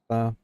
Tá.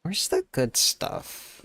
Where's the good stuff?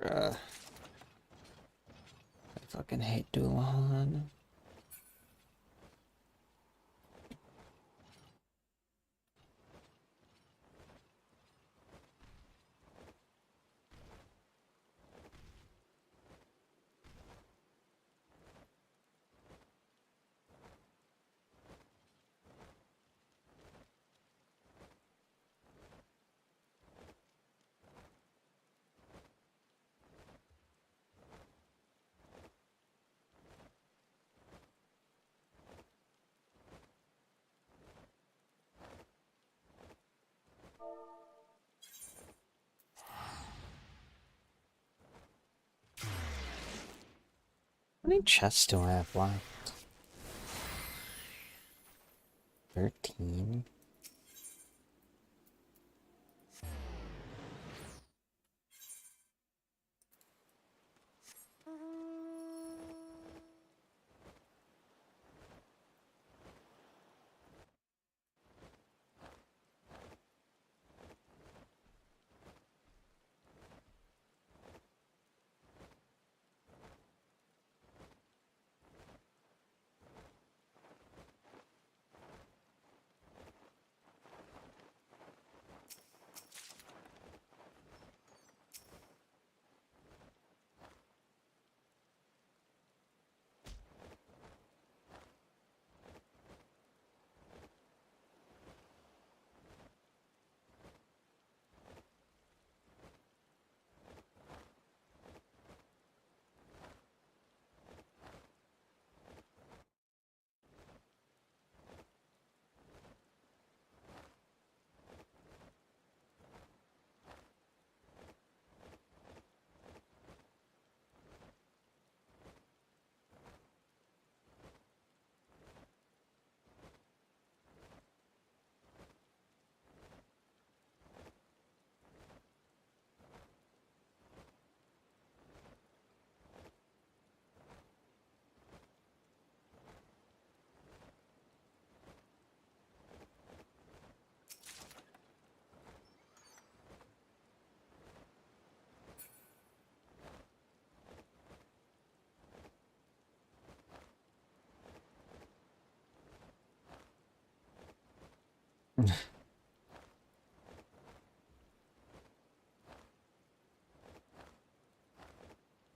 I fucking hate Dulon. How many chests do I have left? 13?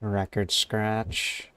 Record scratch.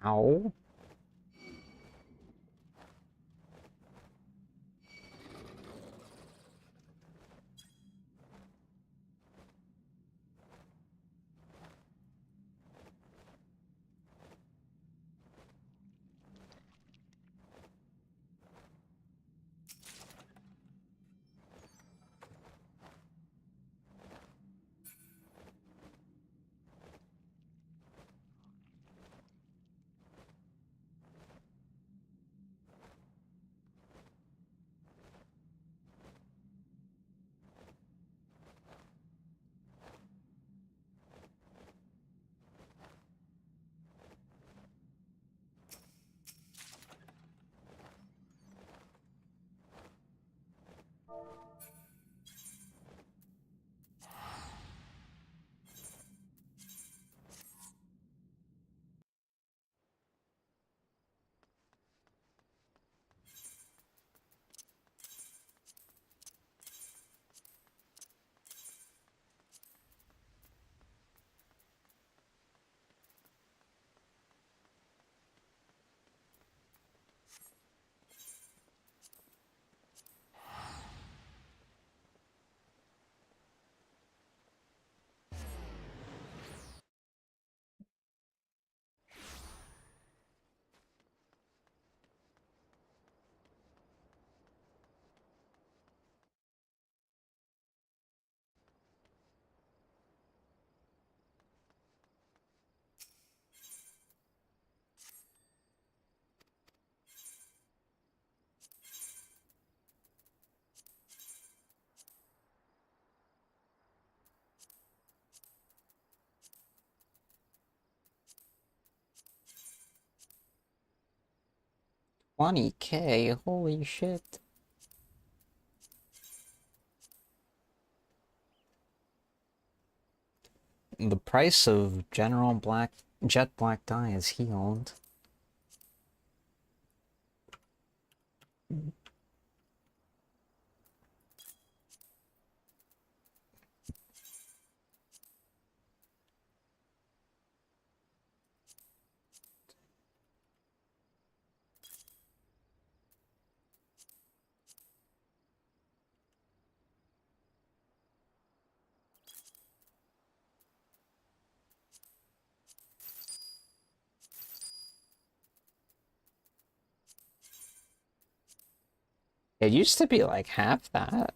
Ow. 20K, holy shit. The price of jet black dye is healed. It used to be like half that.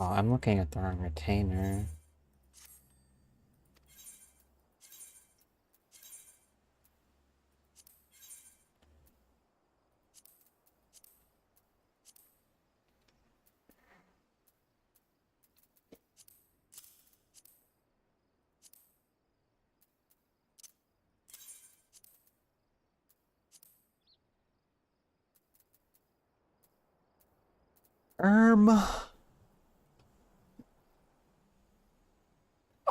Oh, I'm looking at the wrong retainer.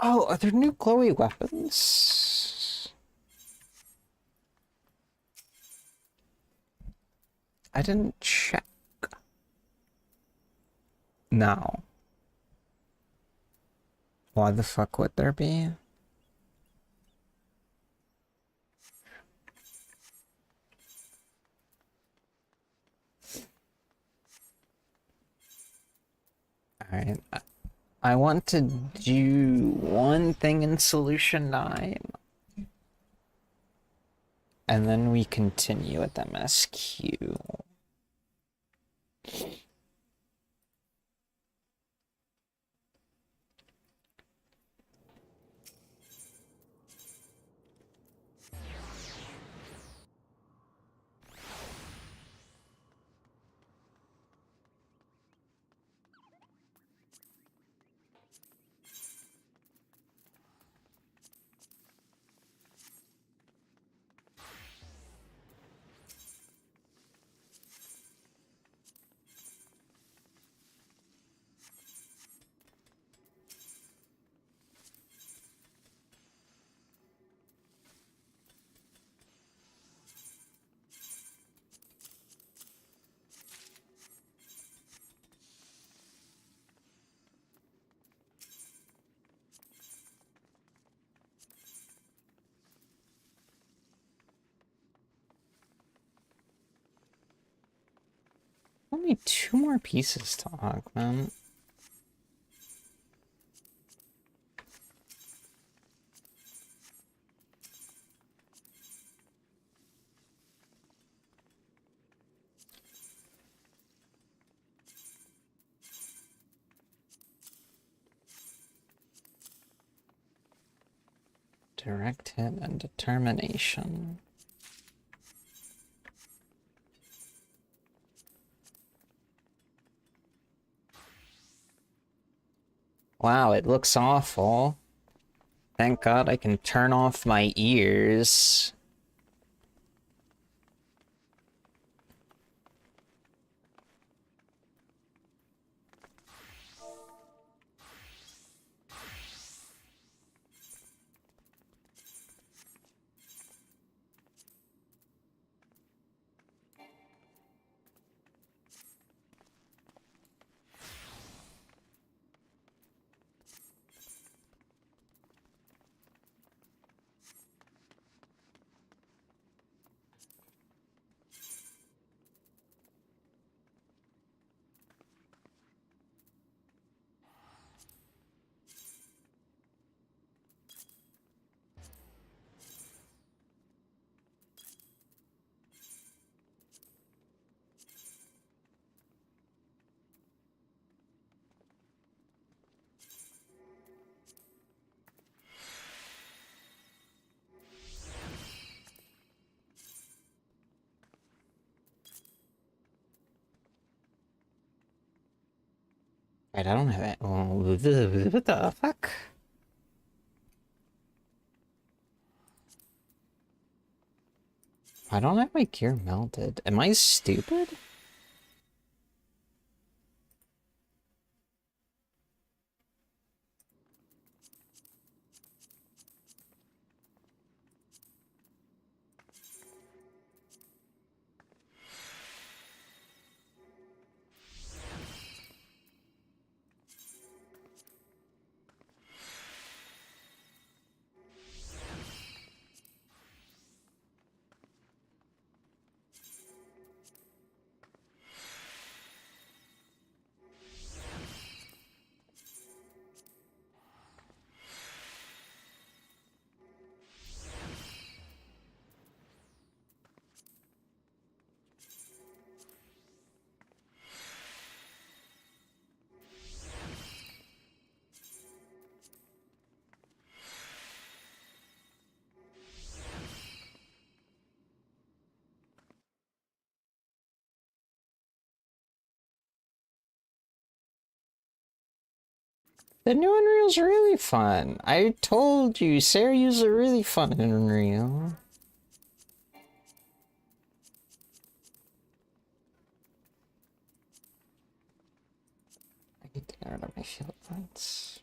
Oh, are there new glowy weapons? I didn't check. No. Why the fuck would there be? Alright. I want to do one thing in Solution 9. And then we continue with MSQ. Only 2 more pieces to augment. Direct hit and determination. Wow, it looks awful. Thank God I can turn off my ears. Right, I don't have it. Oh, what the fuck? I don't have my gear melted. Am I stupid? The new Unreal's really fun. I told you, Sarah's a really fun Unreal. I need to get rid of my shield points.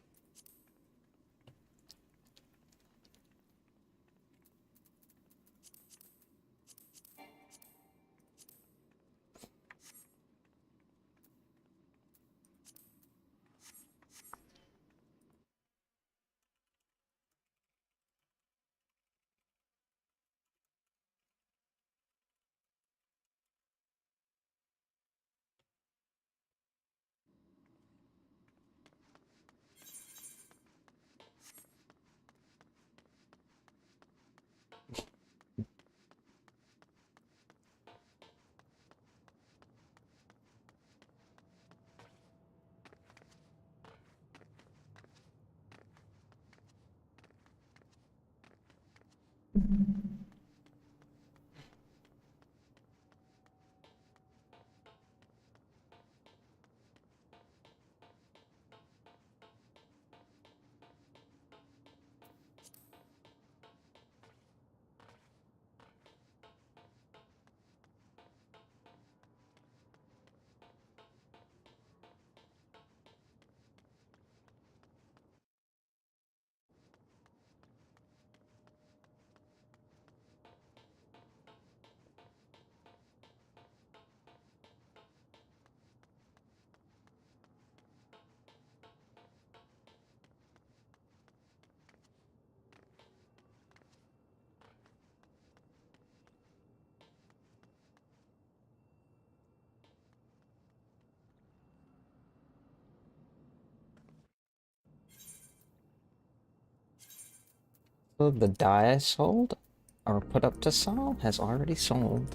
So the die I sold, or put up to sell, has already sold.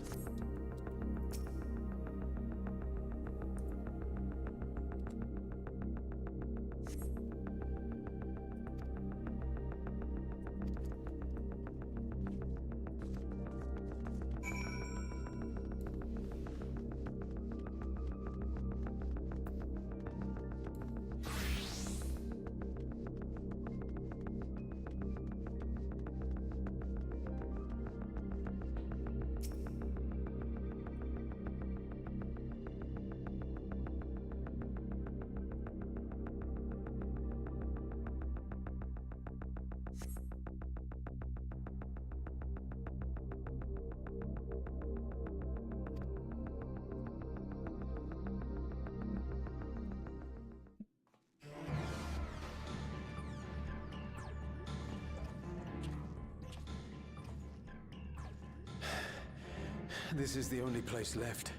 This is the only place left.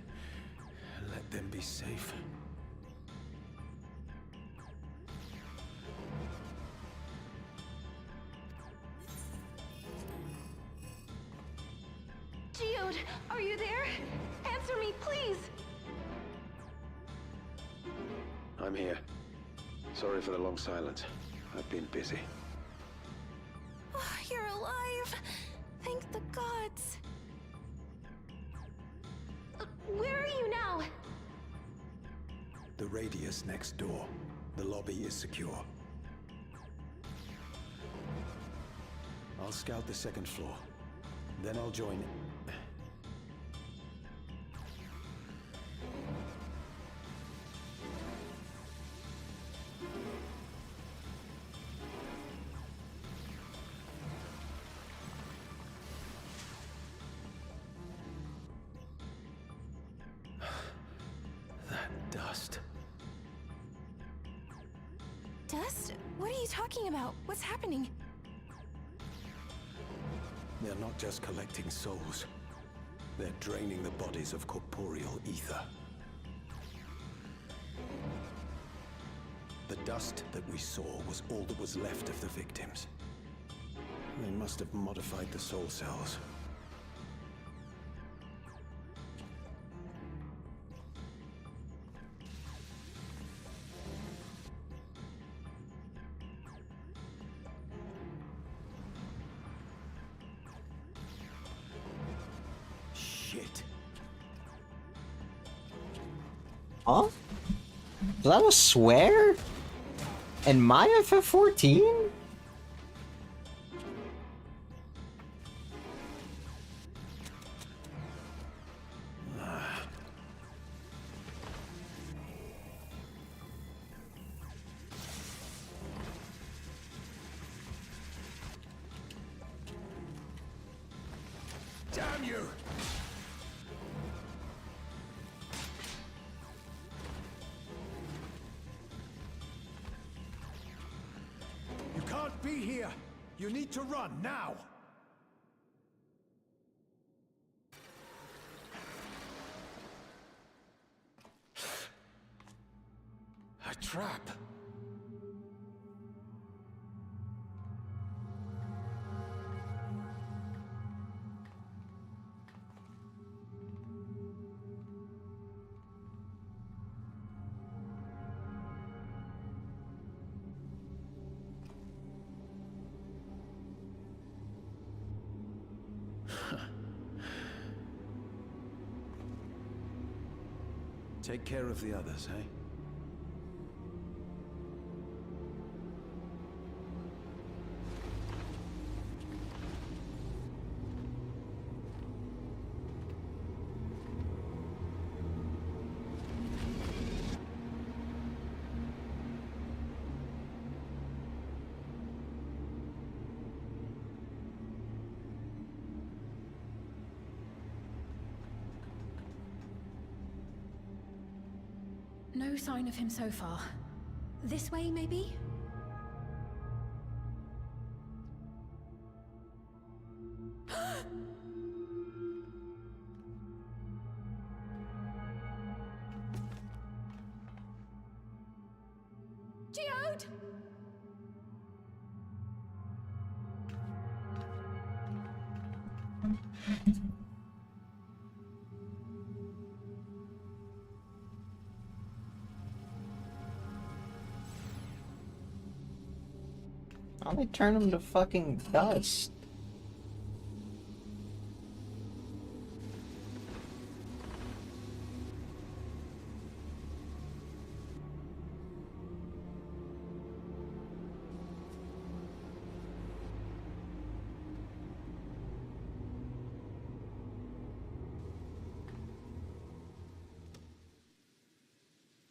Let them be safe. Geode, are you there? Answer me, please! I'm here. Sorry for the long silence. I've been busy. Oh, you're alive! Thank the gods! Where are you now? The radius next door. The lobby is secure. I'll scout the second floor. Then I'll join... That dust. Dust? What are you talking about? What's happening? They're not just collecting souls. They're draining the bodies of corporeal ether. The dust that we saw was all that was left of the victims. They must have modified the soul cells. Shit. Huh? Is that a swear? In my FF14? Damn you! You can't be here! You need to run, now! A trap! Take care of the others, eh? No sign of him so far. This way, maybe? Geode! Why don't they turn them to fucking dust?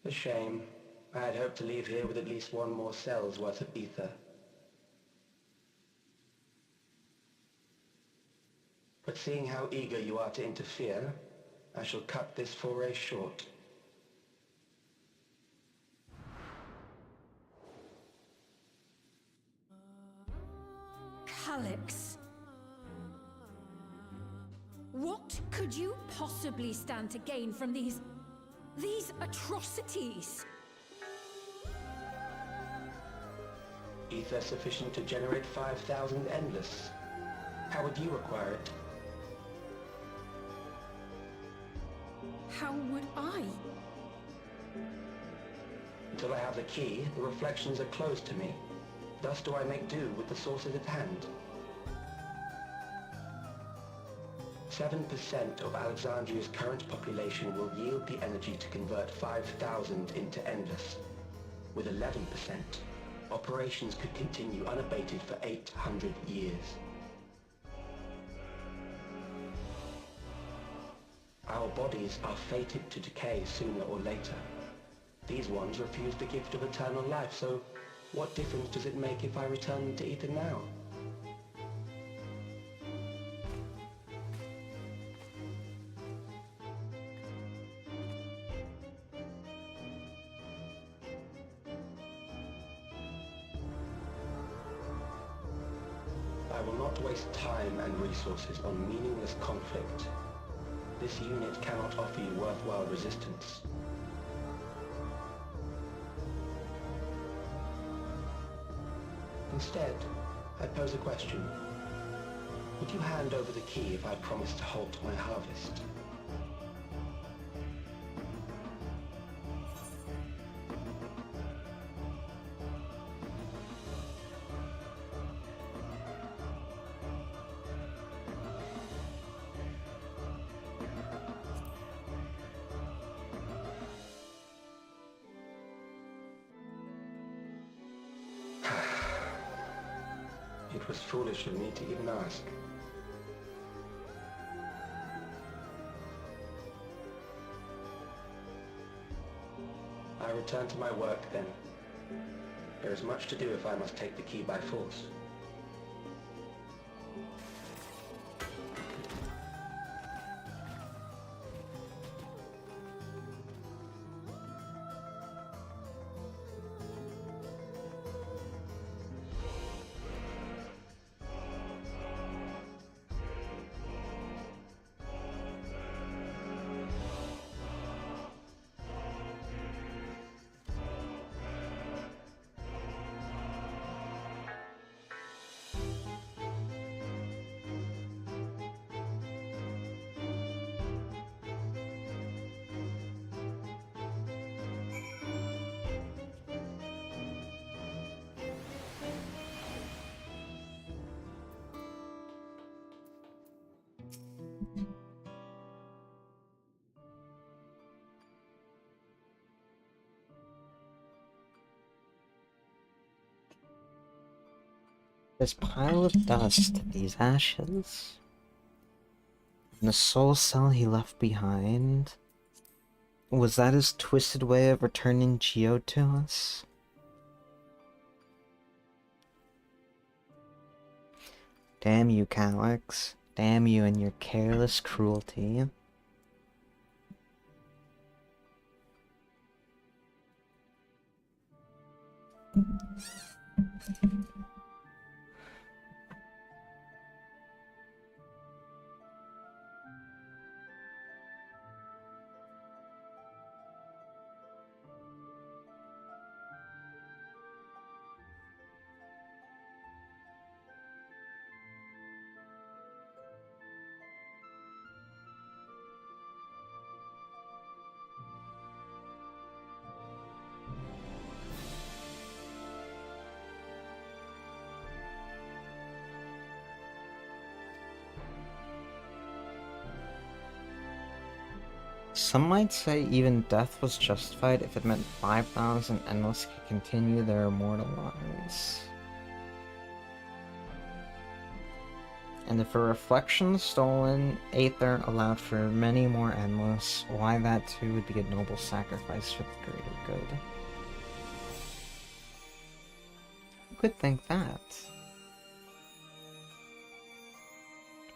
A shame. I had hoped to leave here with at least one more cell's worth of ether. But seeing how eager you are to interfere, I shall cut this foray short. Calyx. What could you possibly stand to gain from these atrocities? Ether sufficient to generate 5,000 endless. How would you require it? How would I? Until I have the key, the reflections are closed to me. Thus do I make do with the sources at hand. 7% of Alexandria's current population will yield the energy to convert 5,000 into endless. With 11%, operations could continue unabated for 800 years. Our bodies are fated to decay sooner or later. These ones refuse the gift of eternal life, so what difference does it make if I return them to ether now? I will not waste time and resources on meaningless conflict. This unit cannot offer you worthwhile resistance. Instead, I pose a question. Would you hand over the key if I promise to halt my harvest? It was foolish of me to even ask. I return to my work then. There is much to do if I must take the key by force. This pile of dust, these ashes, and the soul cell he left behind. Was that his twisted way of returning Geo to us? Damn you, Calyx. Damn you and your careless cruelty. Some might say even death was justified if it meant 5,000 endless could continue their immortal lives. And if a reflection stolen Aether allowed for many more endless, why that too would be a noble sacrifice for the greater good. Who could think that?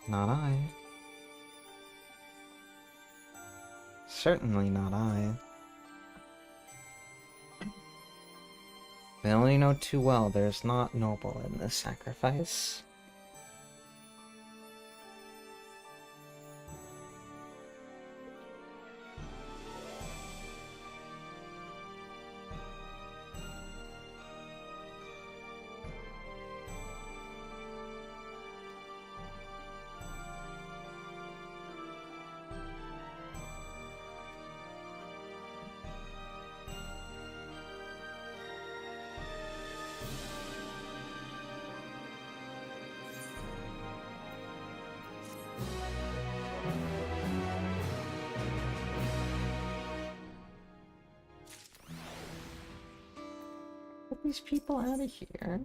Not I. Certainly not I. I only know too well there's not noble in this sacrifice. Get these people out of here.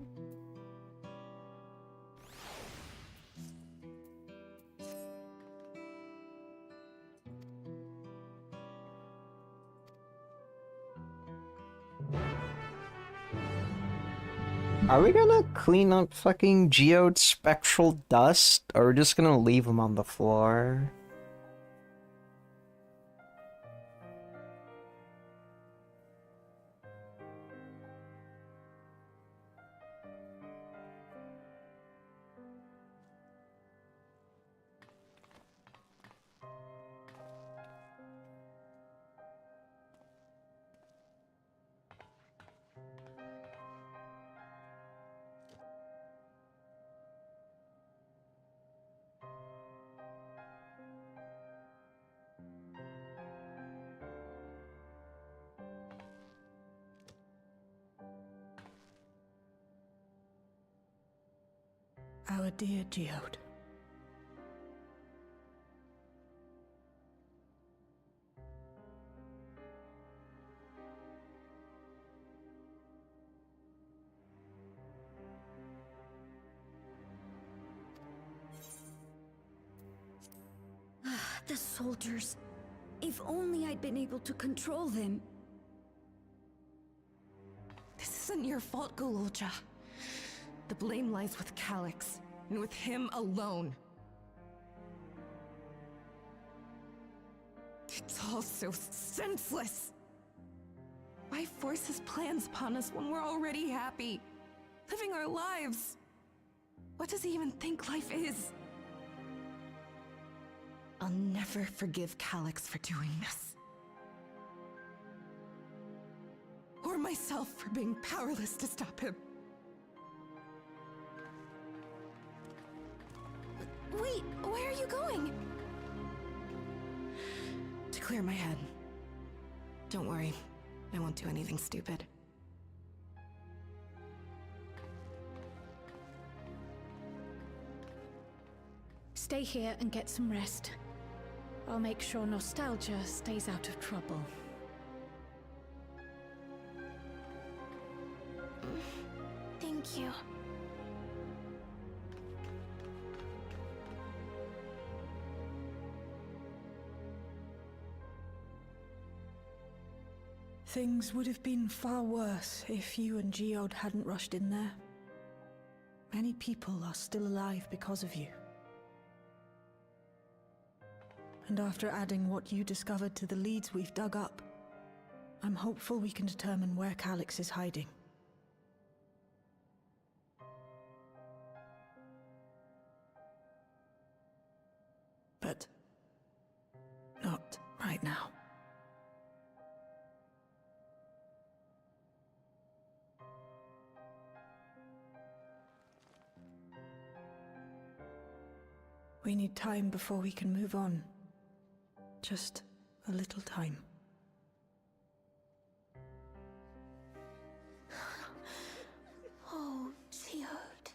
Are we gonna clean up fucking geode spectral dust, or are we just gonna leave them on the floor? Our dear Geode. The soldiers. If only I'd been able to control them. This isn't your fault, Gololja. The blame lies with Calyx, and with him alone. It's all so senseless. Why force his plans upon us when we're already happy, living our lives? What does he even think life is? I'll never forgive Calyx for doing this. Or myself for being powerless to stop him. Wait, where are you going? To clear my head. Don't worry, I won't do anything stupid. Stay here and get some rest. I'll make sure nostalgia stays out of trouble. Thank you. Things would have been far worse if you and Geode hadn't rushed in there. Many people are still alive because of you. And after adding what you discovered to the leads we've dug up, I'm hopeful we can determine where Calyx is hiding. But not right now. We need time before we can move on. Just a little time. Oh, Geode.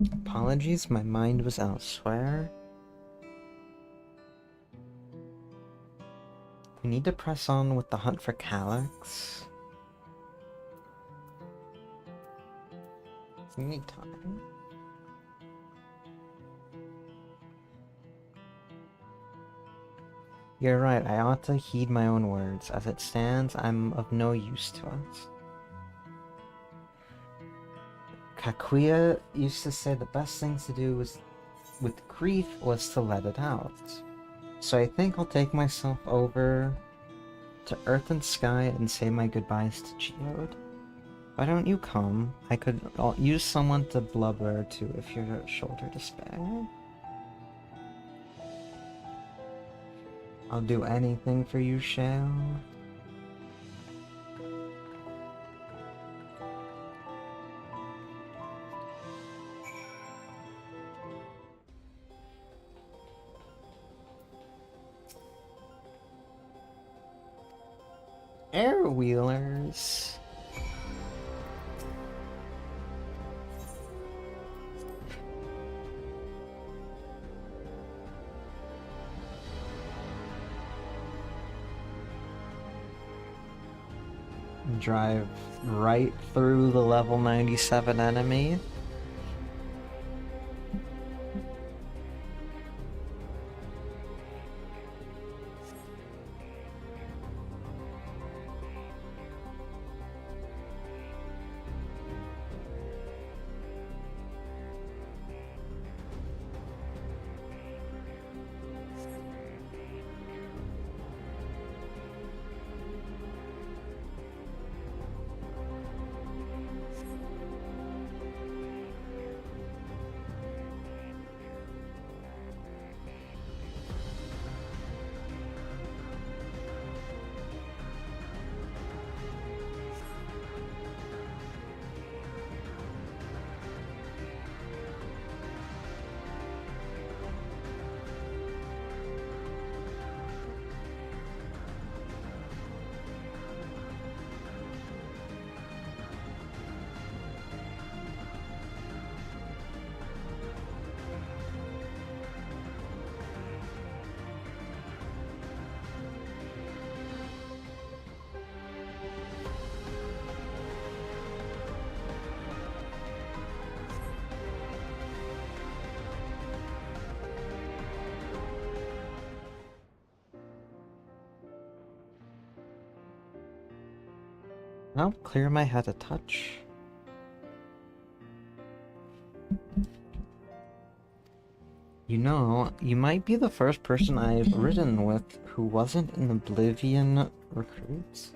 Apologies, my mind was elsewhere. We need to press on with the hunt for Calyx. We need time. You're right, I ought to heed my own words. As it stands, I'm of no use to us. Kakuya used to say the best thing to do with grief was to let it out. So I think I'll take myself over to Earth and Sky and say my goodbyes to Geode. Why don't you come? I'll use someone to blubber to if you're shoulder to spare. I'll do anything for you, Shale. Air wheelers. Drive right through the level 97 enemy. I'll clear my head a touch. You know, you might be the first person I've ridden with who wasn't an Oblivion recruit.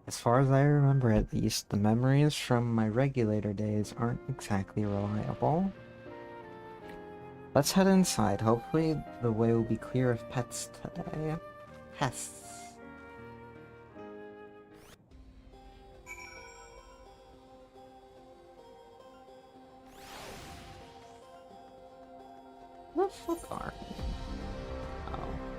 As far as I remember at least, the memories from my regulator days aren't exactly reliable. Let's head inside. Hopefully the way will be clear of pets today. Pests. The fuck are you? Oh.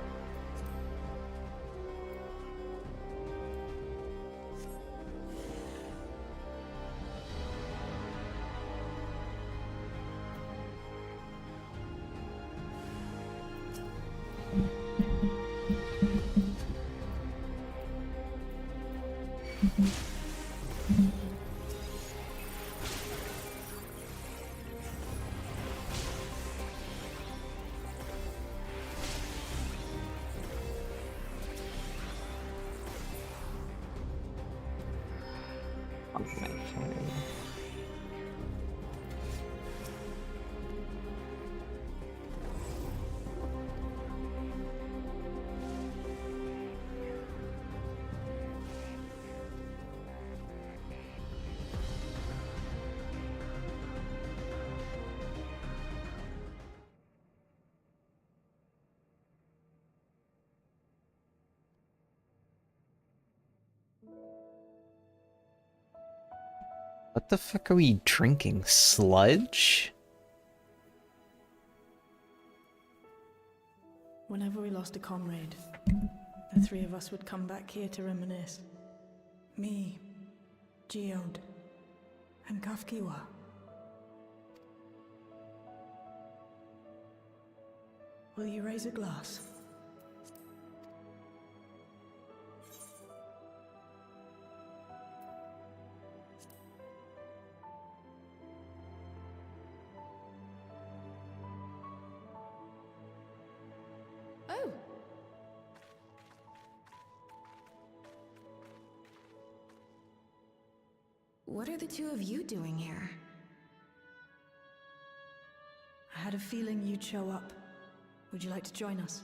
What the fuck are we drinking? Sludge? Whenever we lost a comrade, the three of us would come back here to reminisce. Me, Geode, and Kafkiwa. Will you raise a glass? Oh! What are the two of you doing here? I had a feeling you'd show up. Would you like to join us?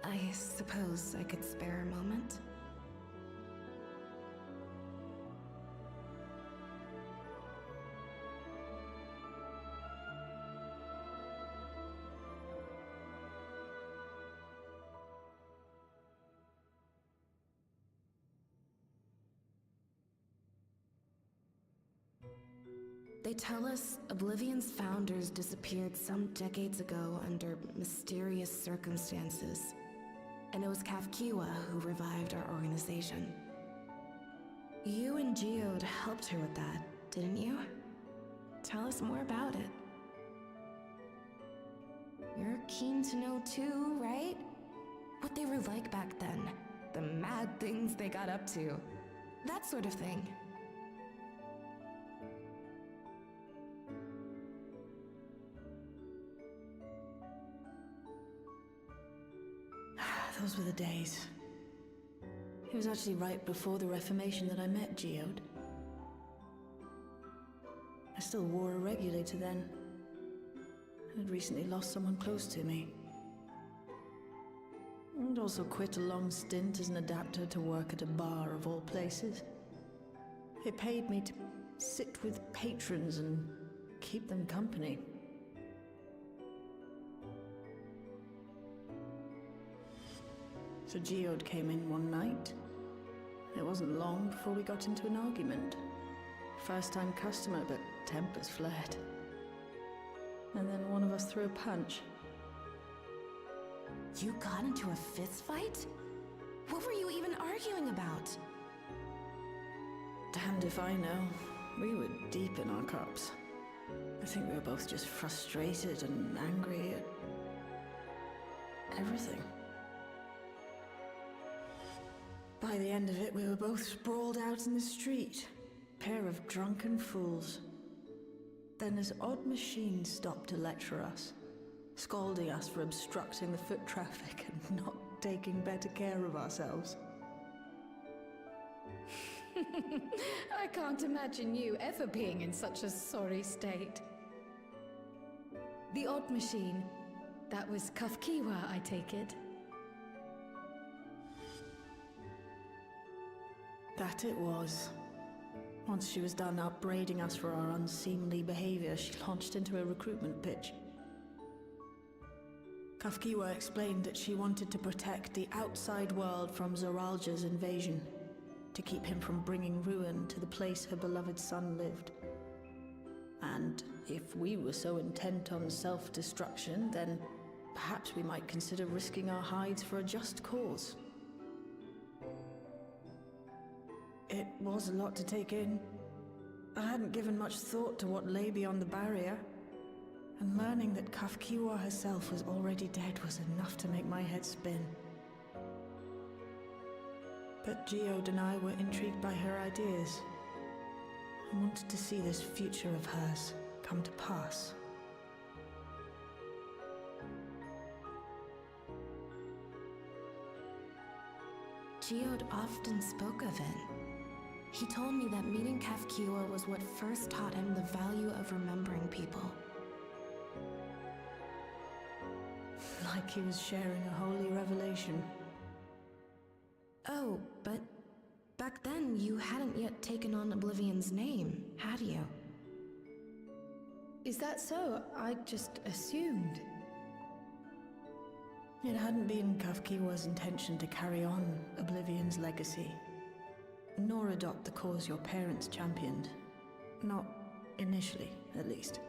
I suppose I could spare a moment. They tell us Oblivion's founders disappeared some decades ago under mysterious circumstances. And it was Kafkiwa who revived our organization. You and Geode helped her with that, didn't you? Tell us more about it. You're keen to know too, right? What they were like back then. The mad things they got up to. That sort of thing. Those were the days. It was actually right before the Reformation that I met Geode. I still wore a regulator then. I had recently lost someone close to me. And also quit a long stint as an adapter to work at a bar of all places. It paid me to sit with patrons and keep them company. So Geode came in one night. It wasn't long before we got into an argument. First-time customer, but tempers flared. And then one of us threw a punch. You got into a fist fight? What were you even arguing about? Damned if I know. We were deep in our cups. I think we were both just frustrated and angry at everything. By the end of it, we were both sprawled out in the street. Pair of drunken fools. Then this odd machine stopped to lecture us, scolding us for obstructing the foot traffic and not taking better care of ourselves. I can't imagine you ever being in such a sorry state. The odd machine, that was Kafkiwa, I take it. That it was. Once she was done upbraiding us for our unseemly behavior, she launched into a recruitment pitch. Kafkiwa explained that she wanted to protect the outside world from Zoralja's invasion, to keep him from bringing ruin to the place her beloved son lived. And if we were so intent on self-destruction, then perhaps we might consider risking our hides for a just cause. It was a lot to take in. I hadn't given much thought to what lay beyond the barrier, and learning that Kafkiwa herself was already dead was enough to make my head spin. But Geode and I were intrigued by her ideas, and wanted to see this future of hers come to pass. Geode often spoke of it. He told me that meeting Kafkiwa was what first taught him the value of remembering people. Like he was sharing a holy revelation. Oh, but back then you hadn't yet taken on Oblivion's name, had you? Is that so? I just assumed. It hadn't been Kafkiwa's intention to carry on Oblivion's legacy. nor adopt the cause your parents championed. Not initially, at least.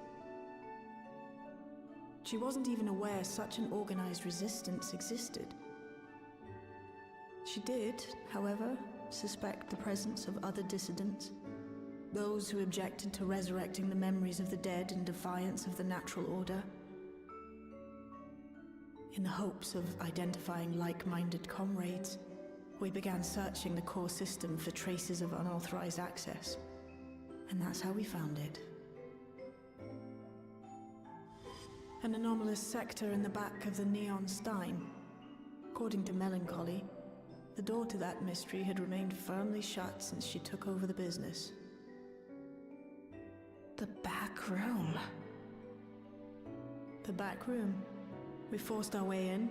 She wasn't even aware such an organized resistance existed. She did, however, suspect the presence of other dissidents. Those who objected to resurrecting the memories of the dead in defiance of the natural order. In the hopes of identifying like-minded comrades, we began searching the core system for traces of unauthorized access. And that's how we found it. An anomalous sector in the back of the Neon Stein. According to Melancholy, the door to that mystery had remained firmly shut since she took over the business. The back room. The back room. We forced our way in,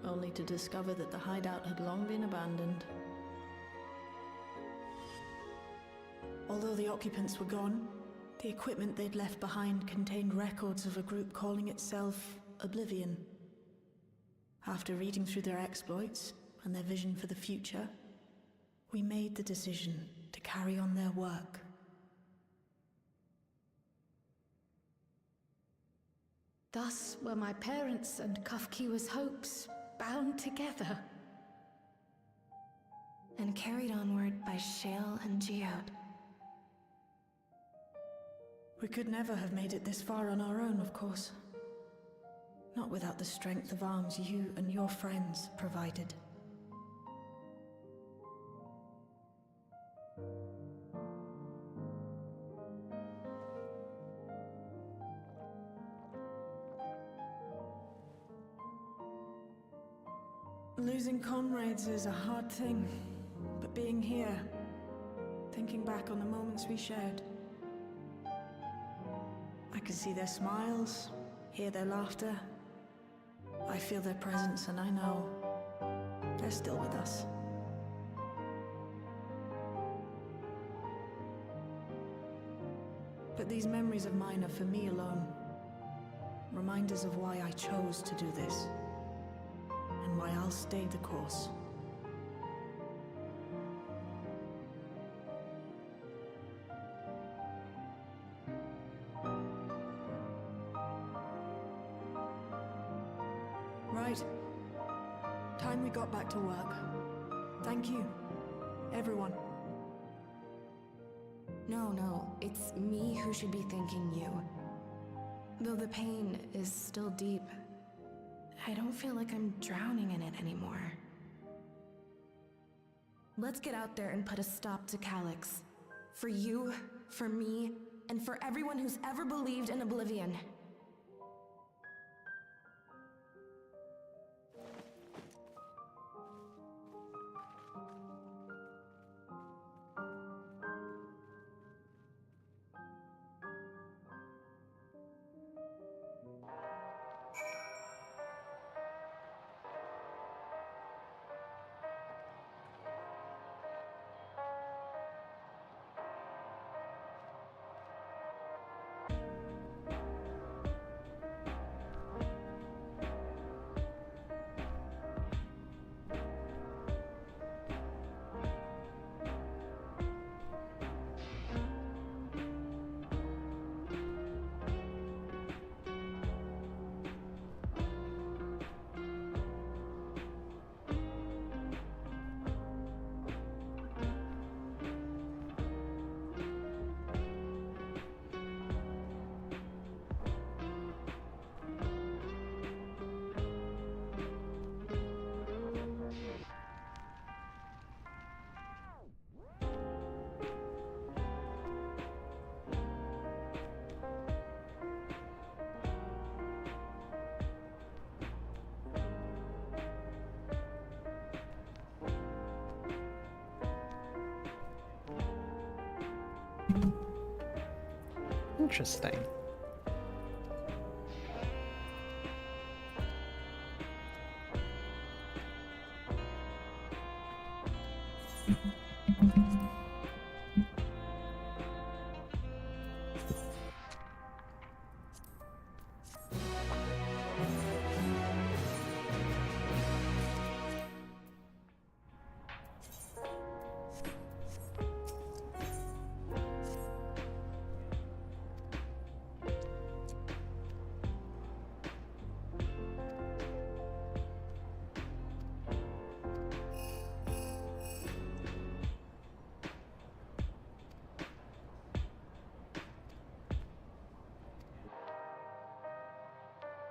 only to discover that the hideout had long been abandoned. Although the occupants were gone, the equipment they'd left behind contained records of a group calling itself Oblivion. After reading through their exploits and their vision for the future, we made the decision to carry on their work. Thus were my parents' and Kafkiwa's hopes bound together. And carried onward by Shale and Geode. We could never have made it this far on our own, of course. Not without the strength of arms you and your friends provided. Losing comrades is a hard thing, but being here, thinking back on the moments we shared, I can see their smiles, hear their laughter. I feel their presence, and I know they're still with us. But these memories of mine are for me alone. Reminders of why I chose to do this, and why I'll stay the course. Right. Time we got back to work. Thank you, everyone. No, it's me who should be thanking you. Though the pain is still deep, I don't feel like I'm drowning in it anymore. Let's get out there and put a stop to Calyx. For you, for me, and for everyone who's ever believed in Oblivion. Interesting.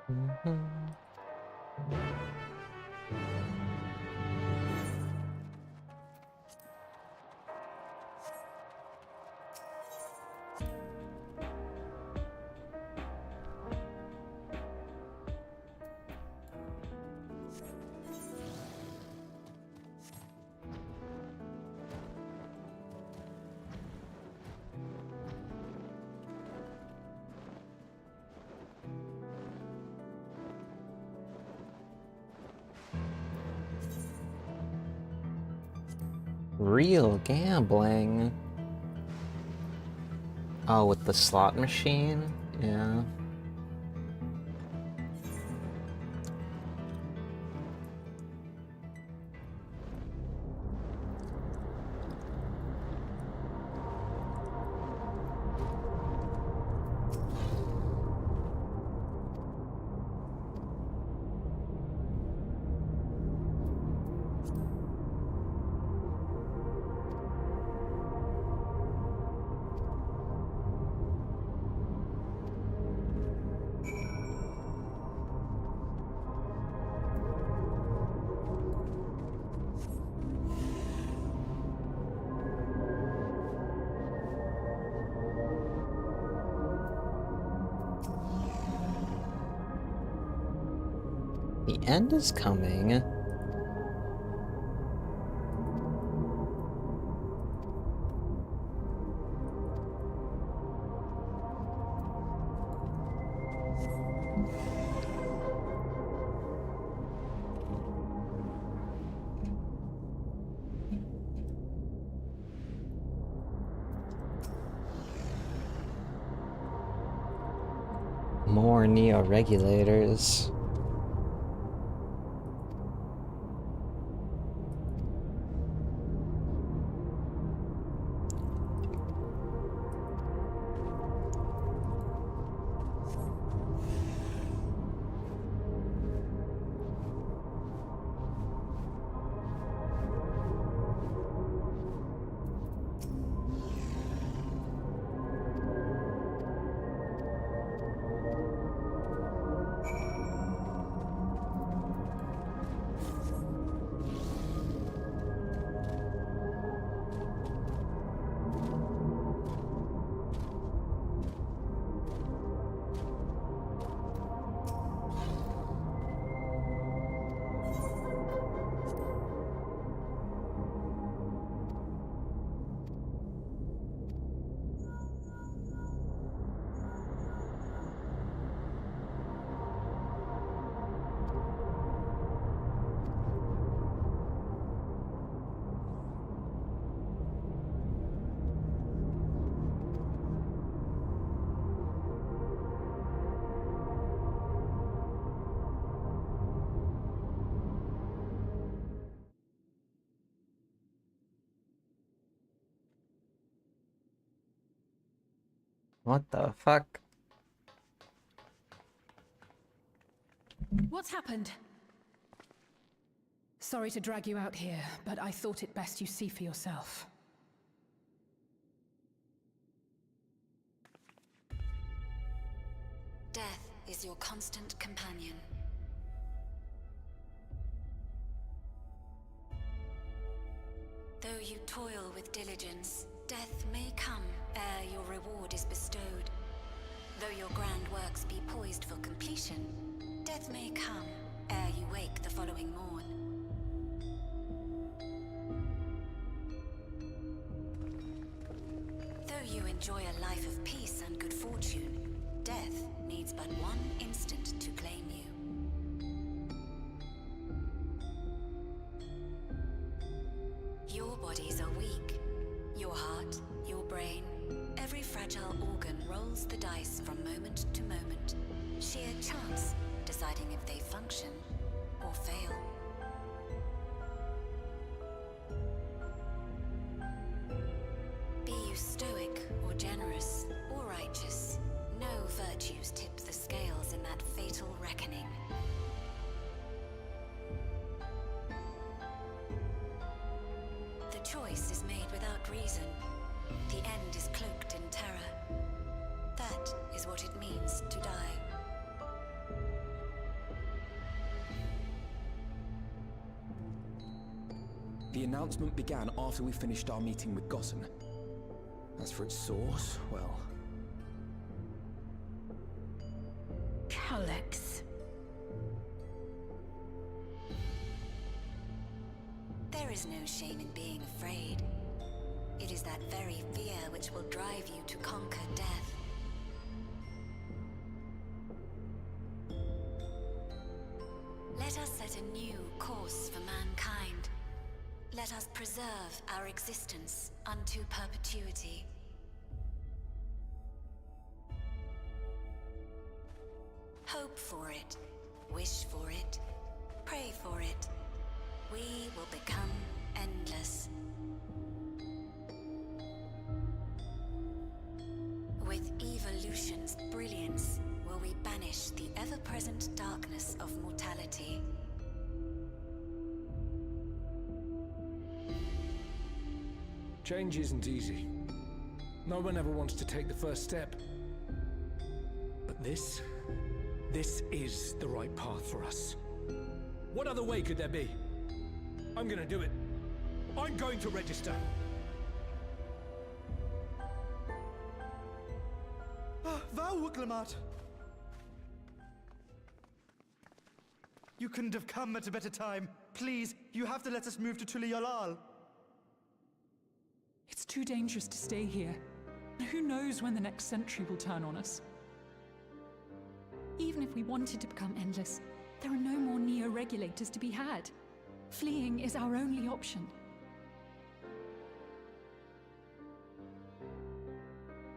Mhm. Real gambling. Oh, with the slot machine? Yeah. The end is coming. More neo-regulators. What the fuck? What's happened? Sorry to drag you out here, but I thought it best you see for yourself. Death is your constant companion. Though you toil with diligence, death may come ere your reward is bestowed. Though your grand works be poised for completion, death may come ere you wake the following morn. Though you enjoy a life of peace and good fortune, death needs but one instant to claim you. Your bodies are weak. Your heart, your brain, every fragile organ rolls the dice from moment to moment. Sheer chance deciding if they function or fail. Be you stoic or generous or righteous, no virtues tip the scales in that fatal reckoning. The choice is made without reason. The end is cloaked in terror. That is what it means to die. The announcement began after we finished our meeting with Gossen. As for its source, well... Alex. There is no shame in being afraid. It is that very fear which will drive you to conquer death. Let us set a new course for mankind. Let us preserve our existence unto perpetuity. Hope for it, wish for it, pray for it. We will become endless. With evolution's brilliance, will we banish the ever-present darkness of mortality. Change isn't easy. No one ever wants to take the first step. But this is the right path for us. What other way could there be? I'm gonna do it. I'm going to register. Wow, Uklamat! You couldn't have come at a better time. Please, you have to let us move to Tuliolal. It's too dangerous to stay here. Who knows when the next century will turn on us? Even if we wanted to become endless, there are no more neo-regulators to be had. Fleeing is our only option.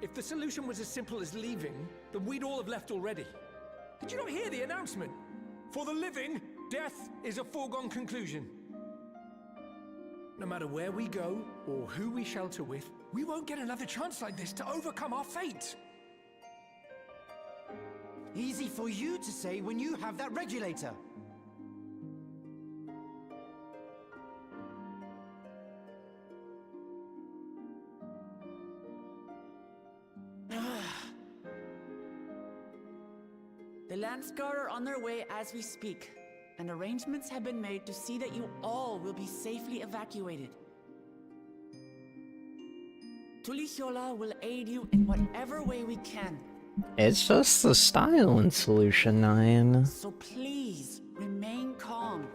If the solution was as simple as leaving, then we'd all have left already. Did you not hear the announcement? For the living, death is a foregone conclusion. No matter where we go, or who we shelter with, we won't get another chance like this to overcome our fate. Easy for you to say when you have that regulator. The Landsguard are on their way as we speak, and arrangements have been made to see that you all will be safely evacuated. Tulichola will aid you in whatever way we can. It's just the style in Solution 9. So please, remain calm.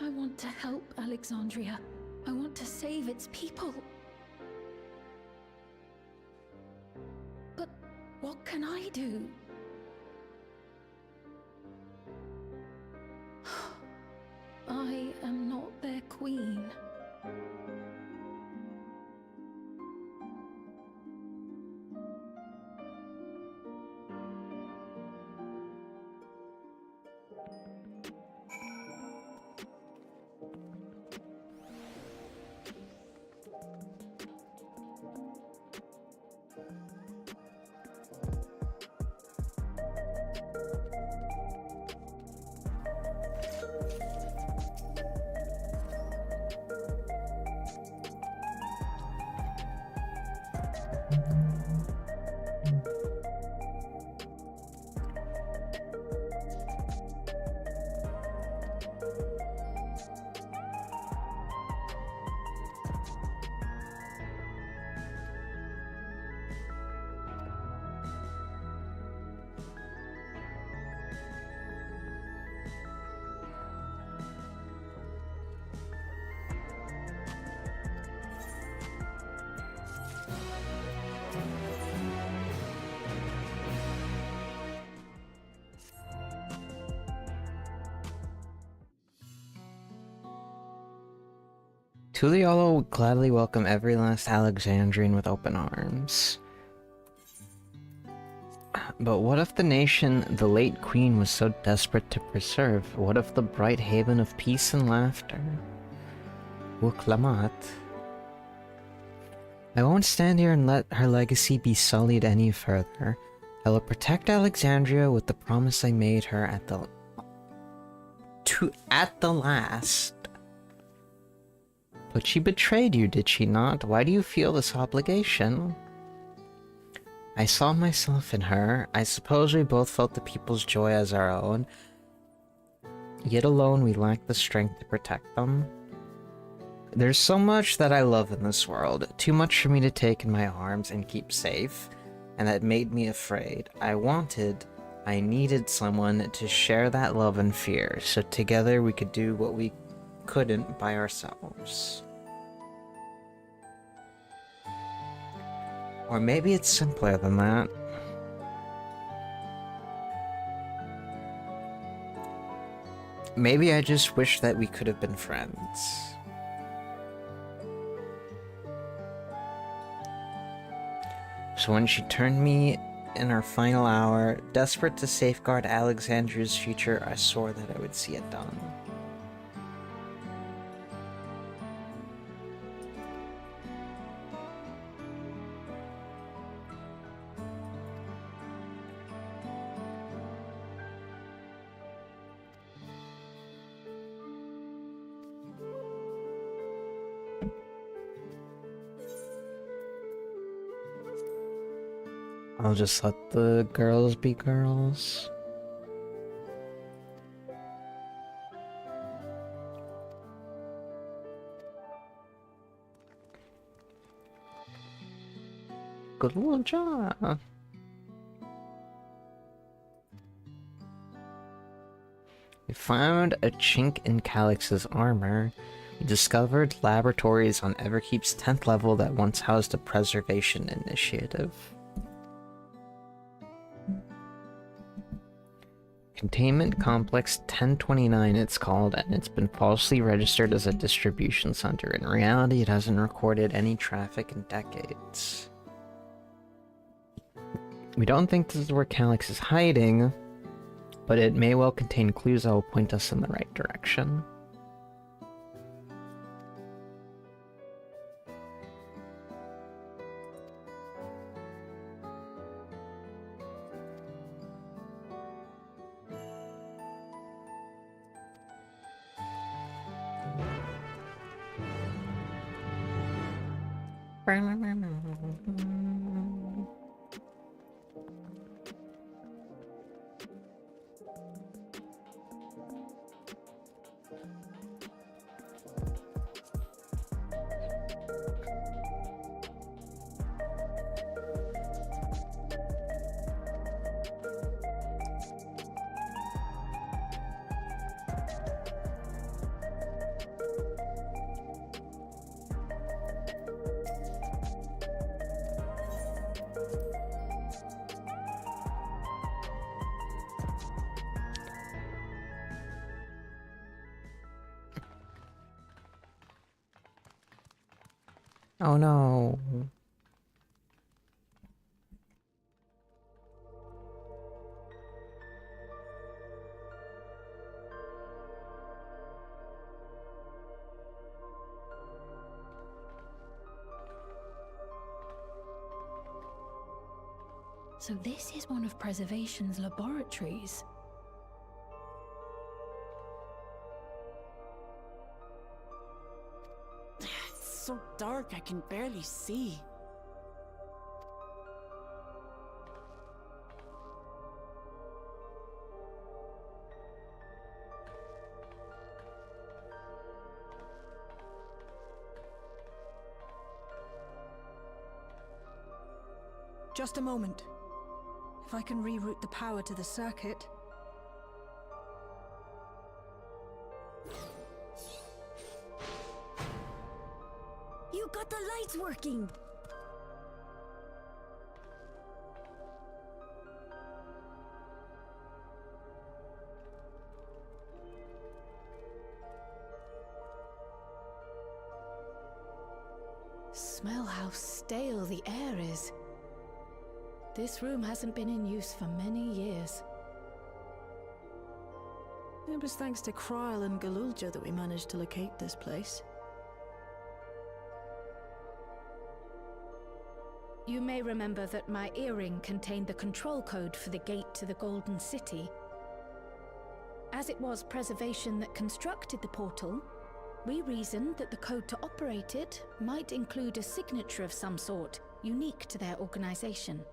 I want to help Alexandria. I want to save its people. But what can I do? I am not their queen. Tuliolo would gladly welcome every last Alexandrian with open arms. But what if the nation the late queen was so desperate to preserve? What if the bright haven of peace and laughter? Wuklamat. I won't stand here and let her legacy be sullied any further. I will protect Alexandria with the promise I made her at the last. But she betrayed you, did she not? Why do you feel this obligation? I saw myself in her. I suppose we both felt the people's joy as our own. Yet alone we lacked the strength to protect them. There's so much that I love in this world, too much for me to take in my arms and keep safe, and that made me afraid. I needed someone to share that love and fear, so together we could do what we couldn't by ourselves. Or maybe it's simpler than that. Maybe I just wish that we could have been friends. So when she turned me in our final hour, desperate to safeguard Alexandria's future, I swore that I would see it done. I'll just let the girls be girls. Good little job. We found a chink in Calix's armor. We discovered laboratories on Everkeep's 10th level that once housed a preservation initiative. Containment Complex 1029 it's called, and it's been falsely registered as a distribution center. In reality, it hasn't recorded any traffic in decades. We don't think this is where Calix is hiding, but it may well contain clues that will point us in the right direction. Oh no. So this is one of Preservation's laboratories. It's so dark I can barely see. Just a moment. If I can reroute the power to the circuit. You got the lights working! Smell how stale the air is. This room hasn't been in use for many years. It was thanks to Kryl and Galulja that we managed to locate this place. You may remember that my earring contained the control code for the gate to the Golden City. As it was Preservation that constructed the portal, we reasoned that the code to operate it might include a signature of some sort, unique to their organization.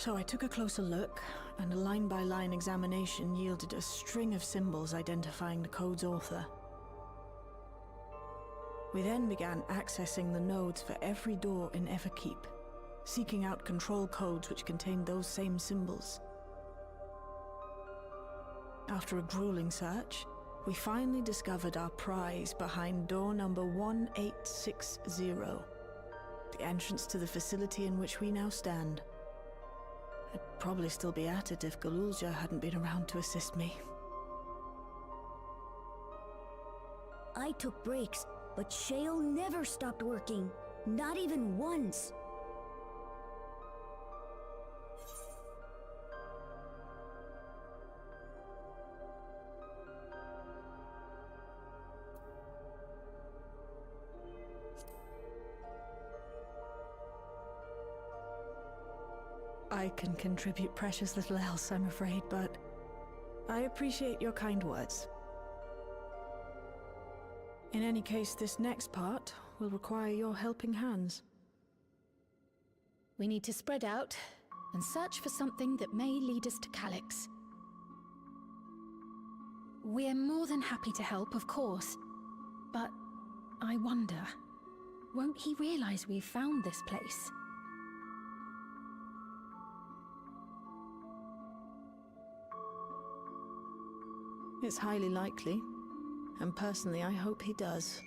So I took a closer look, and a line-by-line examination yielded a string of symbols identifying the code's author. We then began accessing the nodes for every door in Everkeep, seeking out control codes which contained those same symbols. After a grueling search, we finally discovered our prize behind door number 1860, the entrance to the facility in which we now stand. I'd probably still be at it if Galulja hadn't been around to assist me. I took breaks, but Shale never stopped working. Not even once. I can contribute precious little else, I'm afraid, but I appreciate your kind words. In any case, this next part will require your helping hands. We need to spread out and search for something that may lead us to Calyx. We're more than happy to help, of course, but I wonder, won't he realize we've found this place? It's highly likely, and personally I hope he does.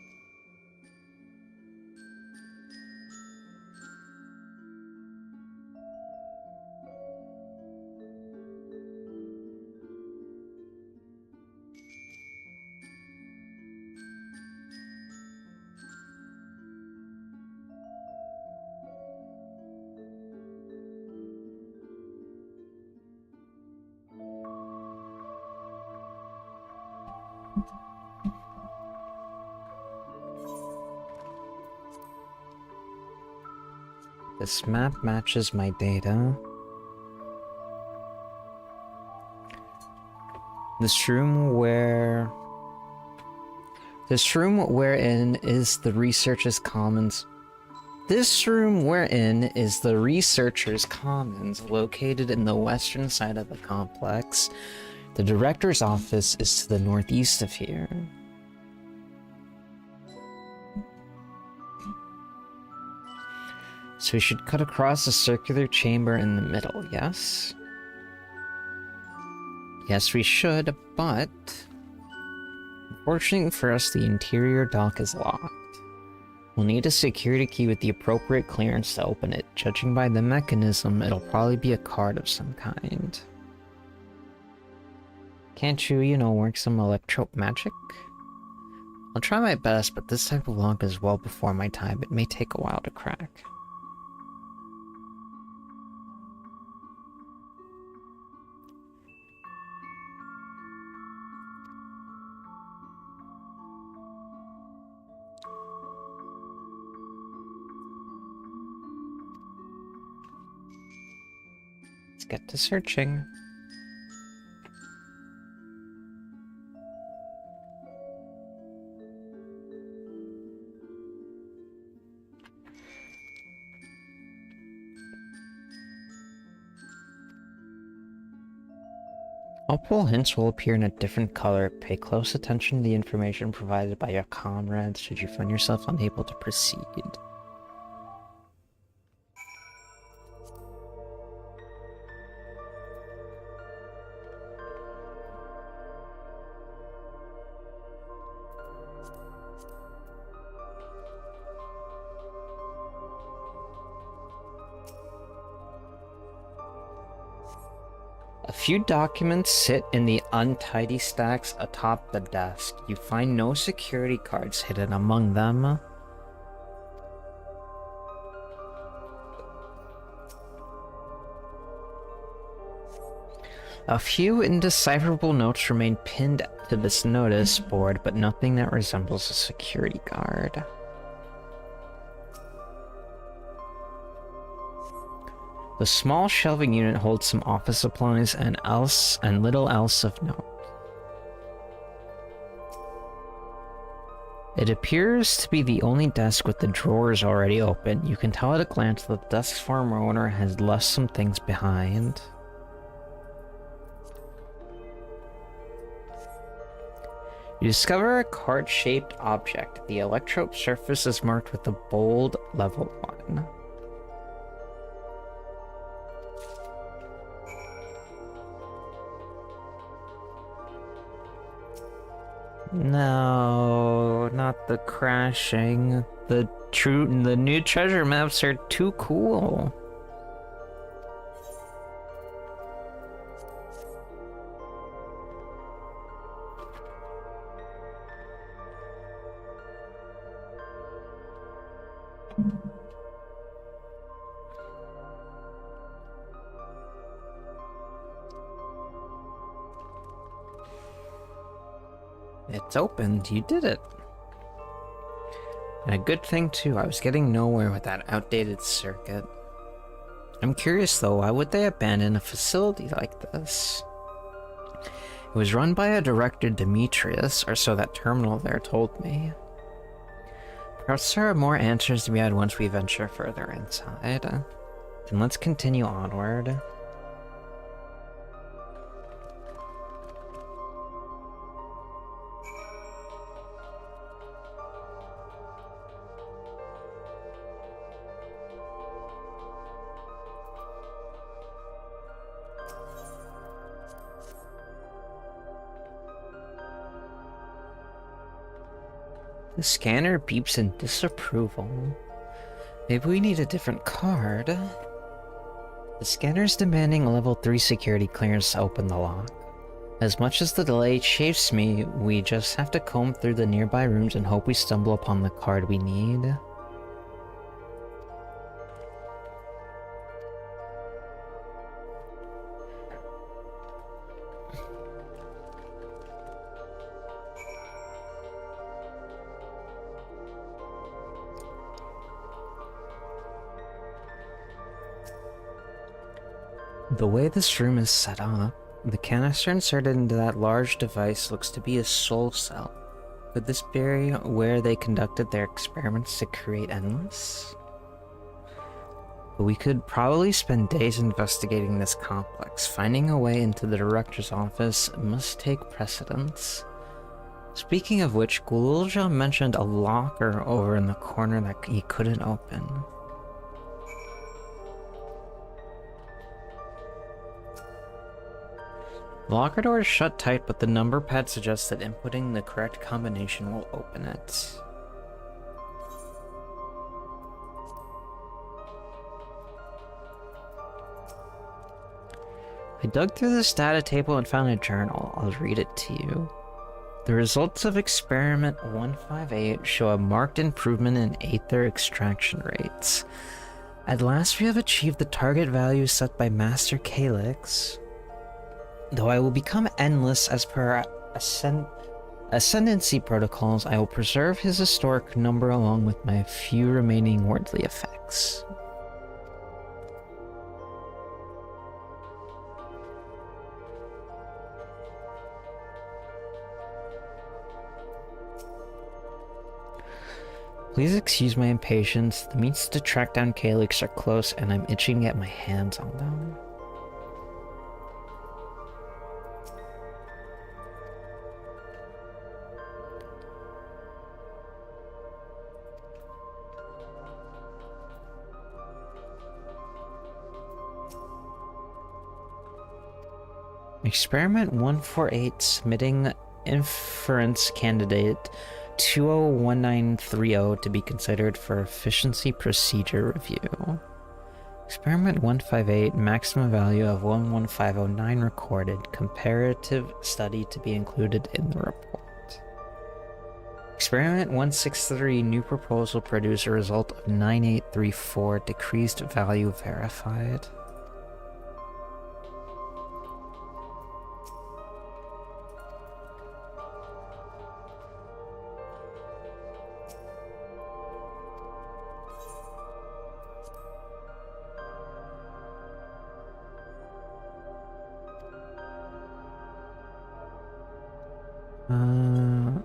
This map matches my data. This room wherein is the Researchers' Commons. This room wherein is the Researchers' Commons, located in the western side of the complex. The Director's office is to the northeast of here. So we should cut across a circular chamber in the middle, yes? Yes, we should, but unfortunately for us, the interior dock is locked. We'll need a security key with the appropriate clearance to open it. Judging by the mechanism, it'll probably be a card of some kind. Can't you, work some electro magic? I'll try my best, but this type of lock is well before my time. It may take a while to crack. Let's get to searching. Multiple hints will appear in a different color. Pay close attention to the information provided by your comrades should you find yourself unable to proceed. A few documents sit in the untidy stacks atop the desk. You find no security cards hidden among them. A few indecipherable notes remain pinned to this notice board, but nothing that resembles a security guard. The small shelving unit holds some office supplies and little else of note. It appears to be the only desk with the drawers already open. You can tell at a glance that the desk's former owner has left some things behind. You discover a card-shaped object. The electrode surface is marked with a bold level 1. No, not the crashing. The new treasure maps are too cool. It's opened. You did it. And a good thing too, I was getting nowhere with that outdated circuit. I'm curious though, why would they abandon a facility like this? It was run by a director, Demetrius, or so that terminal there told me. Perhaps there are more answers to be had once we venture further inside. Then let's continue onward. The scanner beeps in disapproval. Maybe we need a different card. The scanner's demanding a level 3 security clearance to open the lock. As much as the delay chafes me, we just have to comb through the nearby rooms and hope we stumble upon the card we need. The way this room is set up, the canister inserted into that large device looks to be a soul cell. Could this be where they conducted their experiments to create Endless? But we could probably spend days investigating this complex. Finding a way into the director's office must take precedence. Speaking of which, Gulja mentioned a locker over in the corner that he couldn't open. The locker door is shut tight, but the number pad suggests that inputting the correct combination will open it. I dug through this data table and found a journal. I'll read it to you. The results of experiment 158 show a marked improvement in aether extraction rates. At last we have achieved the target value set by Master Calyx. Though I will become endless as per ascendancy protocols, I will preserve his historic number along with my few remaining worldly effects. Please excuse my impatience. The means to track down Calyx are close and I'm itching to get my hands on them. Experiment 148 submitting inference candidate 201930 to be considered for efficiency procedure review. Experiment 158 maximum value of 11509 recorded. Comparative study to be included in the report. Experiment 163 new proposal produced a result of 9834 decreased value verified.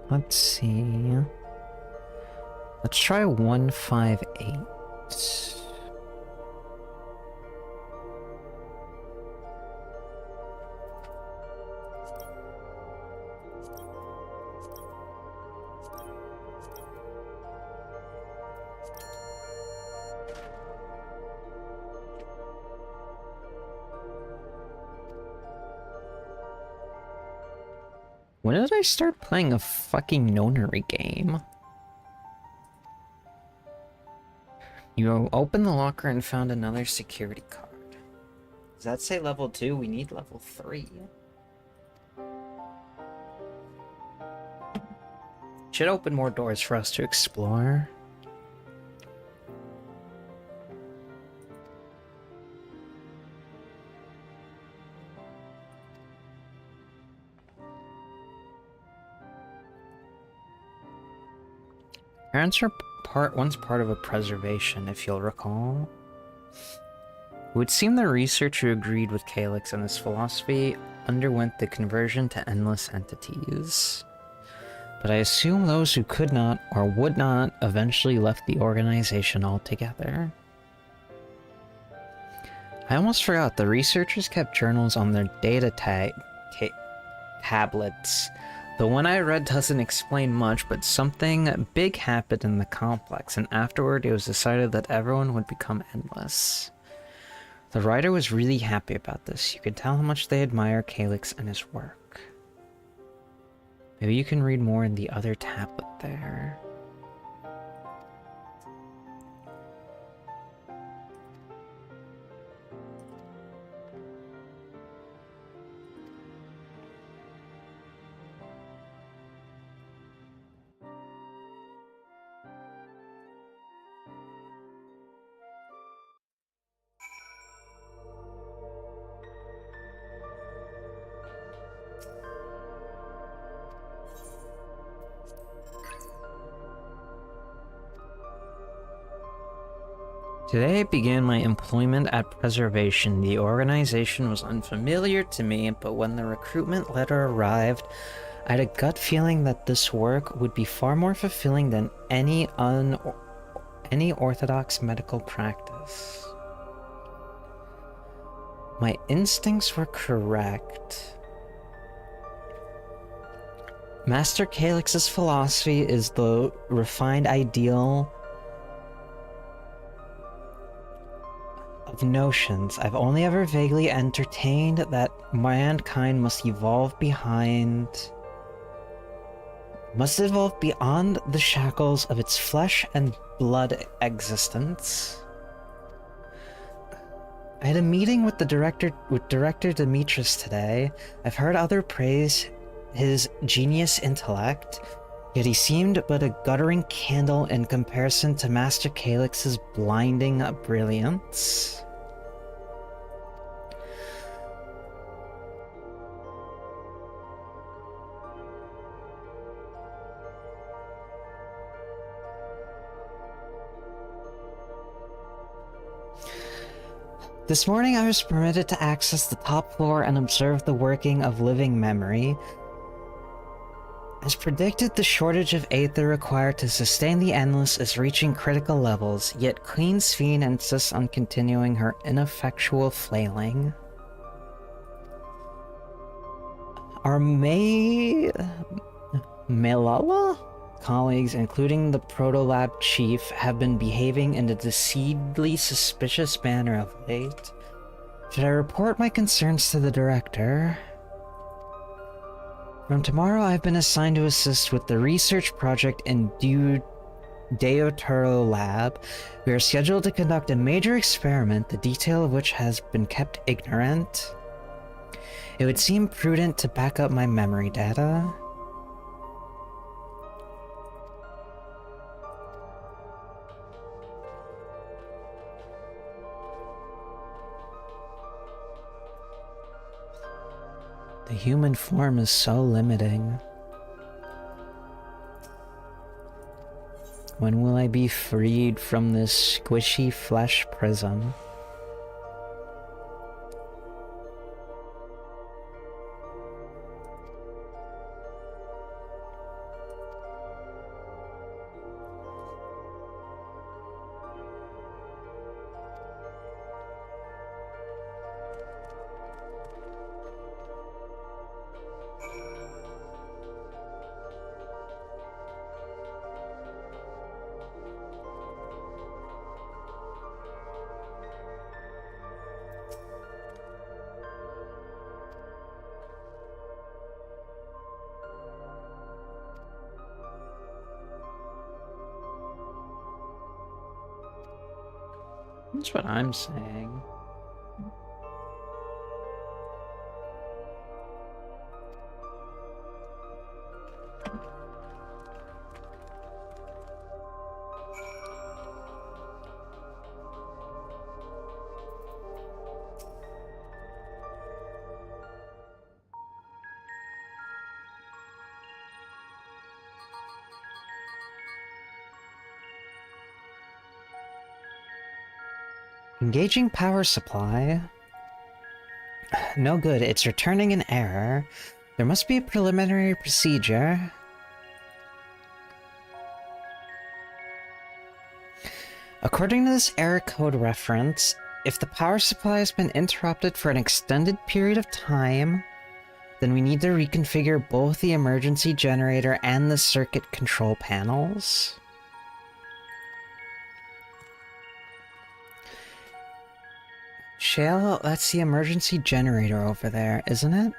Let's see. Let's try 158. When did I start playing a fucking nonary game? You opened the locker and found another security card. Does that say level 2? We need level 3. Should open more doors for us to explore. Parents were once part of a preservation, if you'll recall. It would seem the researcher agreed with Calyx and his philosophy underwent the conversion to endless entities. But I assume those who could not or would not eventually left the organization altogether. I almost forgot, the researchers kept journals on their data tablets. The one I read doesn't explain much, but something big happened in the complex, and afterward it was decided that everyone would become endless. The writer was really happy about this. You could tell how much they admire Calyx and his work. Maybe you can read more in the other tablet there. Today I began my employment at Preservation. The organization was unfamiliar to me, but when the recruitment letter arrived, I had a gut feeling that this work would be far more fulfilling than any orthodox medical practice. My instincts were correct. Master Calyx's philosophy is the refined ideal of notions I've only ever vaguely entertained, that mankind must evolve beyond the shackles of its flesh and blood existence. I had a meeting with Director Demetrius today. I've heard others praise his genius intellect, yet he seemed but a guttering candle in comparison to Master Calyx's blinding brilliance. This morning I was permitted to access the top floor and observe the working of living memory. As predicted, the shortage of aether required to sustain the Endless is reaching critical levels, yet Queen Sphene insists on continuing her ineffectual flailing. Our Malala colleagues, including the Protolab chief, have been behaving in a decidedly suspicious manner of late. Should I report my concerns to the director? From tomorrow, I've been assigned to assist with the research project in Deutero Lab. We are scheduled to conduct a major experiment, the detail of which has been kept ignorant. It would seem prudent to back up my memory data. The human form is so limiting. When will I be freed from this squishy flesh prism? That's what I'm saying. Engaging power supply. No good, it's returning an error. There must be a preliminary procedure. According to this error code reference, if the power supply has been interrupted for an extended period of time, then we need to reconfigure both the emergency generator and the circuit control panels. Shale, that's the emergency generator over there, isn't it?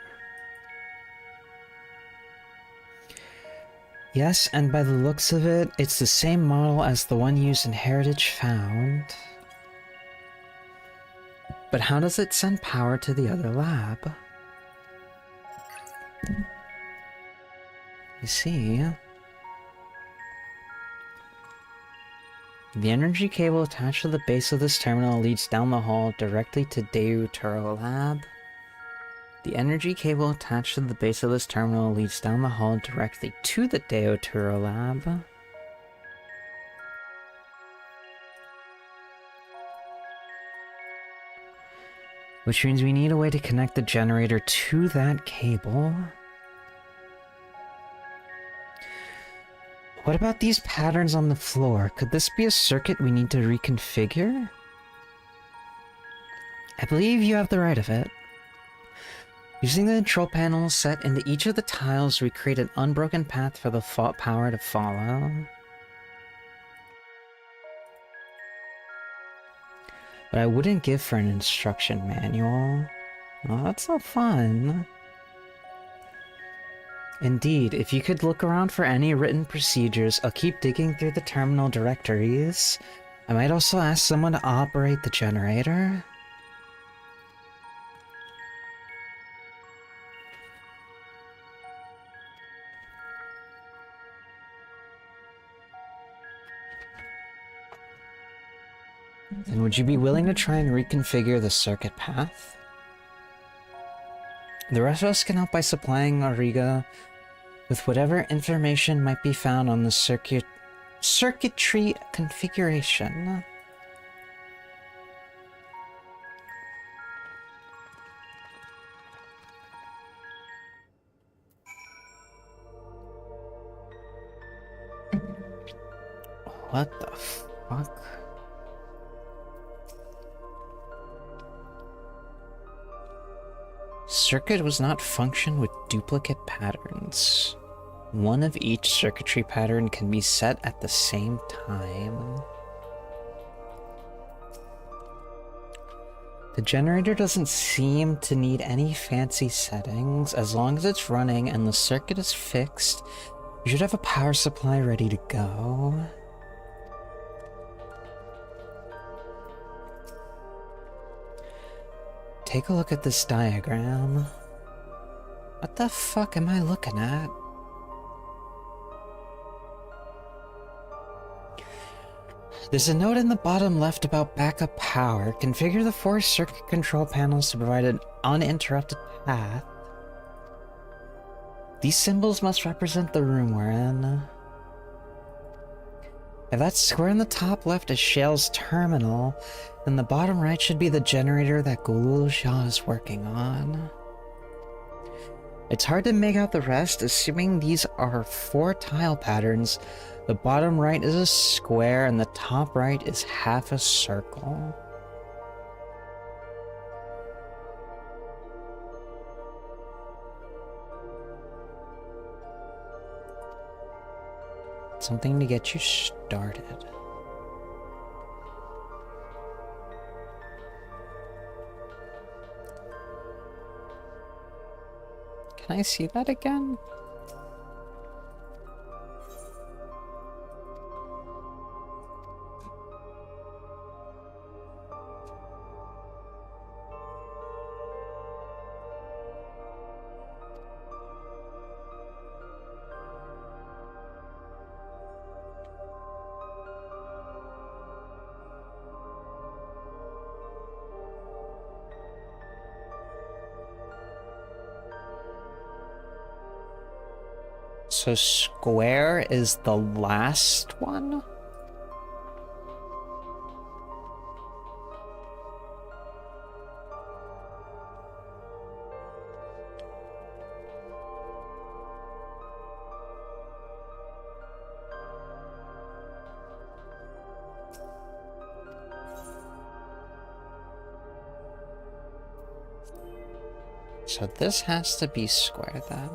Yes, and by the looks of it, it's the same model as the one used in Heritage Found. But how does it send power to the other lab? You see, the energy cable attached to the base of this terminal leads down the hall directly to Deutero Lab. The energy cable attached to the base of this terminal leads down the hall directly to the Deutero Lab. Which means we need a way to connect the generator to that cable. What about these patterns on the floor? Could this be a circuit we need to reconfigure? I believe you have the right of it. Using the control panel set into each of the tiles, we create an unbroken path for the power to follow. But I wouldn't give for an instruction manual. Oh, that's so fun. Indeed, if you could look around for any written procedures, I'll keep digging through the terminal directories. I might also ask someone to operate the generator. Then would you be willing to try and reconfigure the circuit path? The rest of us can help by supplying Auriga with whatever information might be found on the circuitry configuration. What the fuck? Circuit was not functioned with duplicate patterns. One of each circuitry pattern can be set at the same time. The generator doesn't seem to need any fancy settings. As long as it's running and the circuit is fixed, we should have a power supply ready to go. Take a look at this diagram. What the fuck am I looking at? There's a note in the bottom left about backup power. Configure the 4 circuit control panels to provide an uninterrupted path. These symbols must represent the room we're in. If that square in the top left is Shale's terminal, then the bottom right should be the generator that Gulul Shah is working on. It's hard to make out the rest, assuming these are 4 tile patterns. The bottom right is a square and the top right is half a circle. Something to get you started. Can I see that again? So square is the last one? So this has to be square then.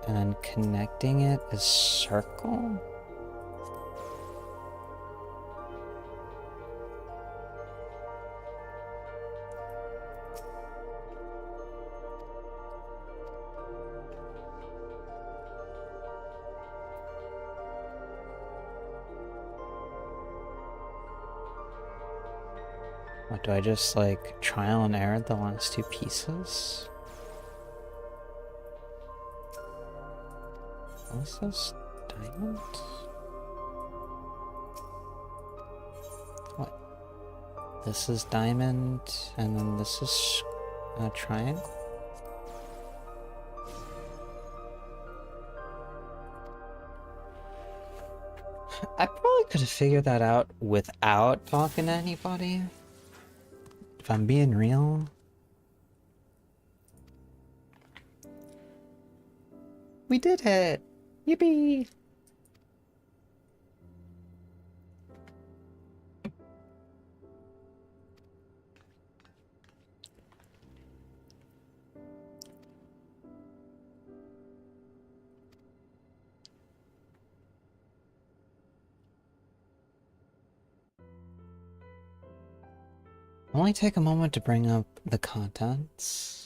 And then connecting it is circle. What, do I just like trial and error the last two pieces? What's this? Diamond? What? This is diamond, and then this is triangle? I probably could have figured that out without talking to anybody. If I'm being real. We did it! Yippee! Only take a moment to bring up the contents.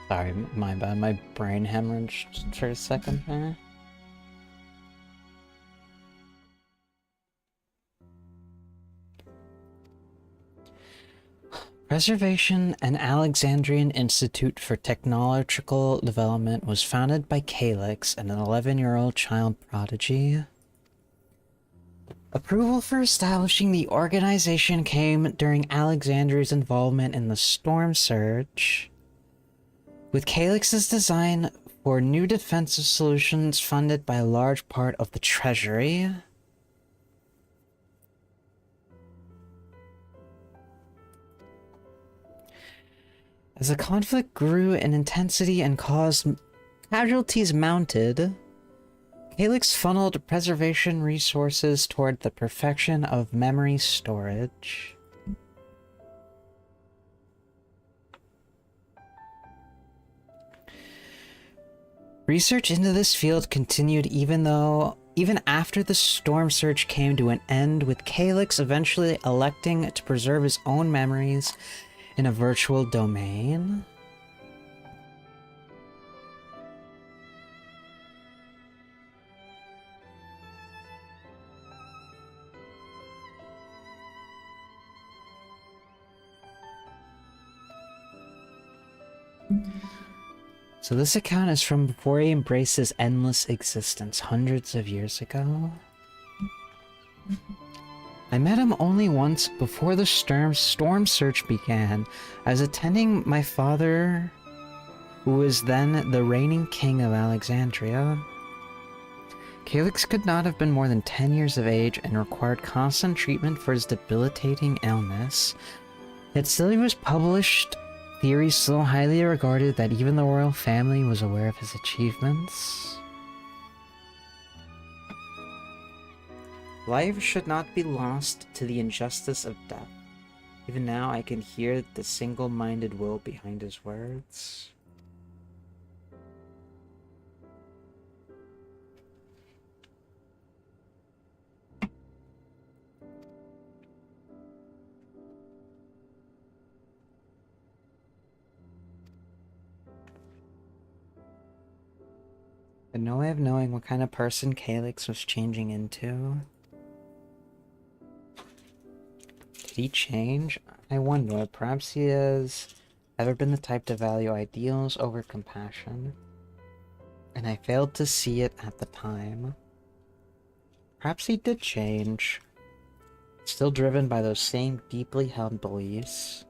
Sorry, my bad. My brain hemorrhaged for a second there. Preservation, an Alexandrian Institute for Technological Development, was founded by Calyx, an 11-year-old child prodigy. Approval for establishing the organization came during Alexandria's involvement in the Storm Surge, with Calyx's design for new defensive solutions funded by a large part of the treasury. As the conflict grew in intensity and caused casualties mounted, Calyx funneled preservation resources toward the perfection of memory storage. Research into this field continued even after the Storm Surge came to an end, with Calyx eventually electing to preserve his own memories in a virtual domain. So this account is from before he embraced his endless existence, hundreds of years ago. I met him only once before the storm search began. I was attending my father, who was then the reigning king of Alexandria. Calyx could not have been more than 10 years of age and required constant treatment for his debilitating illness. Yet still he was published theories so highly regarded that even the royal family was aware of his achievements. Life should not be lost to the injustice of death. Even now I can hear the single-minded will behind his words. But no way of knowing what kind of person Calyx was changing into. Did he change? I wonder. Perhaps he has ever been the type to value ideals over compassion. And I failed to see it at the time. Perhaps he did change. Still driven by those same deeply held beliefs.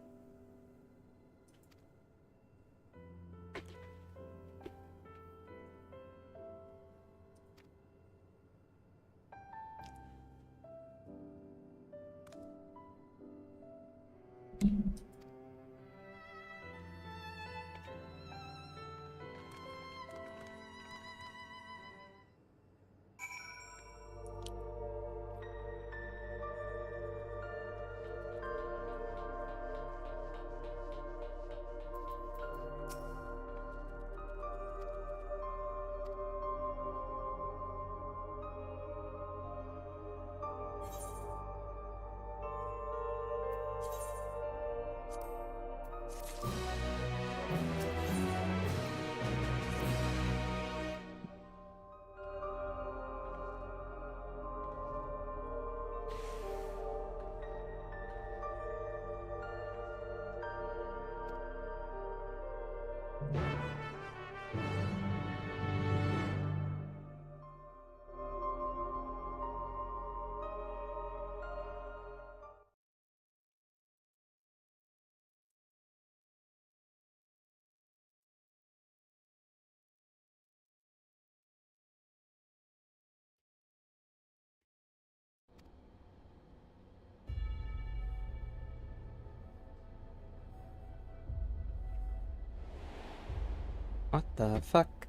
What the fuck?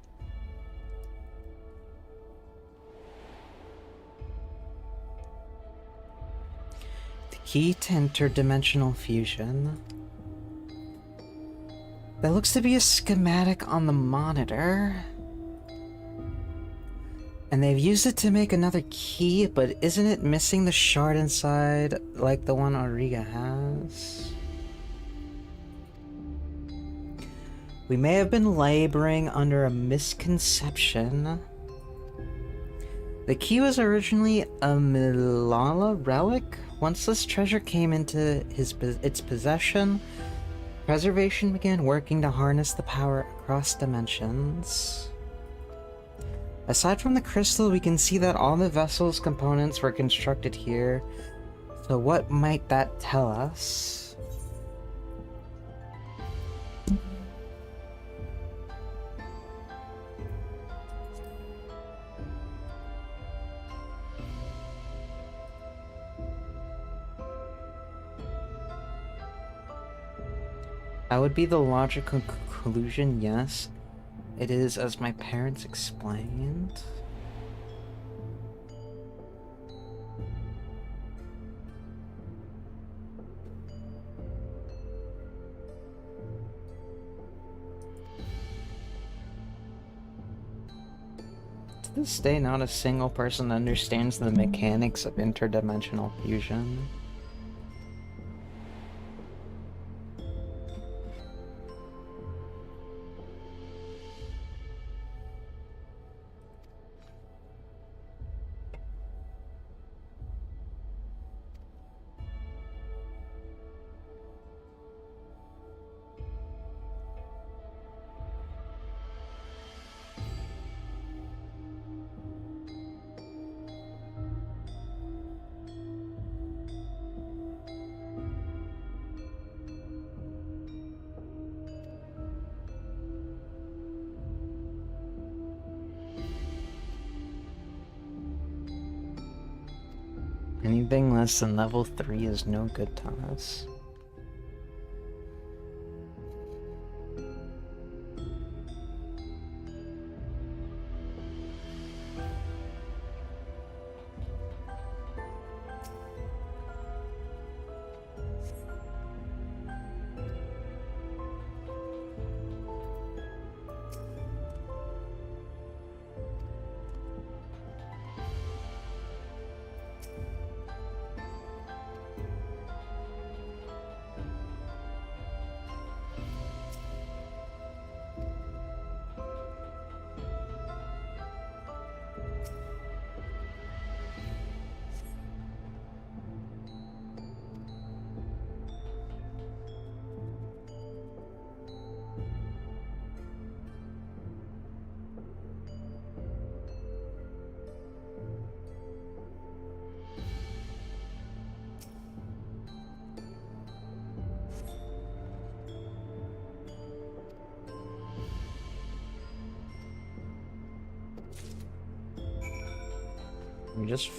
The key to interdimensional fusion. That looks to be a schematic on the monitor. And they've used it to make another key, but isn't it missing the shard inside like the one Auriga has? We may have been laboring under a misconception. The key was originally a Milala relic. Once this treasure came into its possession, preservation began working to harness the power across dimensions. Aside from the crystal, we can see that all the vessel's components were constructed here. So what might that tell us? That would be the logical conclusion, yes. It is as my parents explained. To this day, not a single person understands the mechanics of interdimensional fusion. Anything less than level 3 is no good to us. We just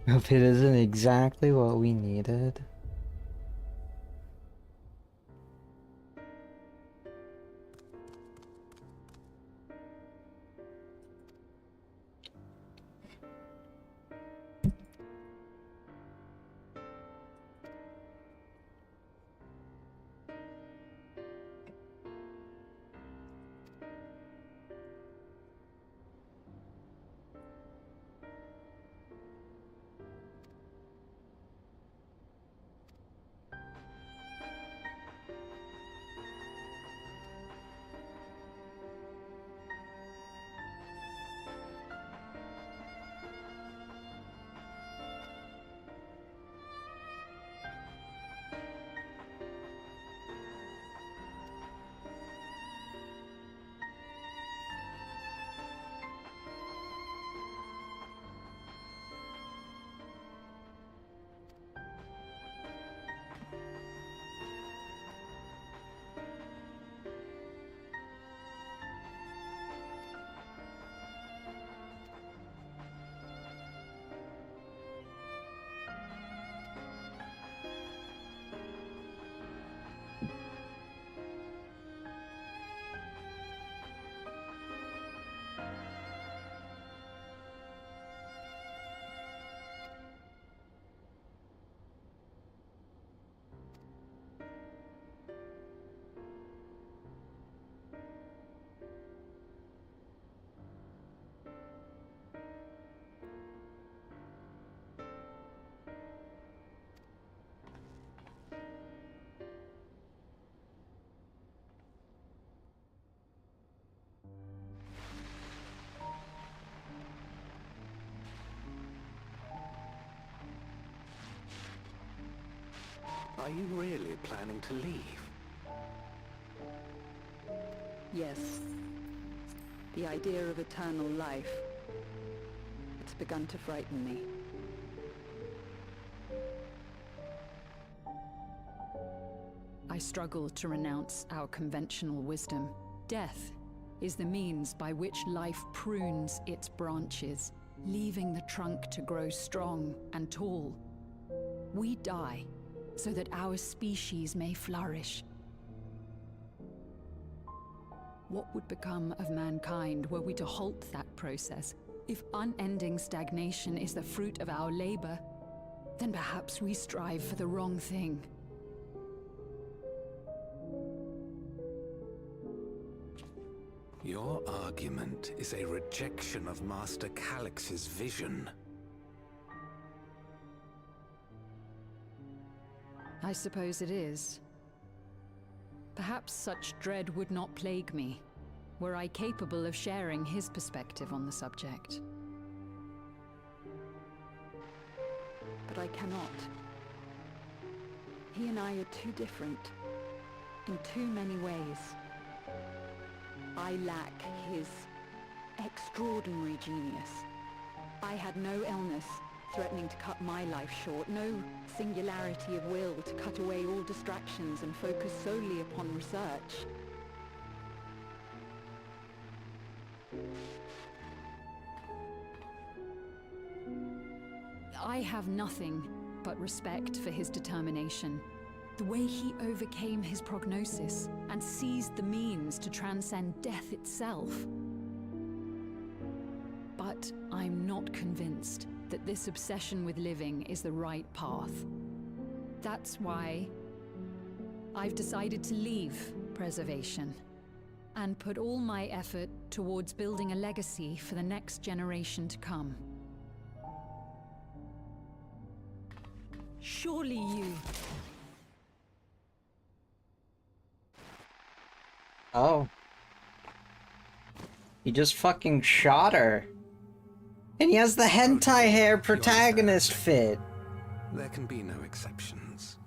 hope it isn't exactly what we needed. Are you really planning to leave? Yes. The idea of eternal life. It's begun to frighten me. I struggle to renounce our conventional wisdom. Death is the means by which life prunes its branches, leaving the trunk to grow strong and tall. We die so that our species may flourish. What would become of mankind were we to halt that process? If unending stagnation is the fruit of our labor, then perhaps we strive for the wrong thing. Your argument is a rejection of Master Calix's vision. I suppose it is. Perhaps such dread would not plague me, were I capable of sharing his perspective on the subject. But I cannot. He and I are too different, in too many ways. I lack his extraordinary genius. I had no illness threatening to cut my life short, no singularity of will to cut away all distractions and focus solely upon research. I have nothing but respect for his determination. The way he overcame his prognosis and seized the means to transcend death itself. But I'm not convinced that this obsession with living is the right path. That's why I've decided to leave preservation and put all my effort towards building a legacy for the next generation to come. Surely you... Oh. He just fucking shot her. And he has the hentai hair protagonist fit. There can be no exceptions.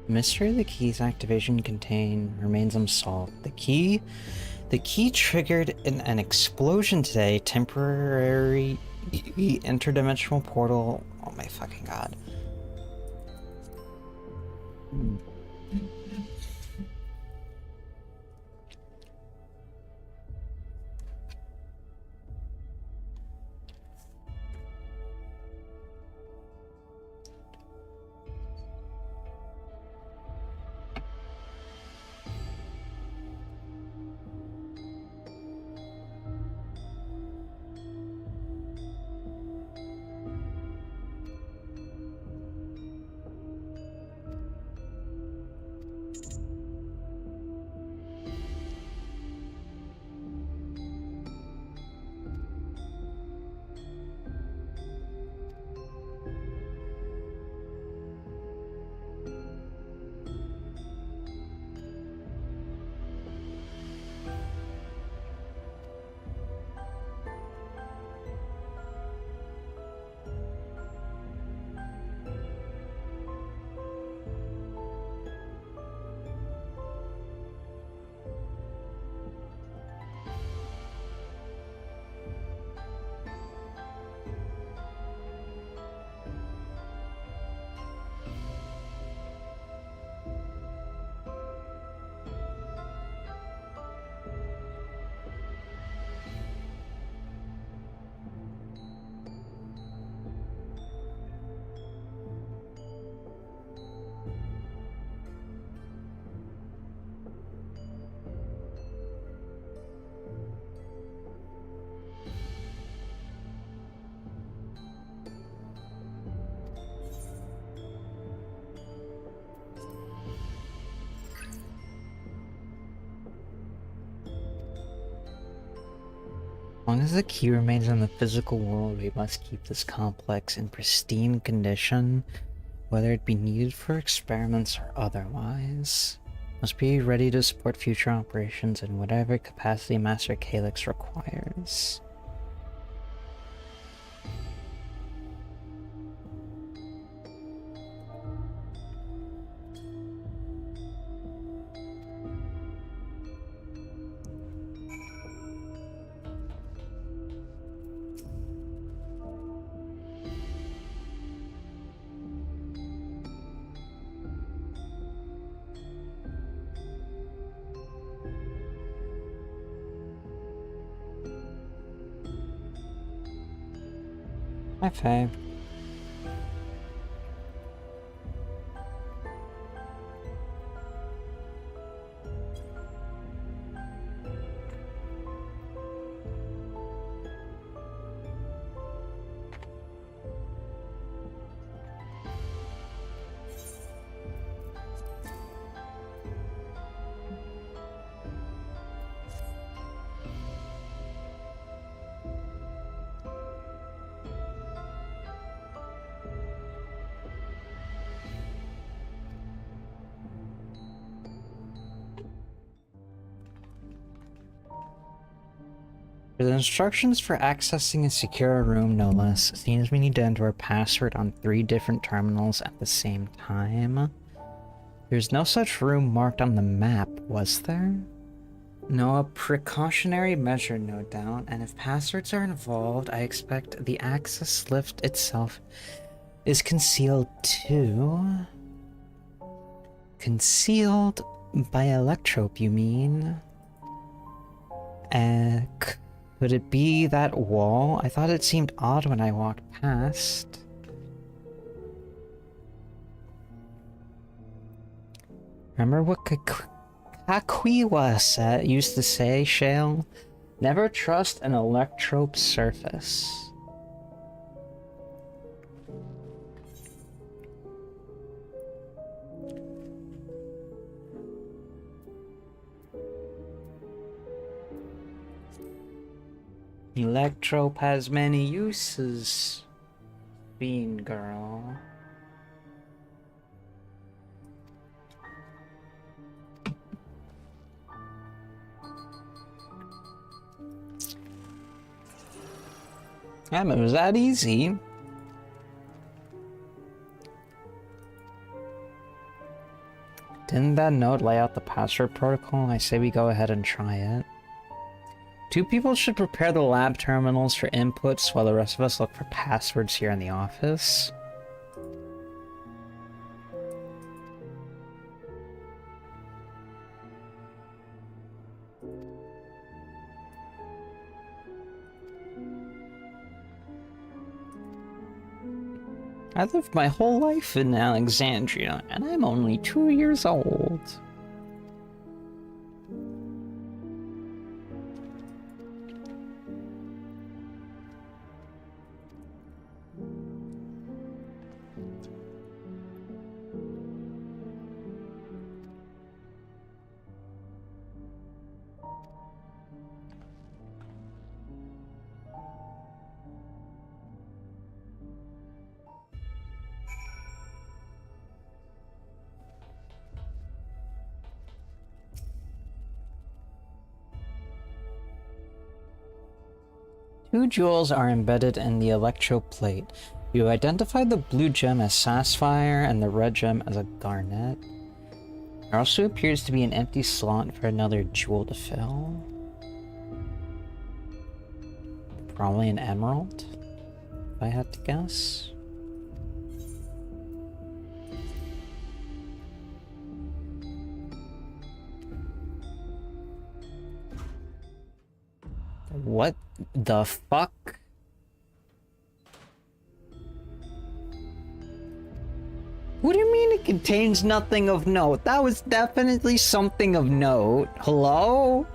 The mystery of the key's activation remains unsolved. The key triggered an explosion today, temporary interdimensional portal. Oh my fucking god. As long as the key remains in the physical world, we must keep this complex in pristine condition, whether it be needed for experiments or otherwise. Must be ready to support future operations in whatever capacity Master Calyx requires. Hi, Faye. For the instructions for accessing a secure room, no less, it seems we need to enter a password on 3 different terminals at the same time. There's no such room marked on the map, was there? No, a precautionary measure, no doubt, and if passwords are involved, I expect the access lift itself is concealed too. Concealed by electrope, you mean? Could it be that wall? I thought it seemed odd when I walked past. Remember what Kakiwa used to say, Shale? Never trust an electrope surface. Electrope has many uses, Bean Girl. Damn, it was that easy. Didn't that note lay out the password protocol? I say we go ahead and try it. 2 people should prepare the lab terminals for inputs while the rest of us look for passwords here in the office. I lived my whole life in Alexandria, and I'm only 2 years old. Two jewels are embedded in the electroplate. You identified the blue gem as sapphire and the red gem as a garnet. There also appears to be an empty slot for another jewel to fill. Probably an emerald, if I had to guess. What the fuck? What do you mean it contains nothing of note? That was definitely something of note. Hello?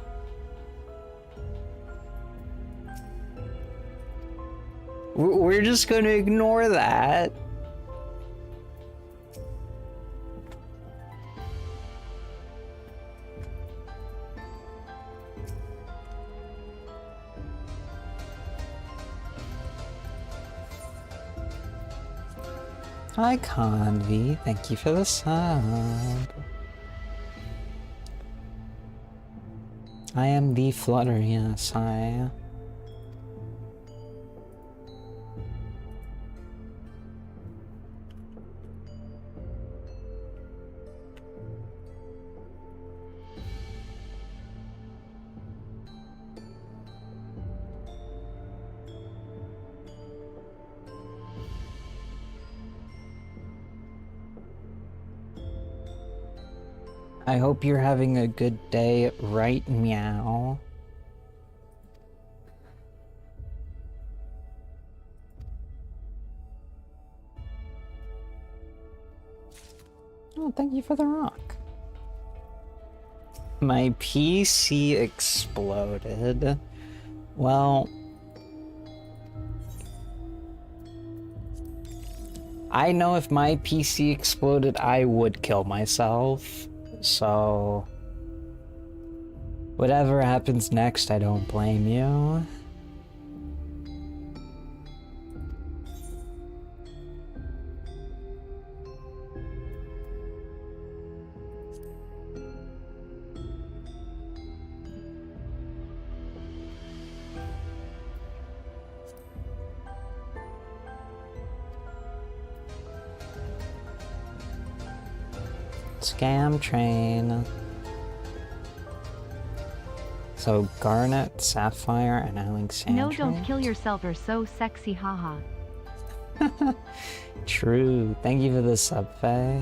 We're just gonna ignore that. Hi, Convi. Thank you for the sub. I am the Flutter, yes, I... I hope you're having a good day, right, meow? Oh, thank you for the rock. My PC exploded. Well... I know if my PC exploded, I would kill myself. So, whatever happens next, I don't blame you. Scam train. So Garnet, Sapphire, and Alexandria. No, don't kill yourself. You're so sexy, haha. True. Thank you for the sub, Faye.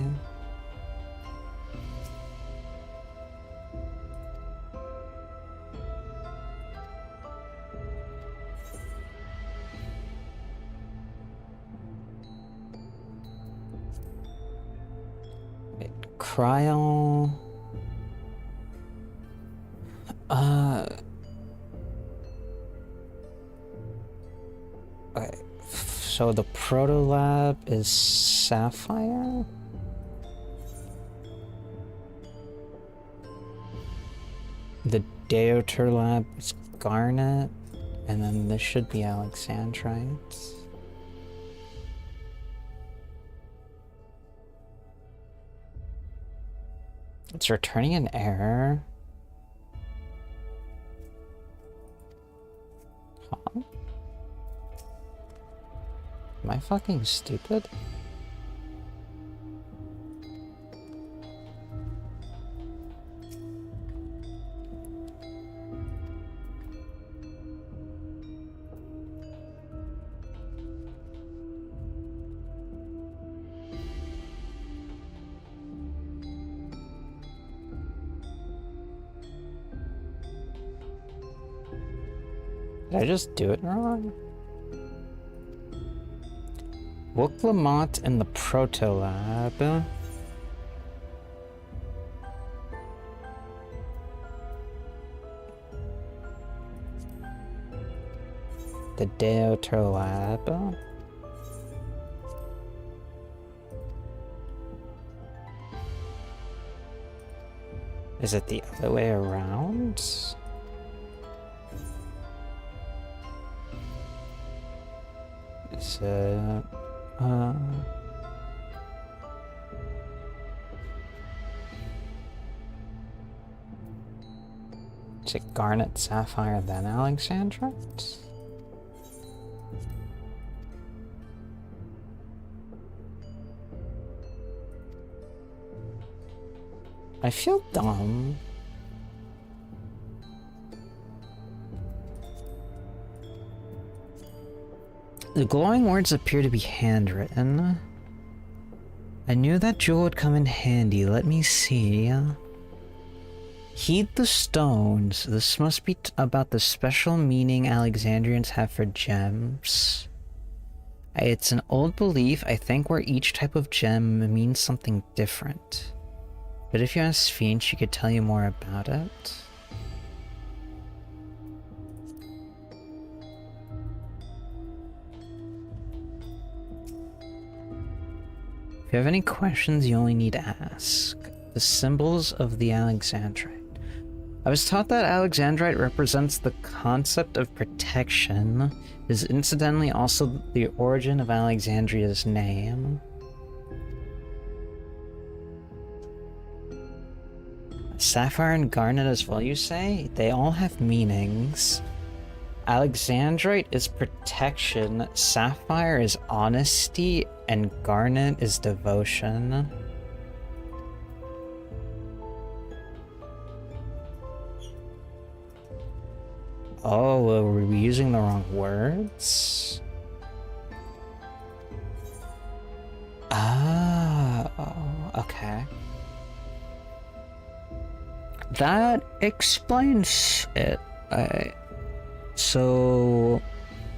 Cryo. Okay. So the Protolab is Sapphire? The Deoter Lab is Garnet, and then this should be Alexandrite. It's returning an error. Huh? Am I fucking stupid? Did I just do it wrong? Wook Lamont in the Proto Lab. The Deoter Lab. Is it the other way around? Is it... Is it Garnet, Sapphire, then Alexandrite? I feel dumb. The glowing words appear to be handwritten. I knew that jewel would come in handy. Let me see. Heed the stones. This must be about the special meaning Alexandrians have for gems. It's an old belief, I think, where each type of gem means something different. But if you ask Fiend, she could tell you more about it. If you have any questions, you only need to ask. The symbols of the Alexandrite. I was taught that Alexandrite represents the concept of protection. It is incidentally also the origin of Alexandria's name. Sapphire and Garnet as well, you say? They all have meanings. Alexandrite is protection, Sapphire is honesty, and Garnet is devotion. Oh, were we using the wrong words? Ah, okay. That explains it. So,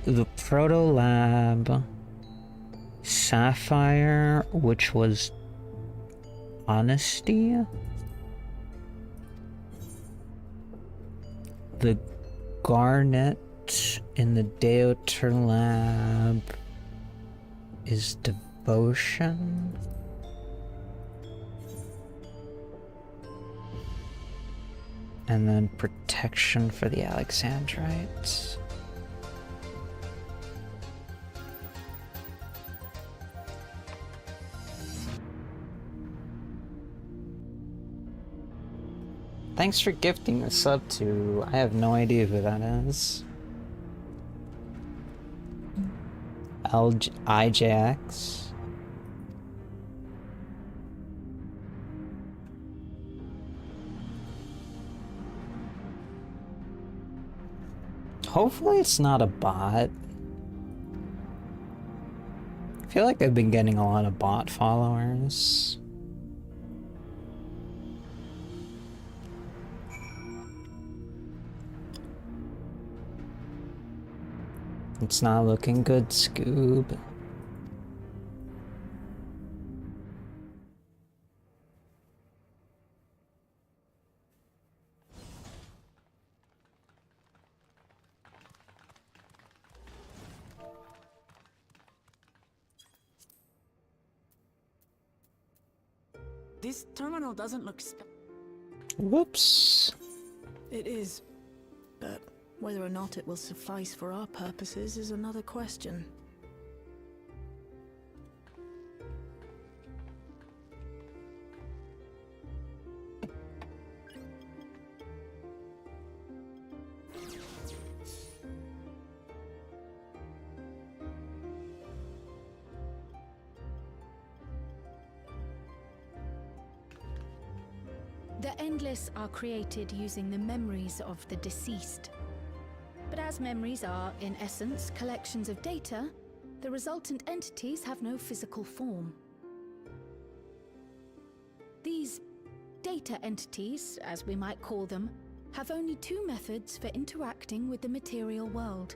the Proto Lab, Sapphire, which was honesty, the Garnet in the Deoter Lab is devotion. And then protection for the Alexandrites. Thanks for gifting the sub to... I have no idea who that is. IJX. Hopefully it's not a bot. I feel like I've been getting a lot of bot followers. It's not looking good, Scoob. This terminal doesn't look Whoops. It is, but whether or not it will suffice for our purposes is another question. The Endless are created using the memories of the deceased. But as memories are, in essence, collections of data, the resultant entities have no physical form. These data entities, as we might call them, have only two methods for interacting with the material world.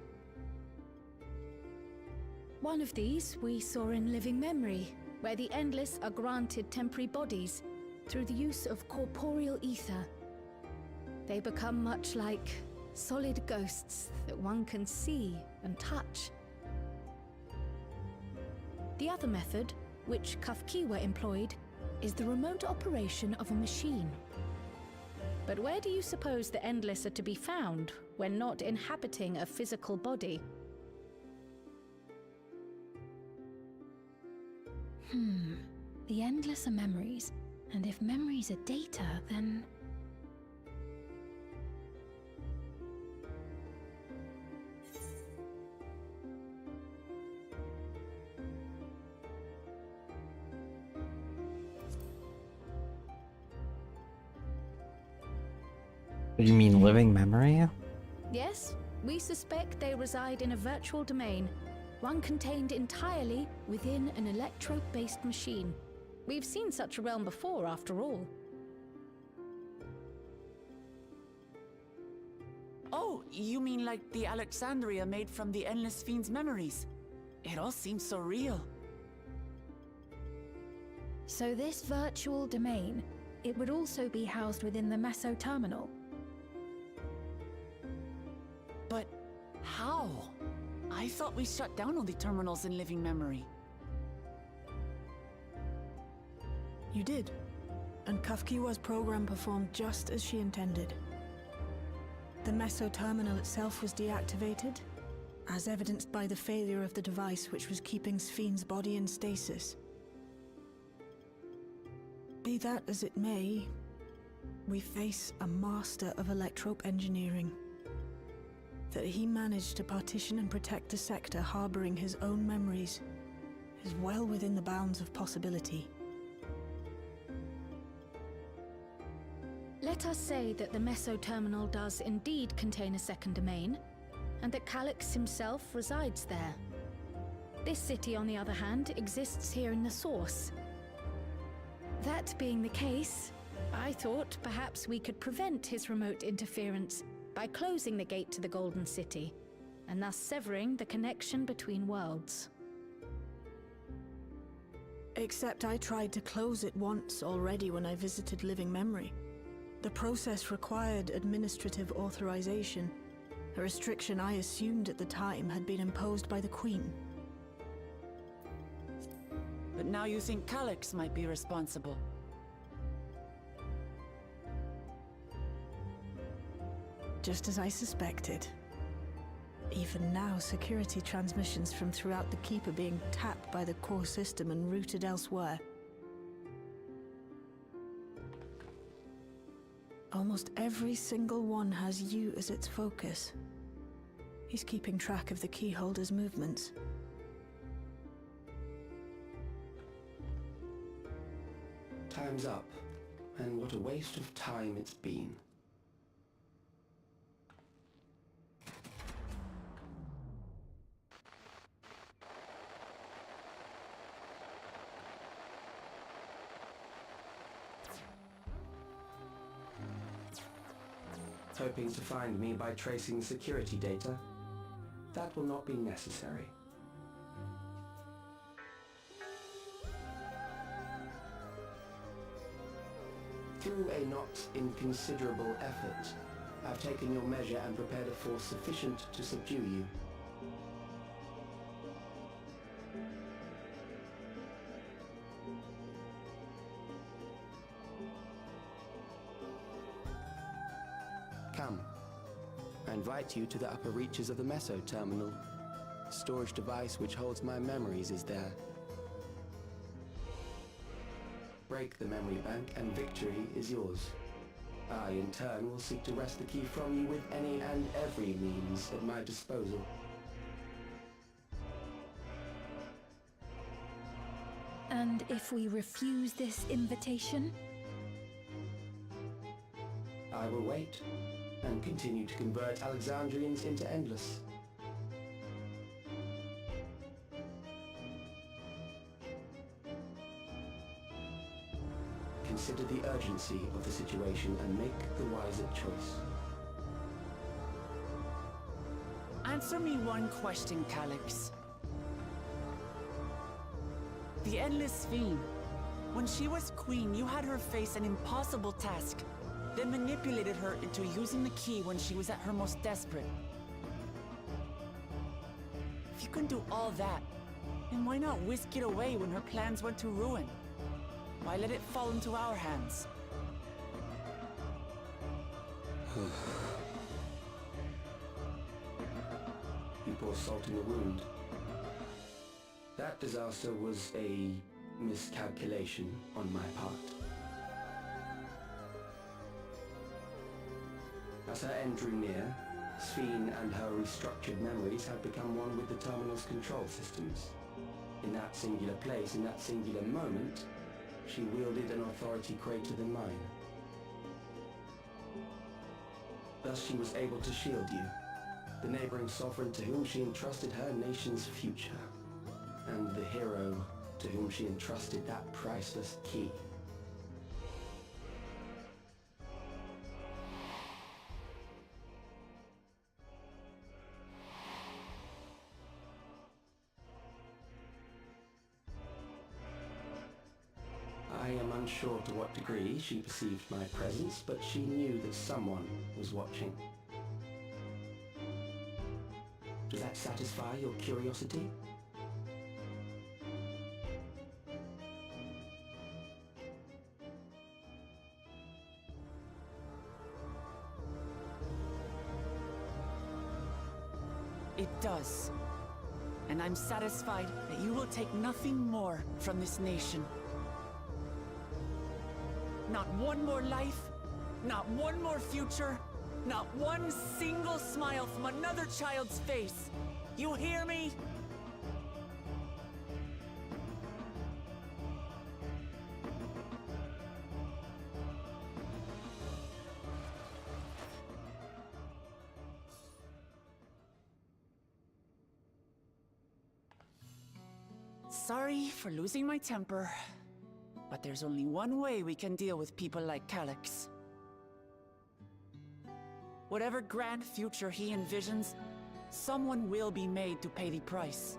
One of these we saw in Living Memory, where the Endless are granted temporary bodies through the use of corporeal ether. They become much like solid ghosts that one can see and touch. The other method, which Kafkiwa employed, is the remote operation of a machine. But where do you suppose the Endless are to be found when not inhabiting a physical body? The Endless are memories, and if memories are data, then... You mean living memory? Yes, we suspect they reside in a virtual domain, one contained entirely within an electro-based machine. We've seen such a realm before, after all. Oh, you mean like the Alexandria made from the Endless Fiend's memories? It all seems so real. So this virtual domain, it would also be housed within the Meso Terminal. But how? I thought we shut down all the terminals in Living Memory. You did. And Kafkiwa's program performed just as she intended. The Meso Terminal itself was deactivated, as evidenced by the failure of the device which was keeping Sphne's body in stasis. Be that as it may, we face a master of electrope engineering. That he managed to partition and protect a sector harboring his own memories is well within the bounds of possibility. Let us say that the Meso Terminal does indeed contain a second domain, and that Calyx himself resides there. This city, on the other hand, exists here in the Source. That being the case, I thought perhaps we could prevent his remote interference by closing the gate to the Golden City, and thus severing the connection between worlds. Except I tried to close it once already when I visited Living Memory. The process required administrative authorization, a restriction I assumed at the time had been imposed by the Queen. But now you think Calyx might be responsible. Just as I suspected. Even now, security transmissions from throughout the Keep are being tapped by the core system and routed elsewhere. Almost every single one has you as its focus. He's keeping track of the keyholder's movements. Time's up, and what a waste of time it's been. Hoping to find me by tracing security data? That will not be necessary. Through a not inconsiderable effort, I've taken your measure and prepared a force sufficient to subdue you. Come. I invite you to the upper reaches of the Meso Terminal. The storage device which holds my memories is there. Break the memory bank and victory is yours. I, in turn, will seek to wrest the key from you with any and every means at my disposal. And if we refuse this invitation? I will wait and continue to convert Alexandrians into Endless. Consider the urgency of the situation and make the wiser choice. Answer me one question, Calyx. The Endless Fiend. When she was queen, you had her face an impossible task, then manipulated her into using the key when she was at her most desperate. If you can do all that, then why not whisk it away when her plans went to ruin? Why let it fall into our hands? You pour salt in the wound. That disaster was a miscalculation on my part. As her end drew near, Sphene and her restructured memories had become one with the terminal's control systems. In that singular place, in that singular moment, she wielded an authority greater than mine. Thus she was able to shield you, the neighboring sovereign to whom she entrusted her nation's future, and the hero to whom she entrusted that priceless key. I am unsure to what degree she perceived my presence, but she knew that someone was watching. Does that satisfy your curiosity? It does. And I'm satisfied that you will take nothing more from this nation. Not one more life, not one more future, not one single smile from another child's face. You hear me? Sorry for losing my temper, but there's only one way we can deal with people like Calyx. Whatever grand future he envisions, someone will be made to pay the price.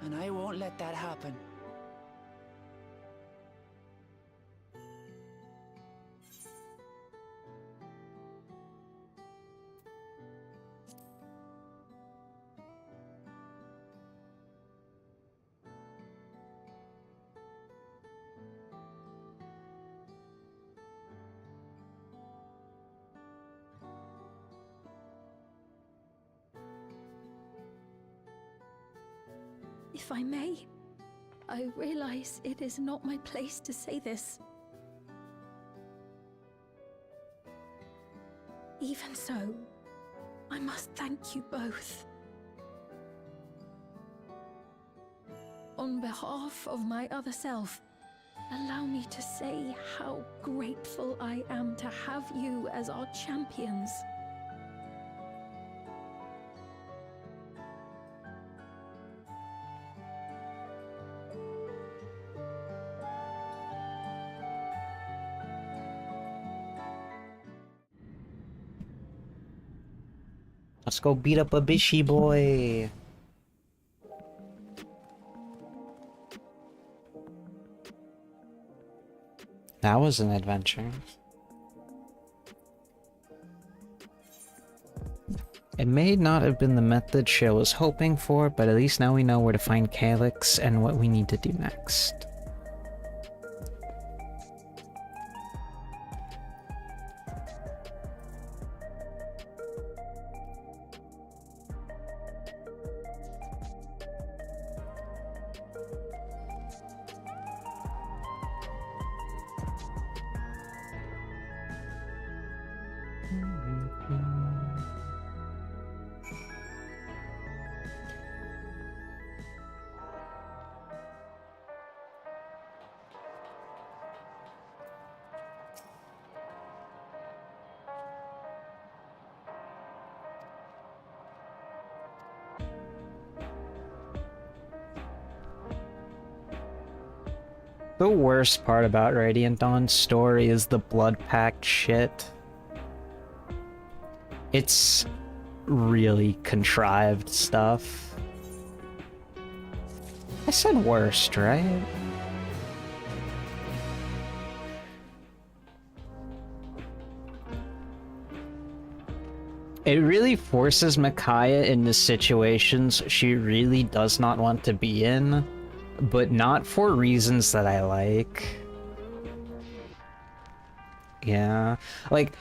And I won't let that happen. If I may, I realize it is not my place to say this. Even so, I must thank you both. On behalf of my other self, allow me to say how grateful I am to have you as our champions. Let's go beat up a bishy boy. That was an adventure. It may not have been the method Shale was hoping for, but at least now we know where to find Calyx and what we need to do next. The worst part about Radiant Dawn's story is the blood pact shit. It's really contrived stuff. I said worst, right? It really forces Micaiah into situations she really does not want to be in, but not for reasons that I like. Yeah, like,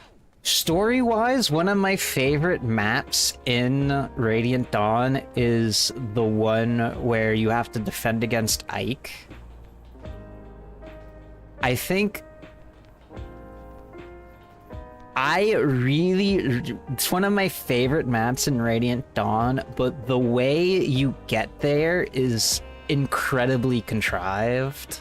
story-wise, one of my favorite maps in Radiant Dawn is the one where you have to defend against Ike. I think it's one of my favorite maps in Radiant Dawn, but the way you get there is incredibly contrived.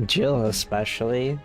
Jill especially.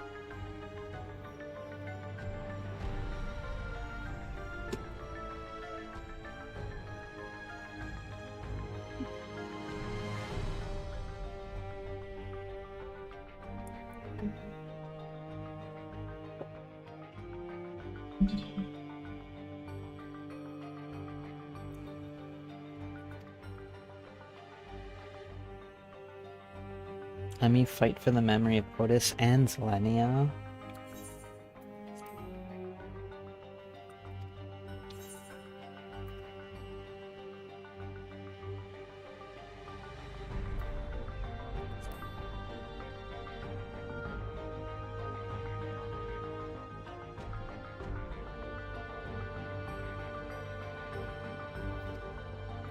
Let me fight for the memory of Otis and Zelenia.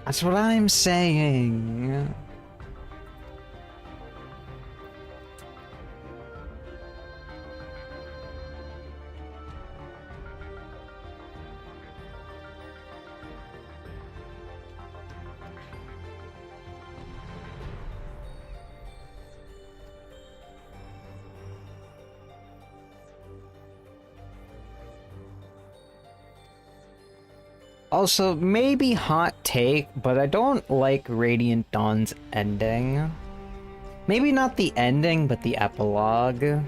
That's what I'm saying. Also, maybe hot take, but I don't like Radiant Dawn's ending. Maybe not the ending, but the epilogue.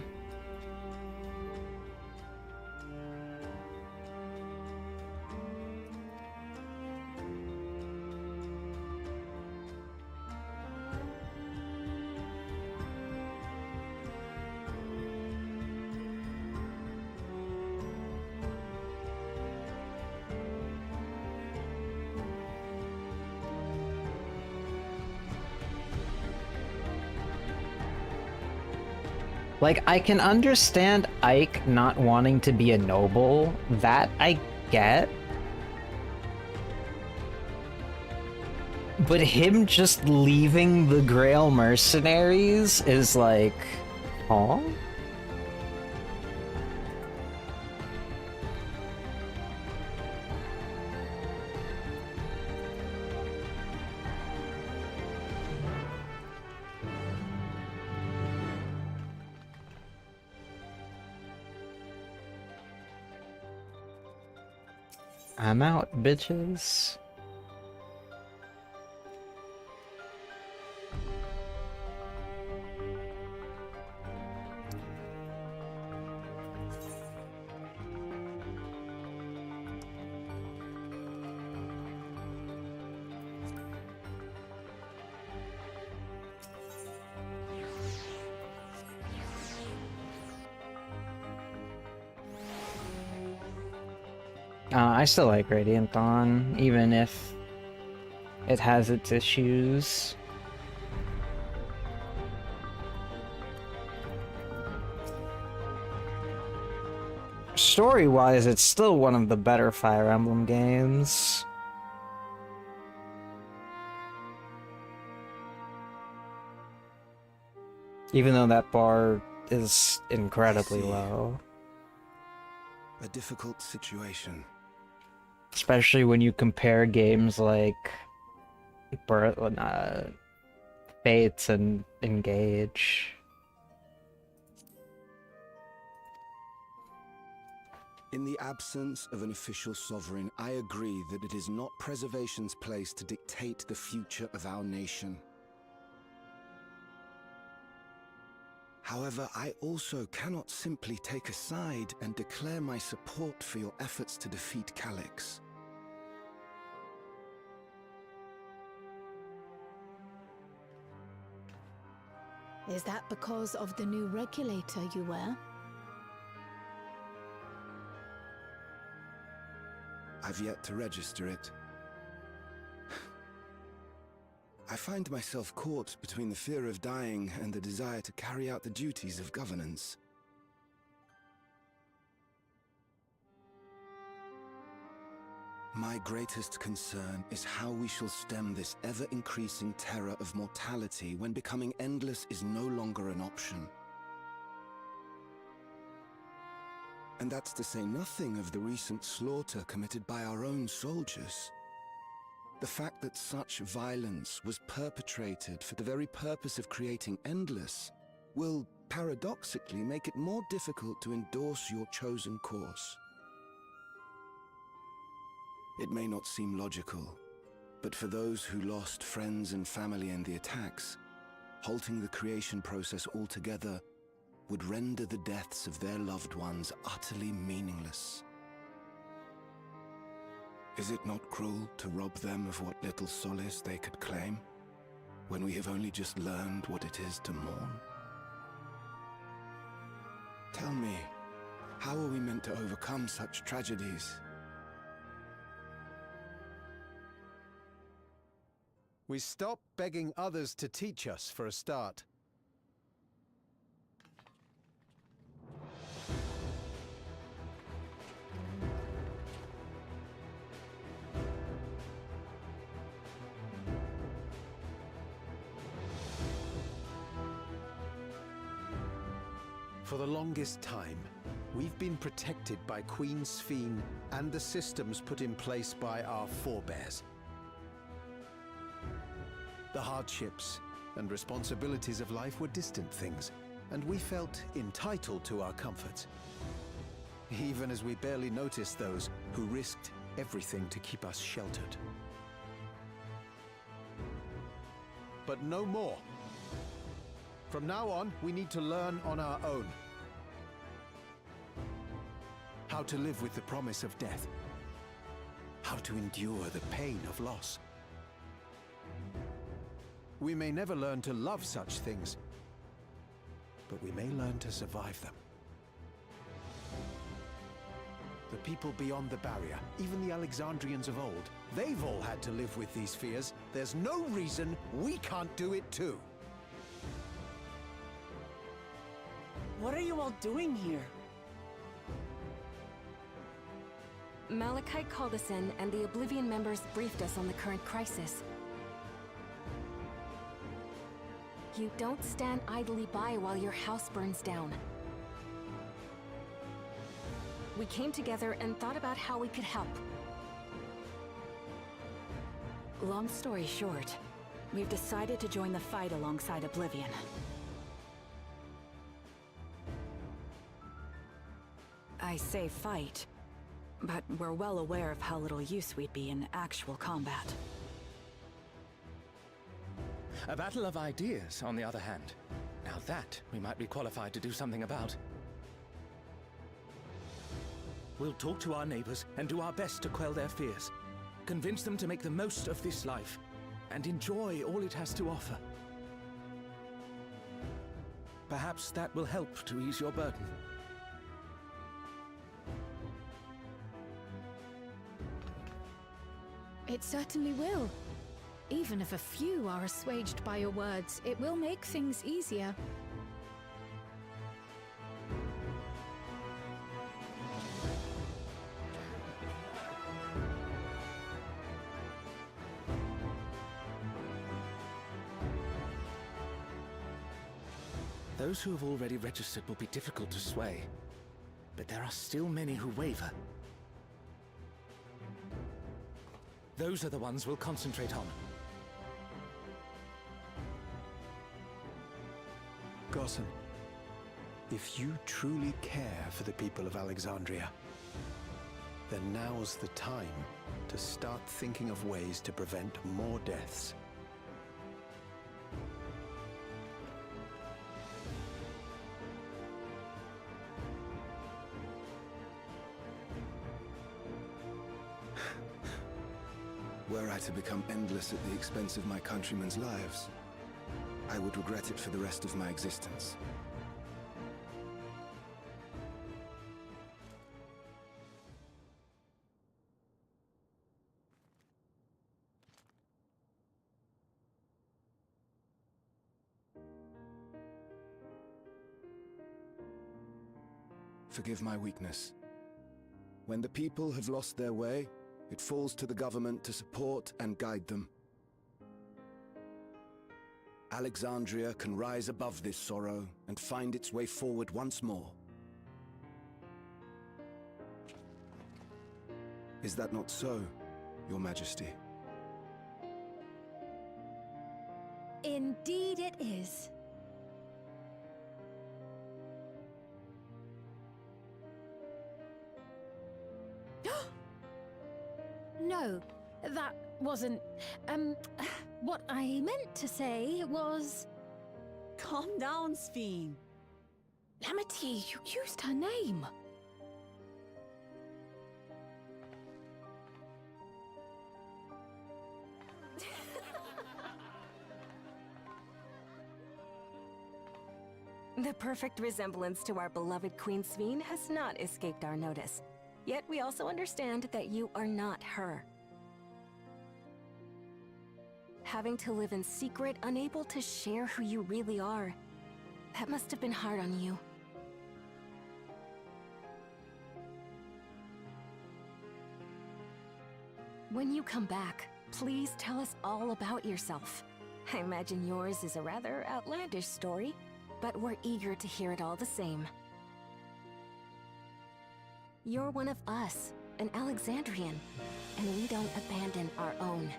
Like, I can understand Ike not wanting to be a noble. That I get. But him just leaving the Grail mercenaries is like, huh? I'm out, bitches. I still like Radiant Dawn, even if it has its issues. Story-wise, it's still one of the better Fire Emblem games. Even though that bar is incredibly I see. low. A difficult situation. Especially when you compare games like Fates and Engage. In the absence of an official sovereign, I agree that it is not preservation's place to dictate the future of our nation. However, I also cannot simply take a side and declare my support for your efforts to defeat Calyx. Is that because of the new regulator you wear? I've yet to register it. I find myself caught between the fear of dying and the desire to carry out the duties of governance. My greatest concern is how we shall stem this ever-increasing terror of mortality when becoming endless is no longer an option. And that's to say nothing of the recent slaughter committed by our own soldiers. The fact that such violence was perpetrated for the very purpose of creating Endless will, paradoxically, make it more difficult to endorse your chosen course. It may not seem logical, but for those who lost friends and family in the attacks, halting the creation process altogether would render the deaths of their loved ones utterly meaningless. Is it not cruel to rob them of what little solace they could claim, when we have only just learned what it is to mourn? Tell me, how are we meant to overcome such tragedies? We stop begging others to teach us for a start. For the longest time, we've been protected by Queen Sphene and the systems put in place by our forebears. The hardships and responsibilities of life were distant things, and we felt entitled to our comforts, even as we barely noticed those who risked everything to keep us sheltered. But no more. From now on, we need to learn on our own. How to live with the promise of death. How to endure the pain of loss. We may never learn to love such things, but we may learn to survive them. The people beyond the barrier, even the Alexandrians of old, they've all had to live with these fears. There's no reason we can't do it too. What are you all doing here? Malachite called us in, and the Oblivion members briefed us on the current crisis. You don't stand idly by while your house burns down. We came together and thought about how we could help. Long story short, we've decided to join the fight alongside Oblivion. I say fight, but we're well aware of how little use we'd be in actual combat. A battle of ideas, on the other hand. Now that we might be qualified to do something about. We'll talk to our neighbors and do our best to quell their fears. Convince them to make the most of this life and enjoy all it has to offer. Perhaps that will help to ease your burden. It certainly will. Even if a few are assuaged by your words, it will make things easier. Those who have already registered will be difficult to sway, but there are still many who waver. Those are the ones we'll concentrate on. Gossen, if you truly care for the people of Alexandria, then now's the time to start thinking of ways to prevent more deaths. Were I to become endless at the expense of my countrymen's lives, I would regret it for the rest of my existence. Forgive my weakness. When the people have lost their way, it falls to the government to support and guide them. Alexandria can rise above this sorrow and find its way forward once more. Is that not so, Your Majesty? Indeed it is. No, that wasn't... what I meant to say was... Calm down, Sphene. Lamity, you used her name. The perfect resemblance to our beloved Queen Sphene has not escaped our notice. Yet we also understand that you are not her. Having to live in secret, unable to share who you really are, that must have been hard on you. When you come back, please tell us all about yourself. I imagine yours is a rather outlandish story, but we're eager to hear it all the same. You're one of us, an Alexandrian, and we don't abandon our own.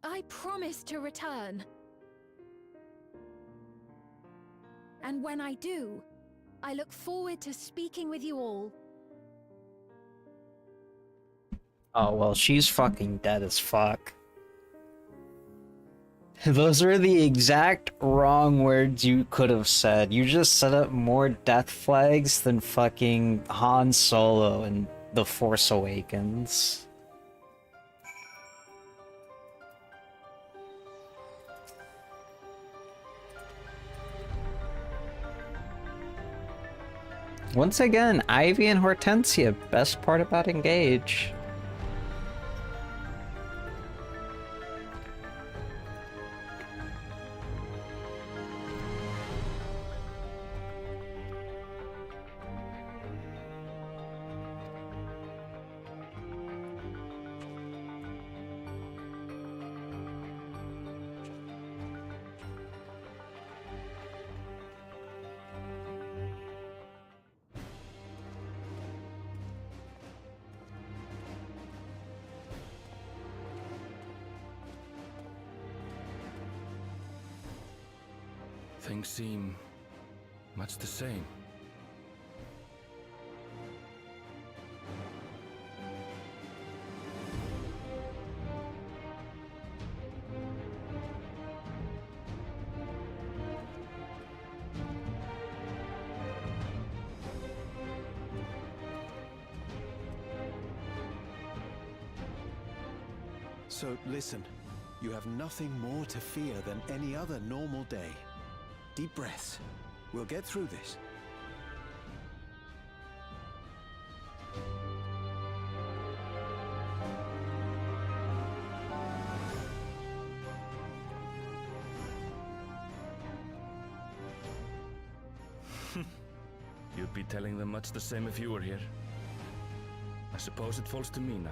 I promise to return. And when I do, I look forward to speaking with you all. Oh, well, she's fucking dead as fuck. Those are the exact wrong words you could have said. You just set up more death flags than fucking Han Solo in The Force Awakens. Once again, Ivy and Hortensia, best part about Engage. Things seem much the same. So listen, you have nothing more to fear than any other normal day. Deep breaths. We'll get through this. You'd be telling them much the same if you were here. I suppose it falls to me now.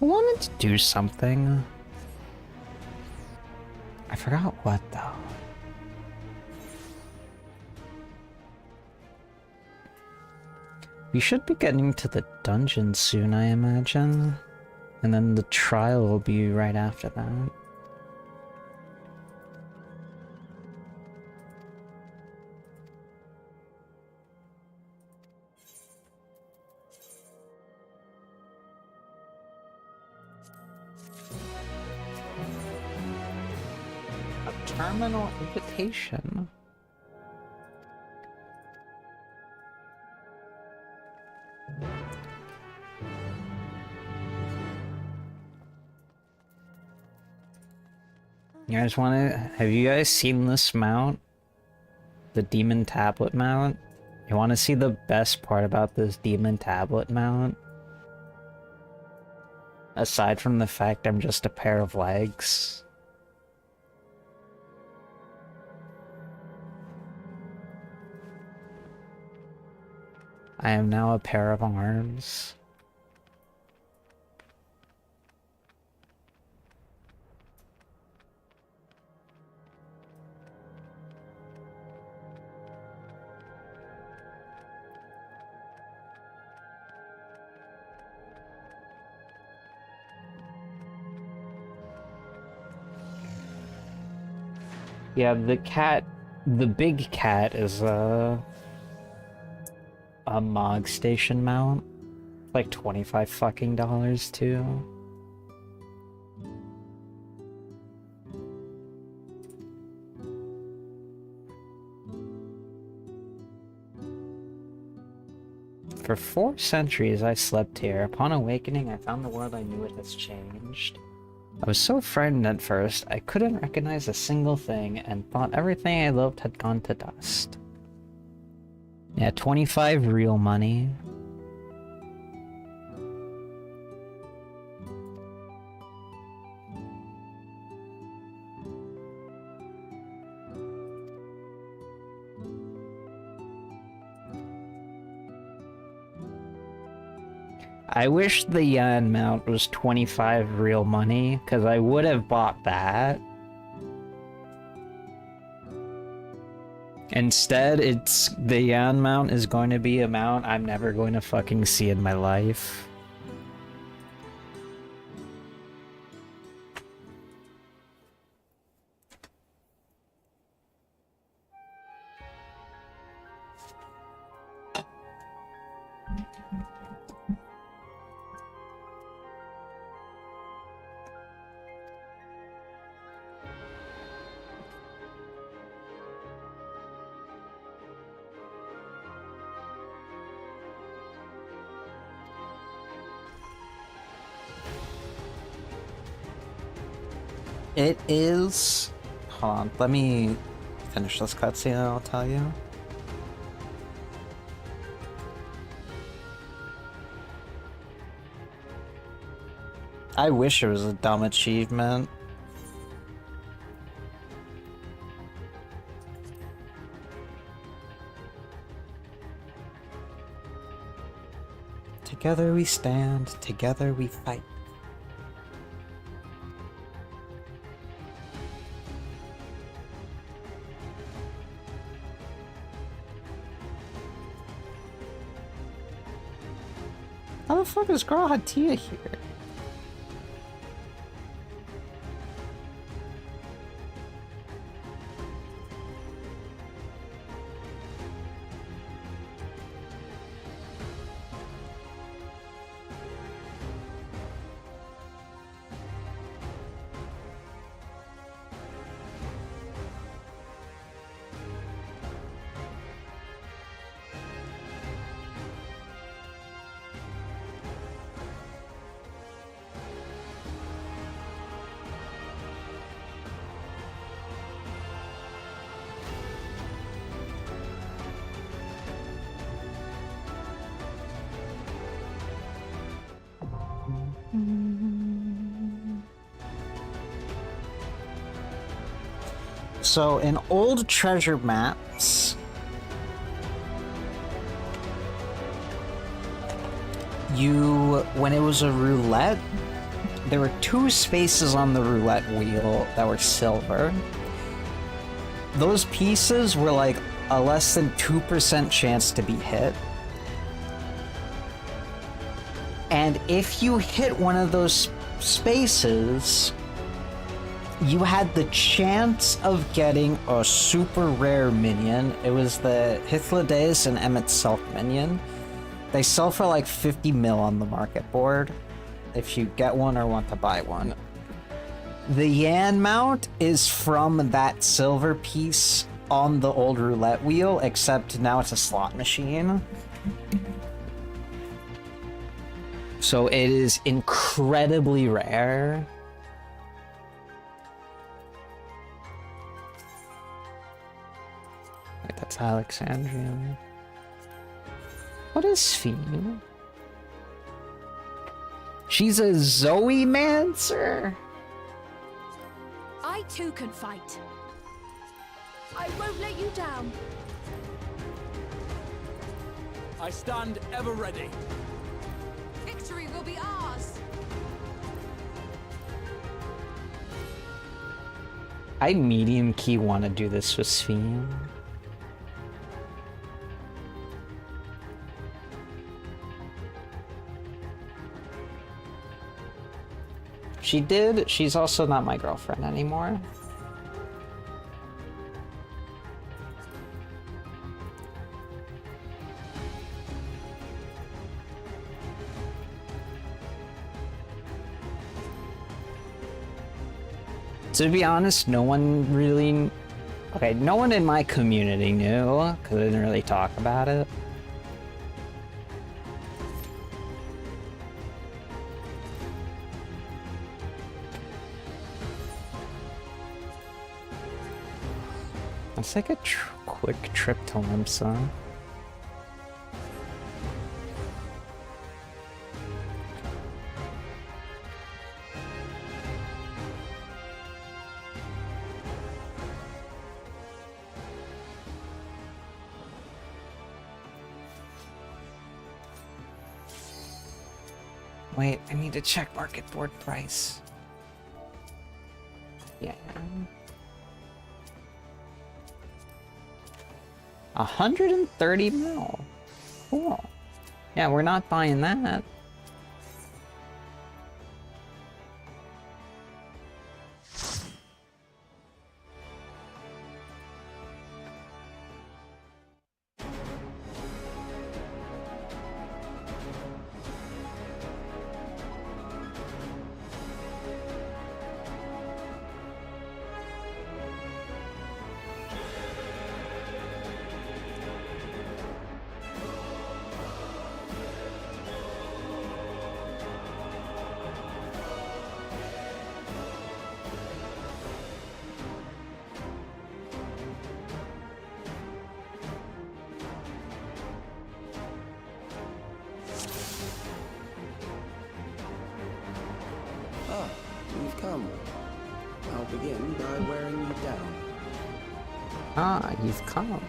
I wanted to do something. I forgot what though. We should be getting to the dungeon soon, I imagine. And then the trial will be right after that. A terminal invitation. You guys have you guys seen this mount? The demon tablet mount? You wanna see the best part about this demon tablet mount? Aside from the fact I'm just a pair of legs. I am now a pair of arms. Yeah, the big cat is a Mog Station mount. Like $25 fucking too. For 4 centuries I slept here. Upon awakening, I found the world I knew it has changed. I was so frightened at first, I couldn't recognize a single thing and thought everything I loved had gone to dust. Yeah, 25 real money. I wish the Yan mount was 25 real money, because I would have bought that. Instead, the Yan mount is going to be a mount I'm never going to fucking see in my life. It is... Hold on, let me finish this cutscene and I'll tell you. I wish it was a dumb achievement. Together we stand, together we fight. How the fuck is Girl Hatia here? So in old treasure maps, when it was a roulette, there were 2 spaces on the roulette wheel that were silver. Those pieces were like a less than 2% chance to be hit. And if you hit one of those spaces, you had the chance of getting a super rare minion. It was the Hythlodaeus and Emmet Self minion. They sell for like 50 mil on the market board if you get one or want to buy one. The Yan mount is from that silver piece on the old roulette wheel, except now it's a slot machine. So it is incredibly rare. Wait, that's Alexandria. What is Sphene? She's a Zoe Mancer. I too can fight. I won't let you down. I stand ever ready. Victory will be ours. I medium key want to do this with Sphene. She did. She's also not my girlfriend anymore. To be honest, no one really... Okay, no one in my community knew, because I didn't really talk about it. Let's take a quick trip to Limsa. Wait, I need to check market board price. Yeah. 130 mil. Cool. Yeah, we're not buying that. Ah, you've come.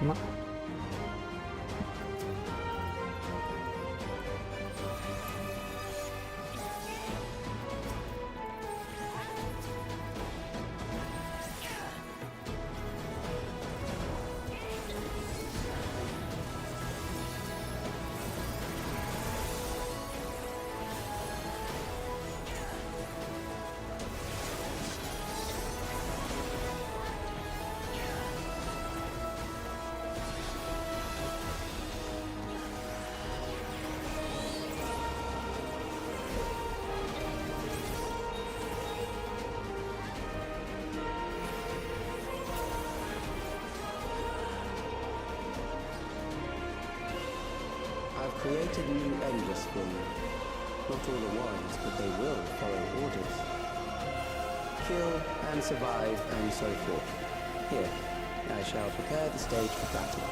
Created new endless for you. Not all the ones, but they will follow orders. Kill and survive and so forth. Here, I shall prepare the stage for battle.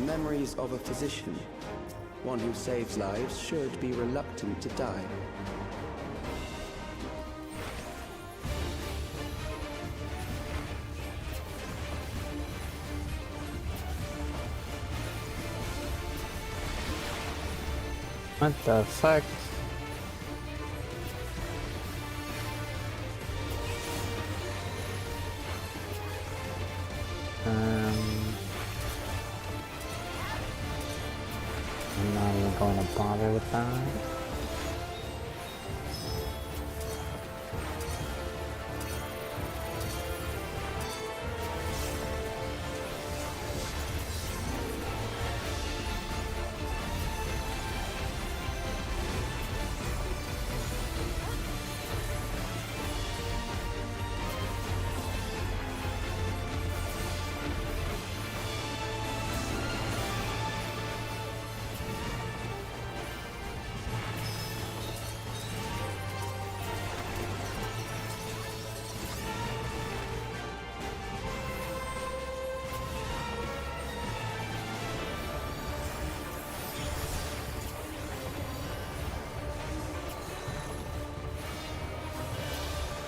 memories of a physician. One who saves lives should be reluctant to die. What the fuck? I'm not even going to bother with that.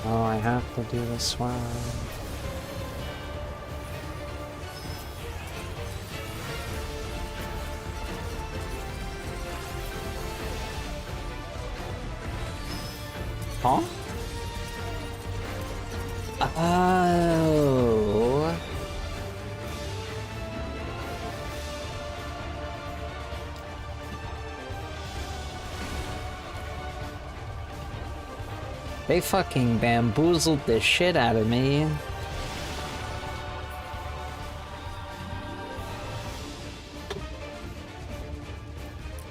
Oh, I have to do this one. Huh? Oh. They fucking bamboozled the shit out of me.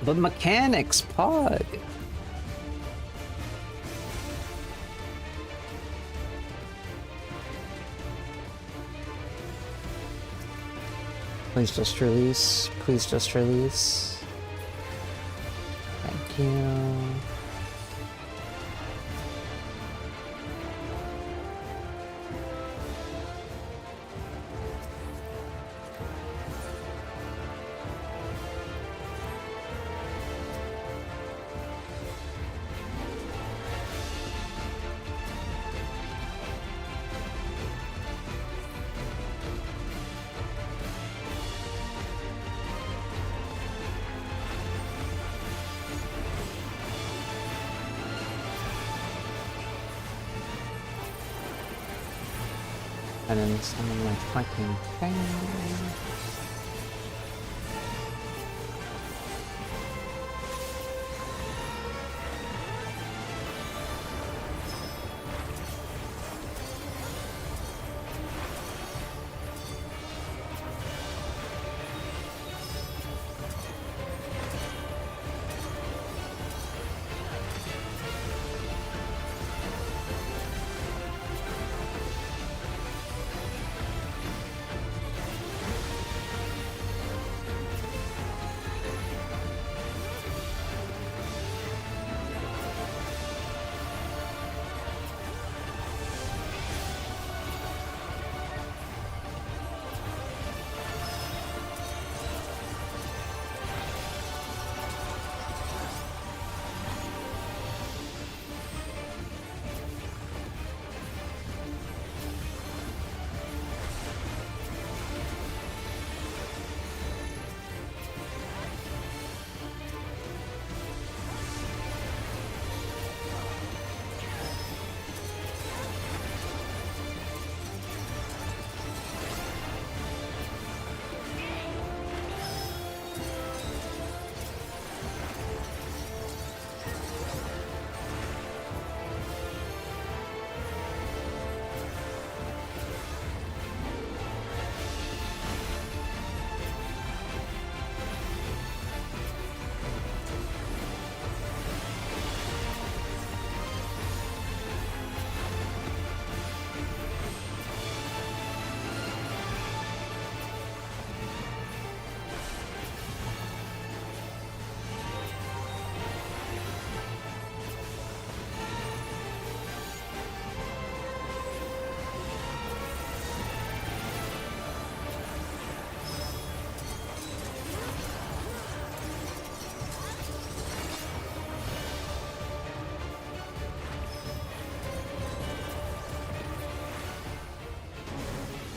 The mechanics, Pug. Please just release. Please just release. Thank you. And then summon my fucking thing.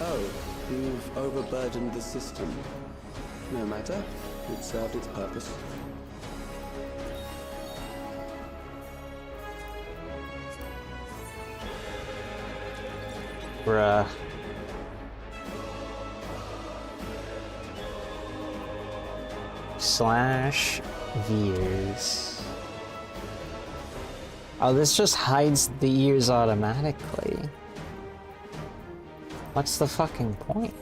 Oh, you've overburdened the system. No matter. It served its purpose. Bruh. Slash views. Oh, this just hides the ears automatically. What's the fucking point?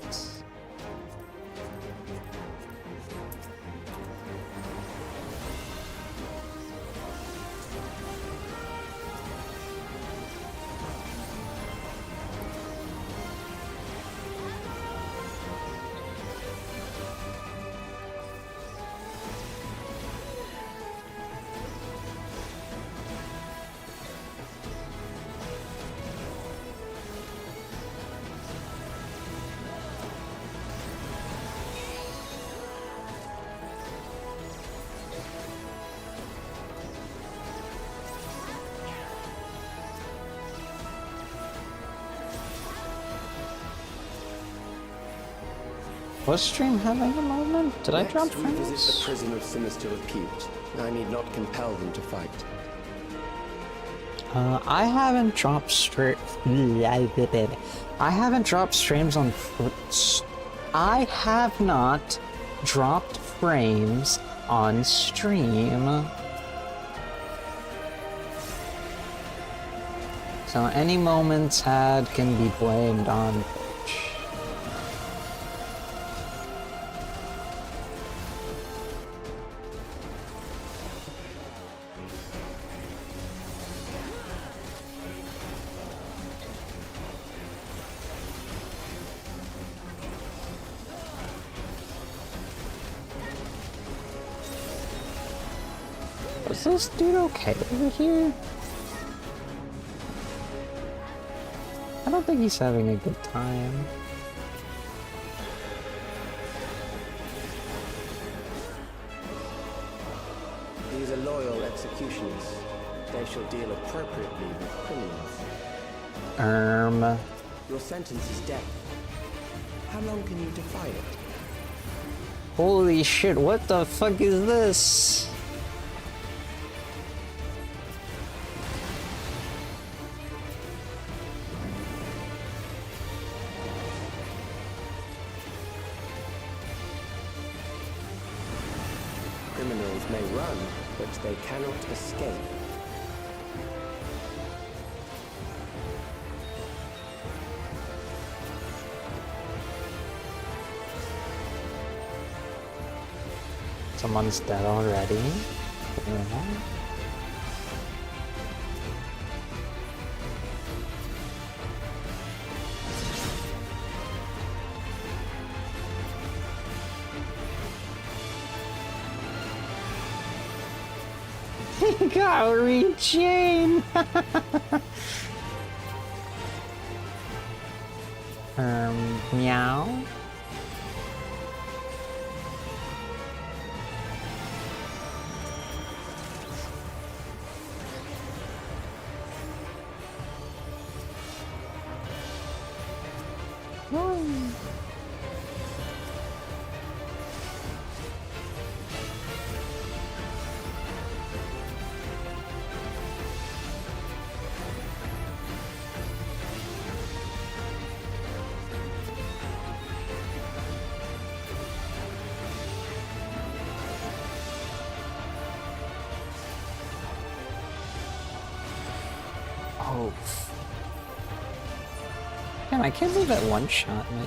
Was stream having a moment? Did I drop Next, we visit the frames? prison of sinister repute. I need not compel them to fight. I haven't dropped I haven't dropped streams on. I have not dropped frames on stream. So any moments had can be blamed on Twitch. Is this dude okay over here? I don't think he's having a good time. These are loyal executioners. They shall deal appropriately with criminals. Your sentence is death. How long can you defy it? Holy shit, what the fuck is this? Criminals may run, but they cannot escape. Someone's dead already. Yeah. He got rechain. Meow. Oh. Damn, I can't believe that one shot me.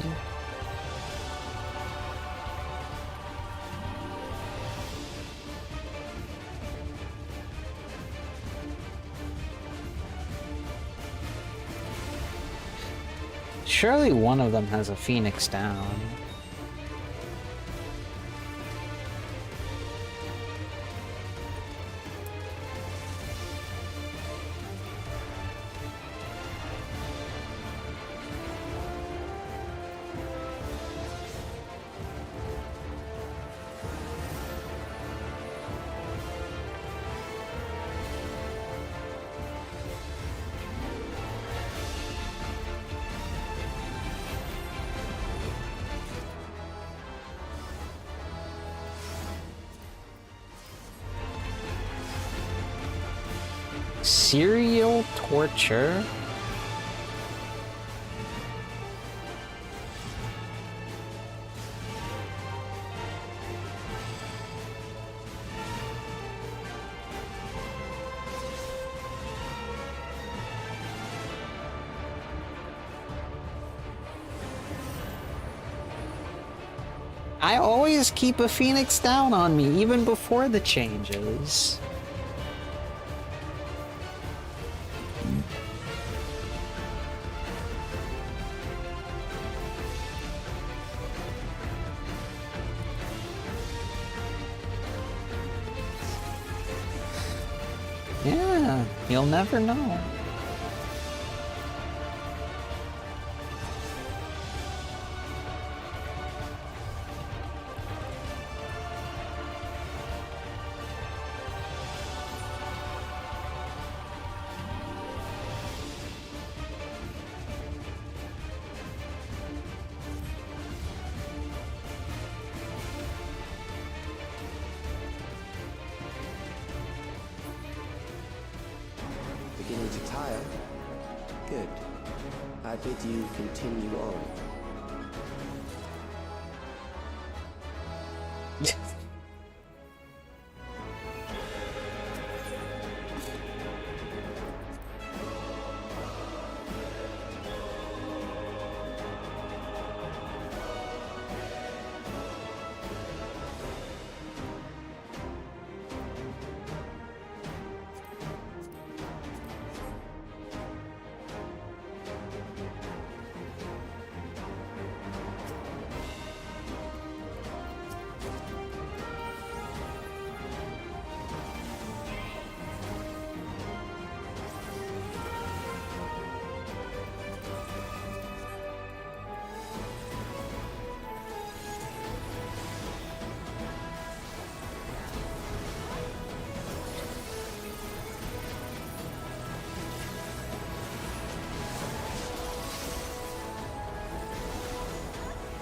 Surely one of them has a phoenix down. Serial torture? I always keep a phoenix down on me, even before the changes. Yeah, you'll never know. Beginning to tire? Good. I bid you continue on.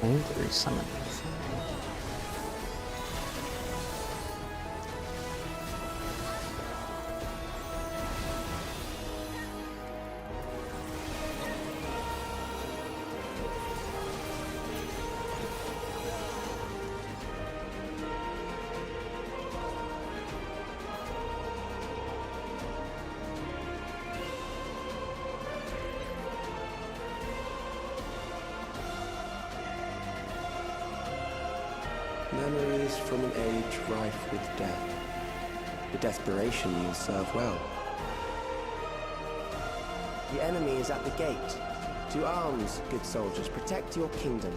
Through some of this. Memories from an age rife with death. The desperation you'll serve well. The enemy is at the gate. To arms, good soldiers, protect your kingdom.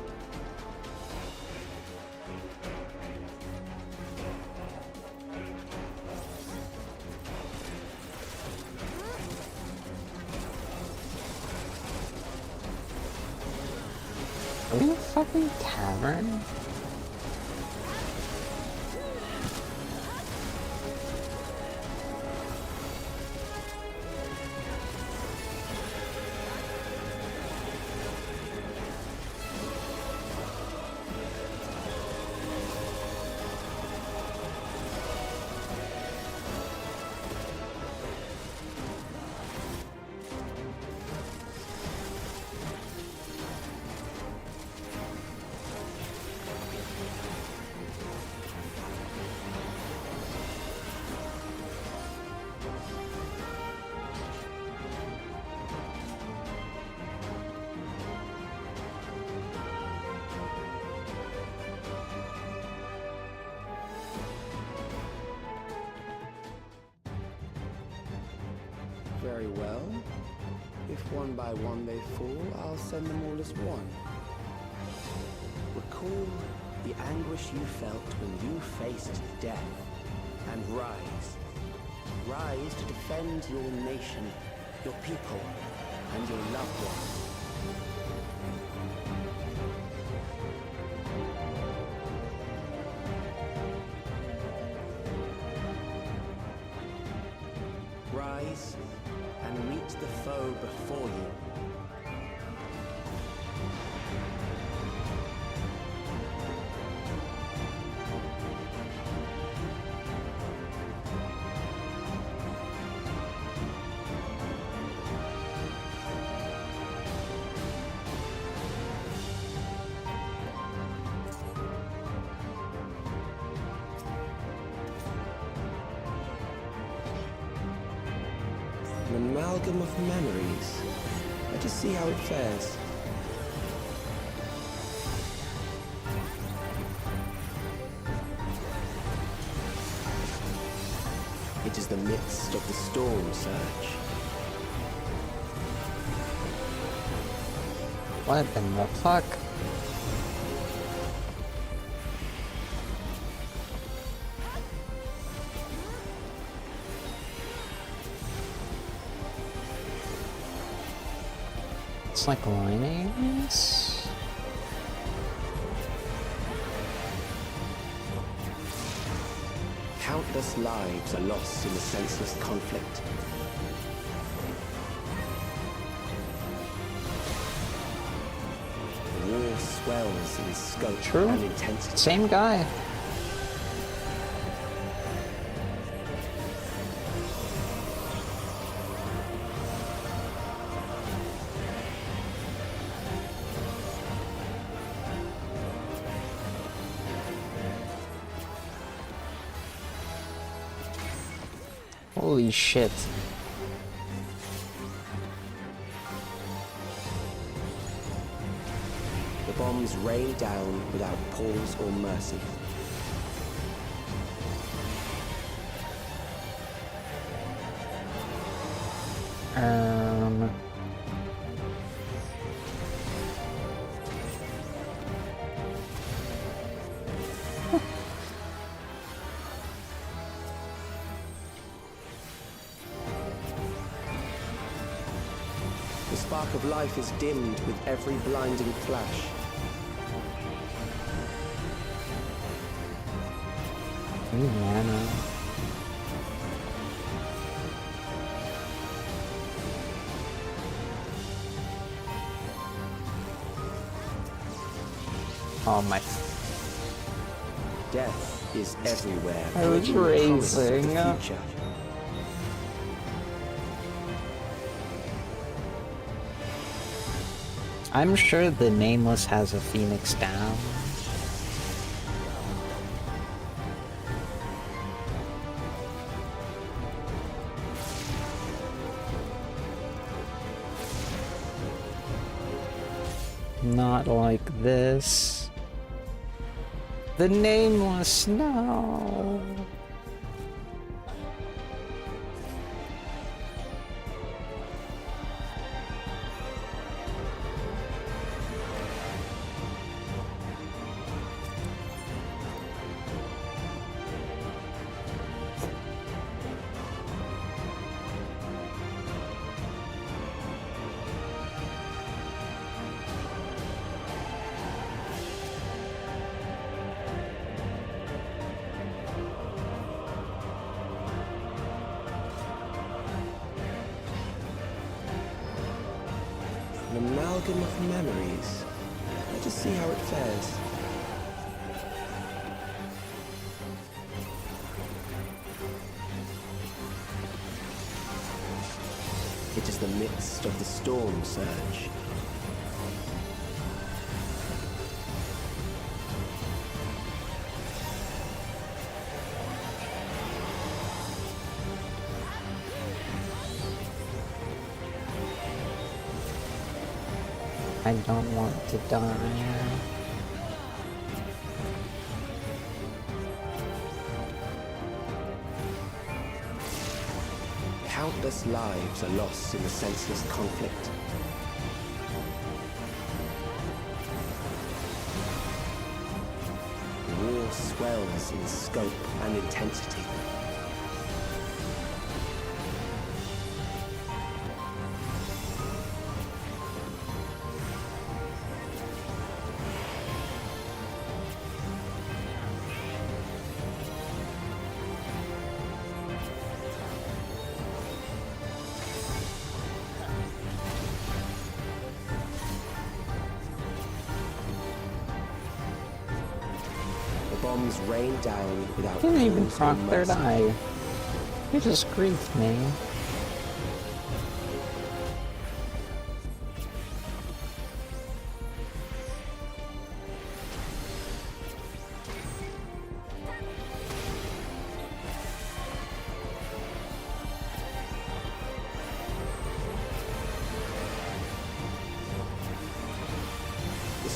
Are we in a fucking tavern? Very well. If one by one they fall, I'll send them all as one. Recall the anguish you felt when you faced death, and rise. Rise to defend your nation, your people, and your loved ones. Rise and meet the foe before you. amalgam of memories. Let us see how it fares. It is the midst of the storm surge. What in the fuck? It's like linings. Countless lives are lost in the senseless conflict. The war swells in scope and intensity. Same guy. Holy shit. The bombs rain down without pause or mercy. The spark of life is dimmed with every blinding flash. Mana. Oh my. Death is everywhere. I was bringing the promise of the raising. future. I'm sure the Nameless has a Phoenix down. Not like this. The Nameless, no. An amalgam of memories. Let us see how it fares. It is the midst of the storm surge. I don't want to die. Countless lives are lost in the senseless conflict. The war swells in scope and intensity. Bombs rain down without Didn't even pause or proc their mercy. die. You just griefed me.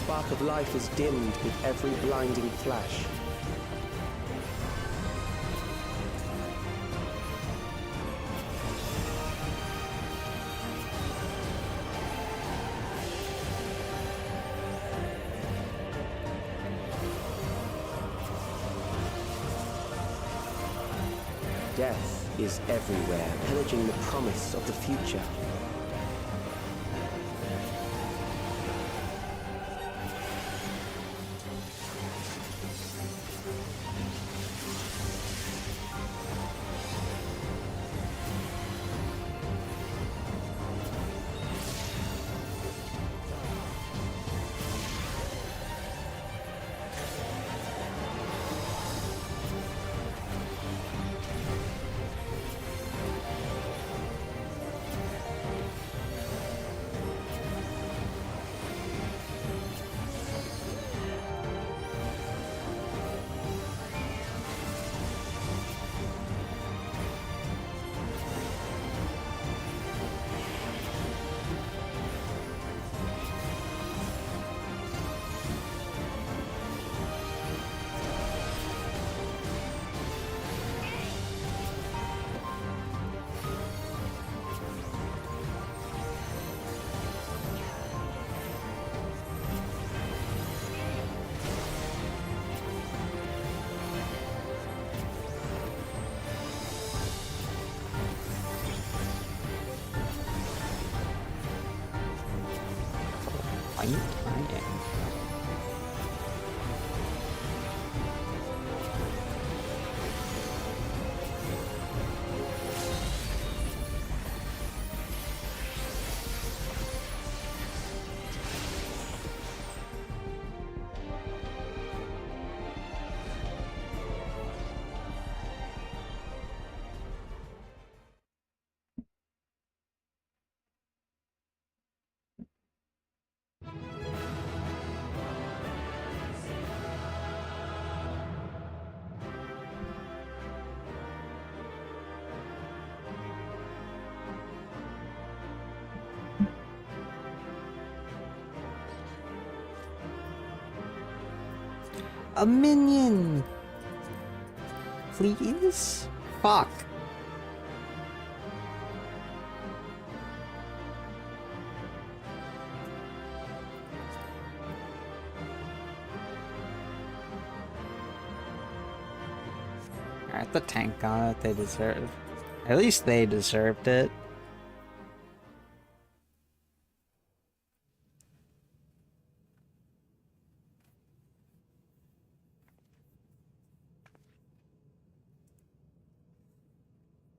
spark of life is dimmed with every blinding flash. Death is everywhere, pillaging the promise of the future. A minion! Please? Fuck. Alright, the tank got it. They deserve. At least they deserved it.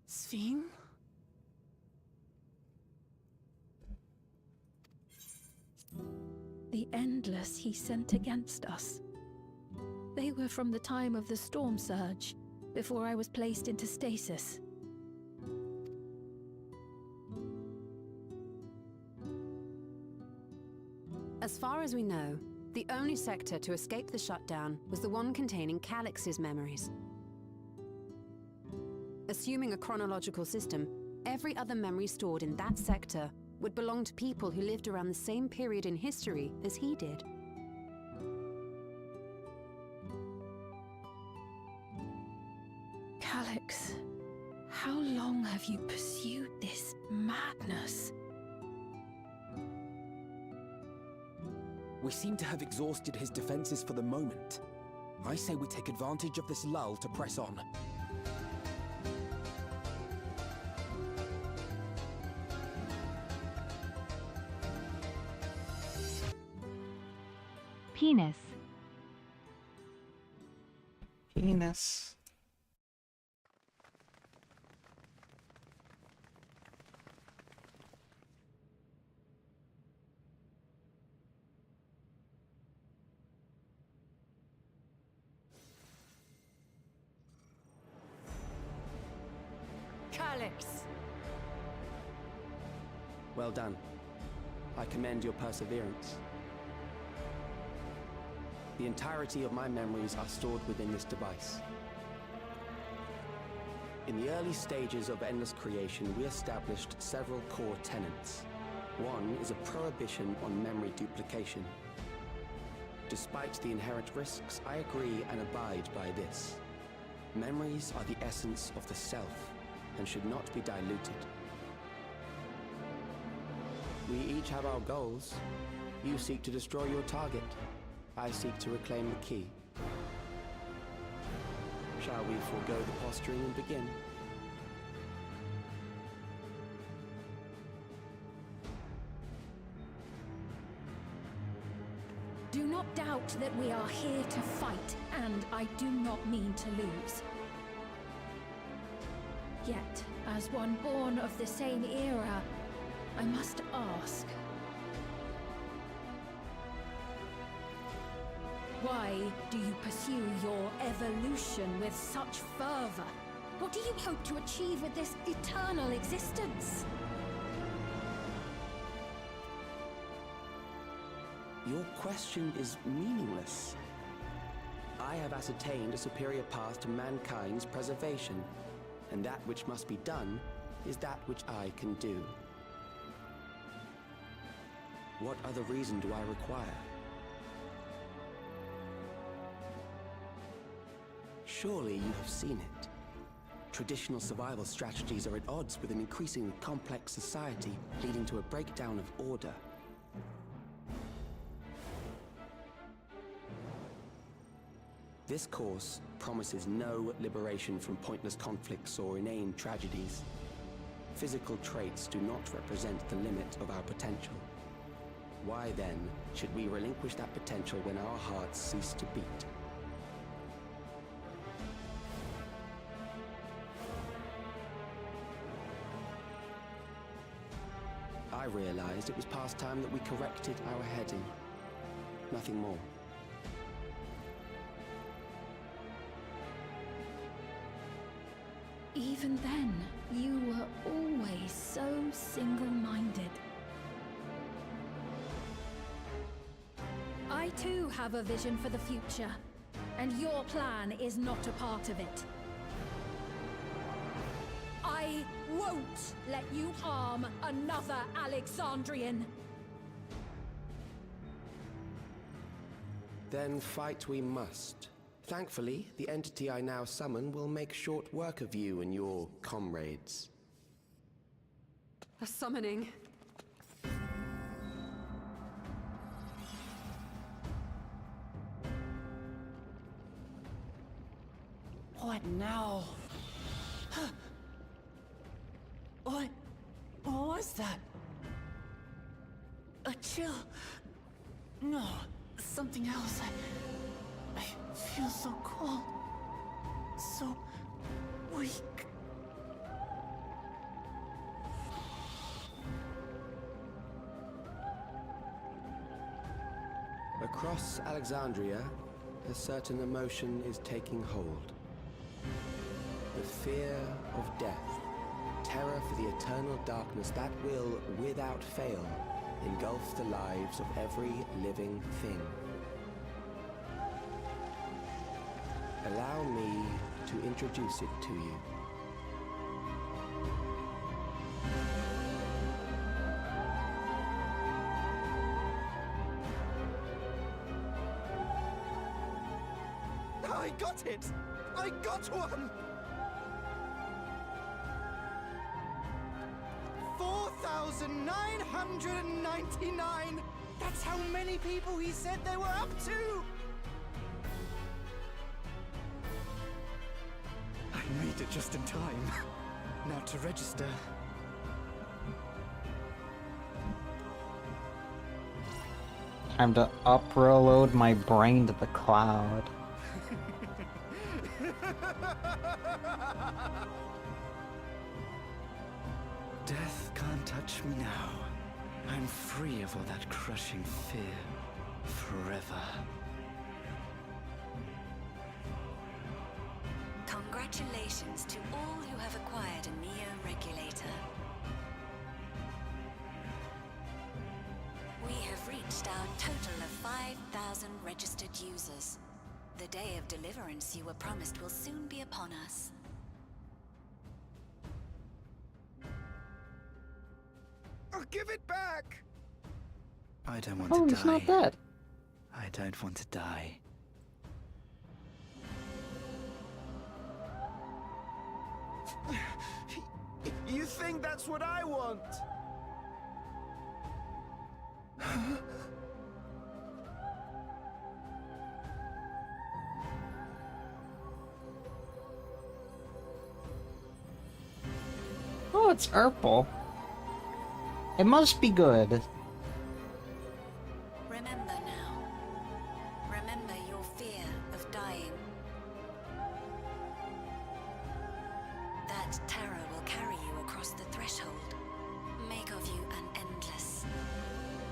Sphene? The Endless he sent against us. They were from the time of the storm surge, before I was placed into stasis. As far as we know, the only sector to escape the shutdown was the one containing Calix's memories. Assuming a chronological system, every other memory stored in that sector would belong to people who lived around the same period in history as he did. Calix, how long have you pursued this madness? We seem to have exhausted his defenses for the moment. I say we take advantage of this lull to press on. Penis. Penis. Calix! Well done. I commend your perseverance. The entirety of my memories are stored within this device. In the early stages of Endless creation, we established several core tenets. One is a prohibition on memory duplication. Despite the inherent risks, I agree and abide by this. Memories are the essence of the self, and should not be diluted. We each have our goals. You seek to destroy your target. I seek to reclaim the key. Shall we forego the posturing and begin? Do not doubt that we are here to fight, and I do not mean to lose. Yet, as one born of the same era, I must ask. Why do you pursue your evolution with such fervor? What do you hope to achieve with this eternal existence? Your question is meaningless. I have ascertained a superior path to mankind's preservation, and that which must be done is that which I can do. What other reason do I require? Surely you have seen it. Traditional survival strategies are at odds with an increasingly complex society, leading to a breakdown of order. This course promises no liberation from pointless conflicts or inane tragedies. Physical traits do not represent the limit of our potential. Why then should we relinquish that potential when our hearts cease to beat? I realized it was past time that we corrected our heading. Nothing more. Even then, you were always so single-minded. I too have a vision for the future, and your plan is not a part of it. I won't let you harm another Alexandrian. Then fight we must. Thankfully, the entity I now summon will make short work of you and your comrades. A summoning. What now? What was that? A chill? No, something else. I feel so cold. So weak. Across Alexandria, a certain emotion is taking hold. The fear of death. Terror for the eternal darkness that will, without fail, engulf the lives of every living thing. Allow me to introduce it to you. I got it! I got one! 4,999! That's how many people he said they were up to! I made it just in time. Now to register. Time to upload my brain to the cloud. Death can't touch me now. I'm free of all that crushing fear. Forever. Congratulations to all who have acquired a Neo-Regulator. We have reached our total of 5,000 registered users. The day of deliverance you were promised will soon be upon us. I'll give it back! I don't want Oh, to die. he's not dead. I don't want to die. You think that's what I want? Oh, it's purple. It must be good. Remember now. Remember your fear of dying. That terror will carry you across the threshold. Make of you an endless.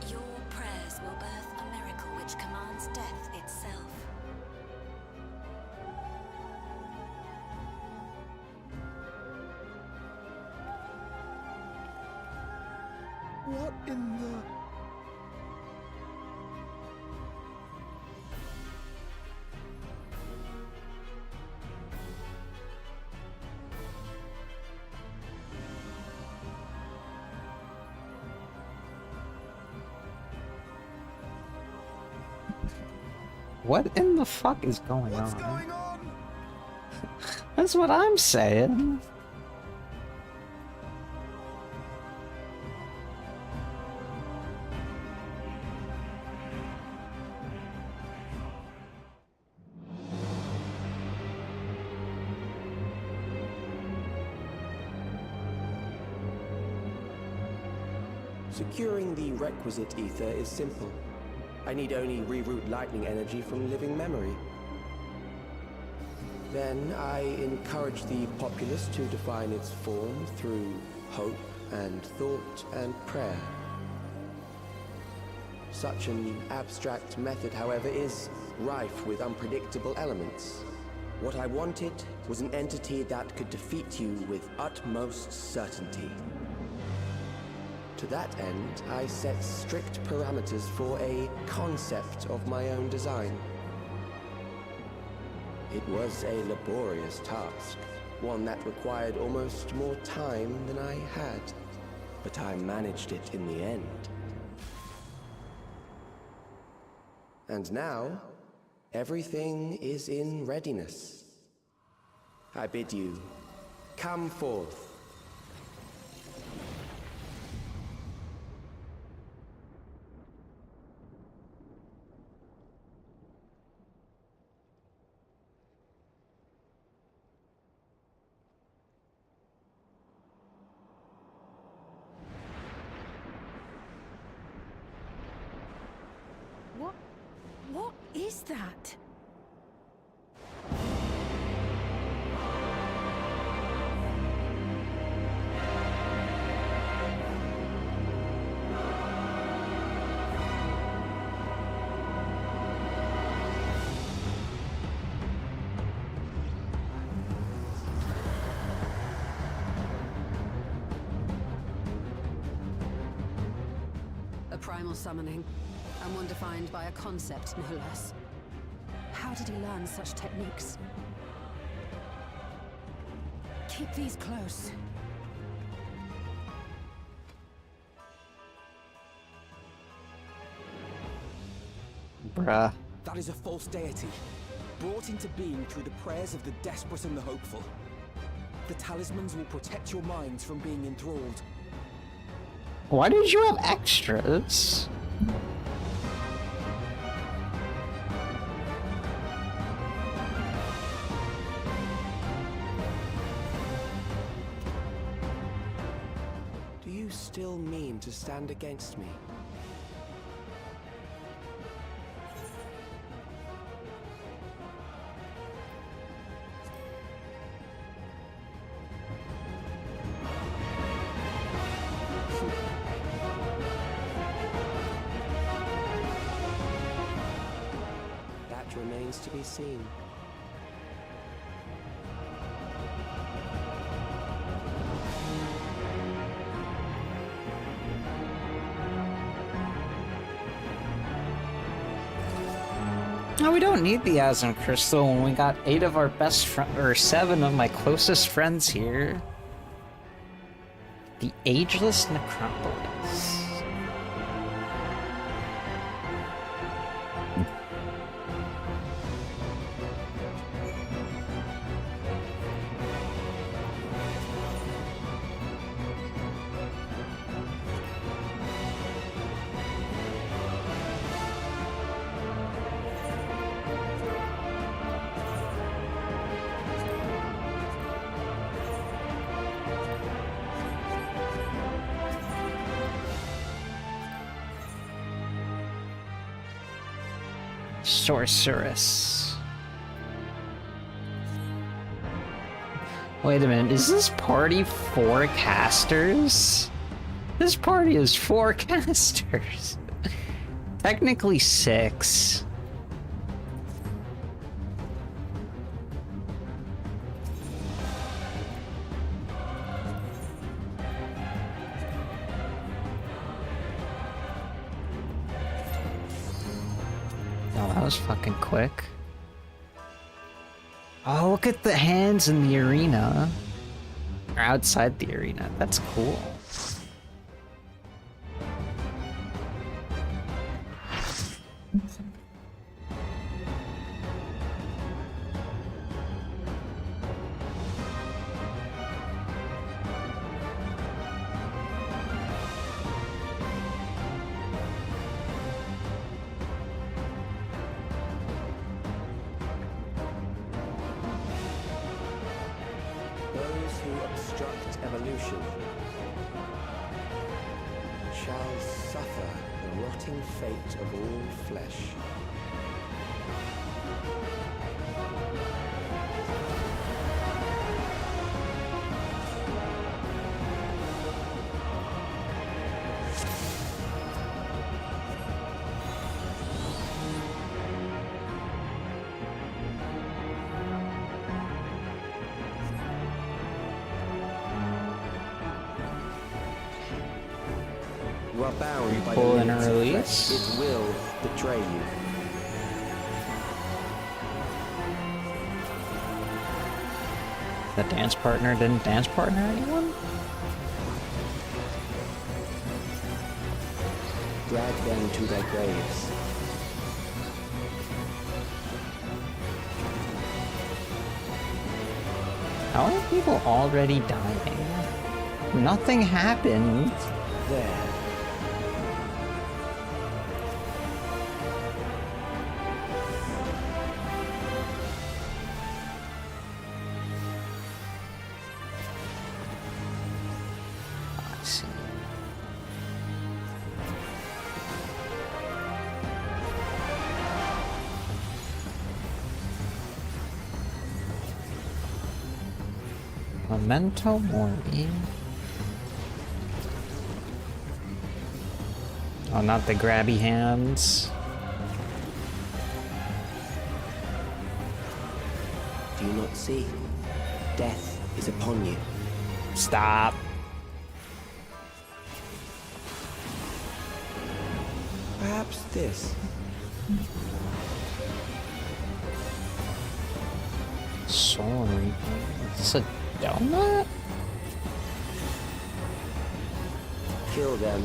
Your prayers will birth a miracle which commands death itself. What in the... What in the fuck is going on? What's going on? That's what I'm saying. Securing the requisite ether is simple. I need only reroute lightning energy from living memory. Then I encourage the populace to define its form through hope and thought and prayer. Such an abstract method, however, is rife with unpredictable elements. What I wanted was an entity that could defeat you with utmost certainty. To that end, I set strict parameters for a concept of my own design. It was a laborious task, one that required almost more time than I had, but I managed it in the end. And now, everything is in readiness. I bid you, come forth. What is that? A primal summoning, and one defined by a concept, no less. How did he learn such techniques? Keep these close. Bruh. That is a false deity, brought into being through the prayers of the desperate and the hopeful. The talismans will protect your minds from being enthralled. Why did you have extras? Do you still mean to stand against me? That remains to be seen. No, we don't need the Asm Crystal when we got 8 of our best friends, or 7 of my closest friends here. The Ageless Necropolis. Sorceress. Wait a minute, is this party 4 casters? This party is 4 casters. Technically 6. Oh, that was fucking quick. Oh, look at the hands in the arena. Or outside the arena. That's cool. Those who obstruct evolution shall suffer the rotting fate of all flesh. You are bound by the Pull in a limits of release. flesh. It will betray you. The dance partner didn't dance partner anyone? Drag them to their graves. How are people already dying? Nothing happened. There. I see. Memento Mori. Oh, not the grabby hands. Do you not see? Death is upon you. Stop. Perhaps this. Soul Reaper. Is this a donut? Kill them.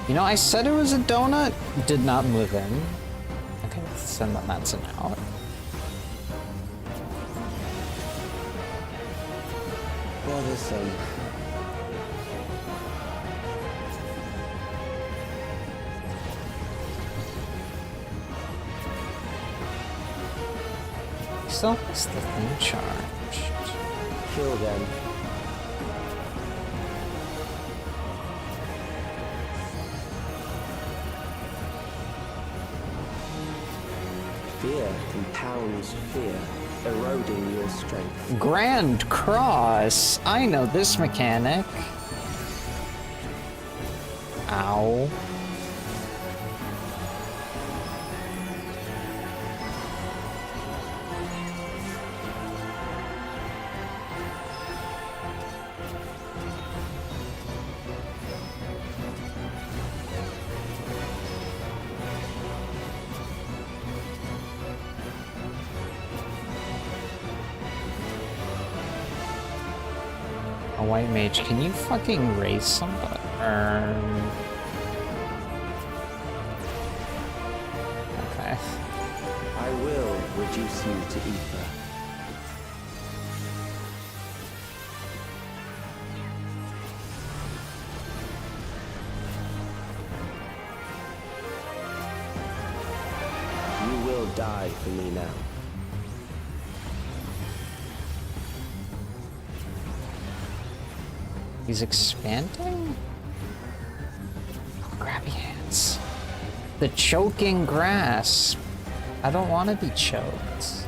You know, I said it was a donut. Did not move in. Okay, send that's an out. Bothersome. Still has the thing charged. Kill them. Fear compounds fear, eroding your strength. Grand Cross. I know this mechanic. Ow. A white mage, can you fucking raise somebody? Okay. I will reduce you to ether. You will die for me now. He's expanding? Oh, grabby hands. The choking grasp. I don't want to be choked.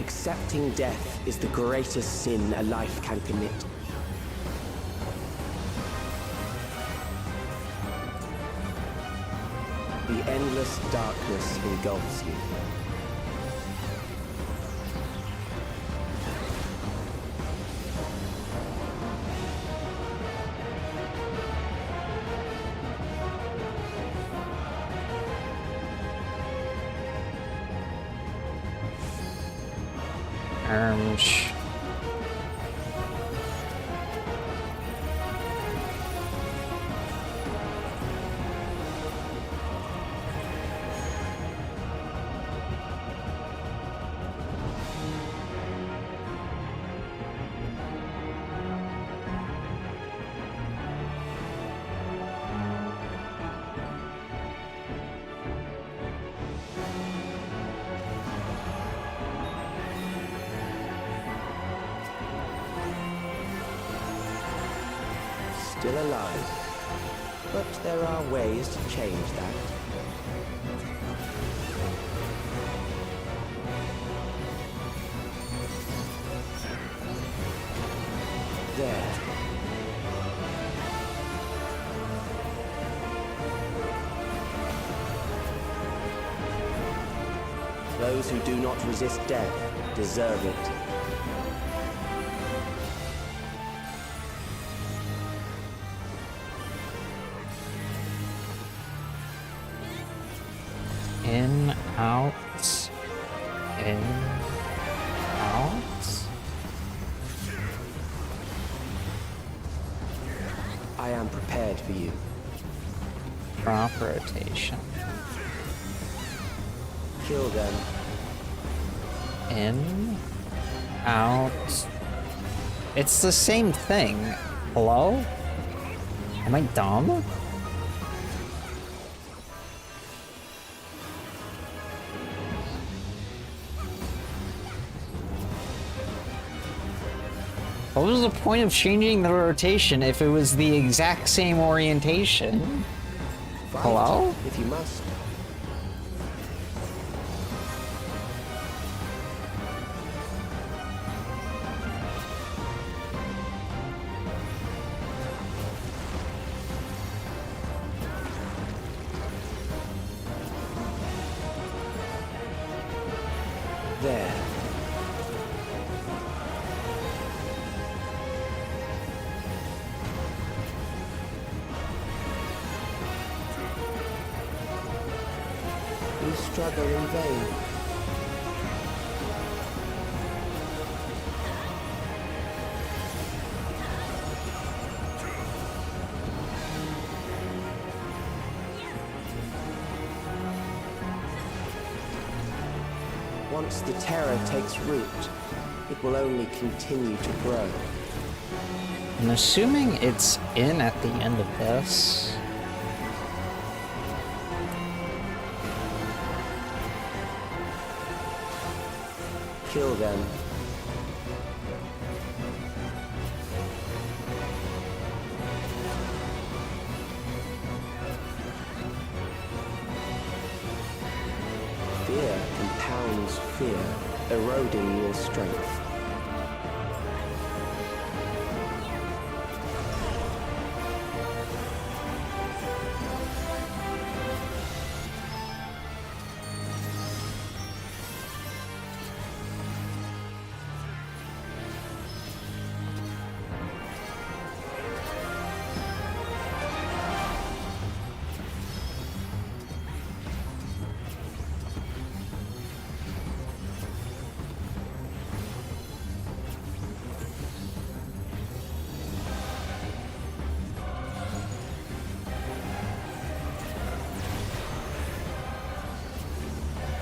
Accepting death is the greatest sin a life can commit. The endless darkness engulfs you. Still alive, but there are ways to change that. There. Those who do not resist death deserve it. In, out, in, out. I am prepared for you. Drop rotation. Kill them. In, out. It's the same thing. Hello? Am I dumb? What was the point of changing the rotation if it was the exact same orientation? Fight, hello? if you must. There. You struggle in vain. Once the terror takes root, it will only continue to grow. I'm assuming it's in at the end of this. Kill them. Fear compounds fear, eroding your strength.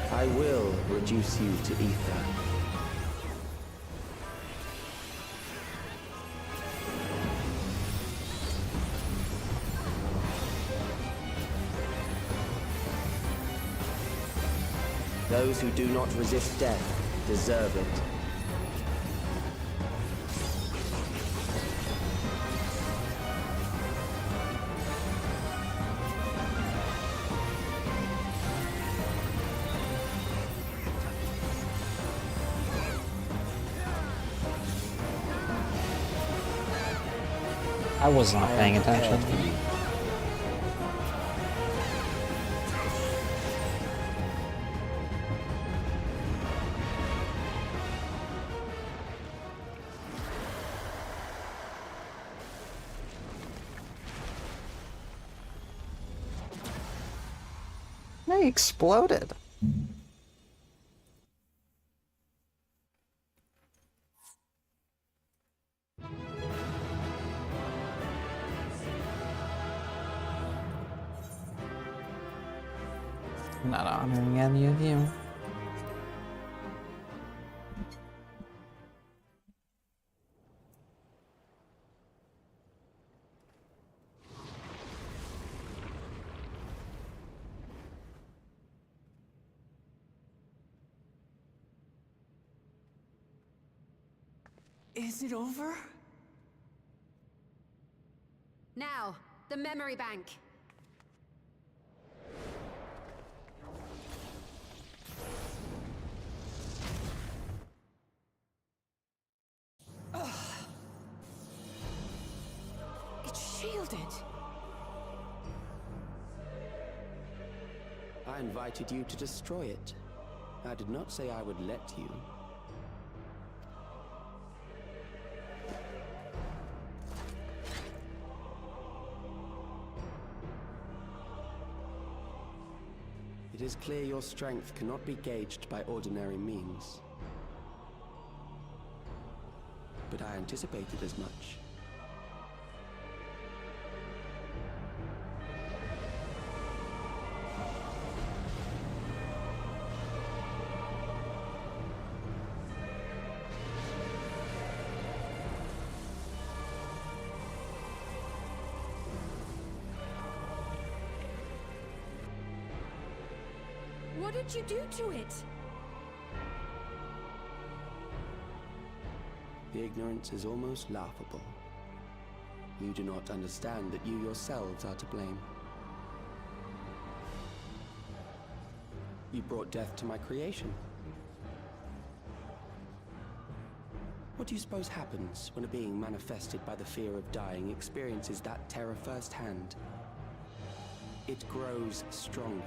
I will reduce you to ether. Those who do not resist death deserve it. I was not paying attention. They exploded. I'm not honoring any of you. Is it over? Now, the memory bank. It's shielded. I invited you to destroy it. I did not say I would let you. It is clear your strength cannot be gauged by ordinary means. But I anticipated as much. What did you do to it? The ignorance is almost laughable. You do not understand that you yourselves are to blame. You brought death to my creation. What do you suppose happens when a being manifested by the fear of dying experiences that terror firsthand? It grows stronger.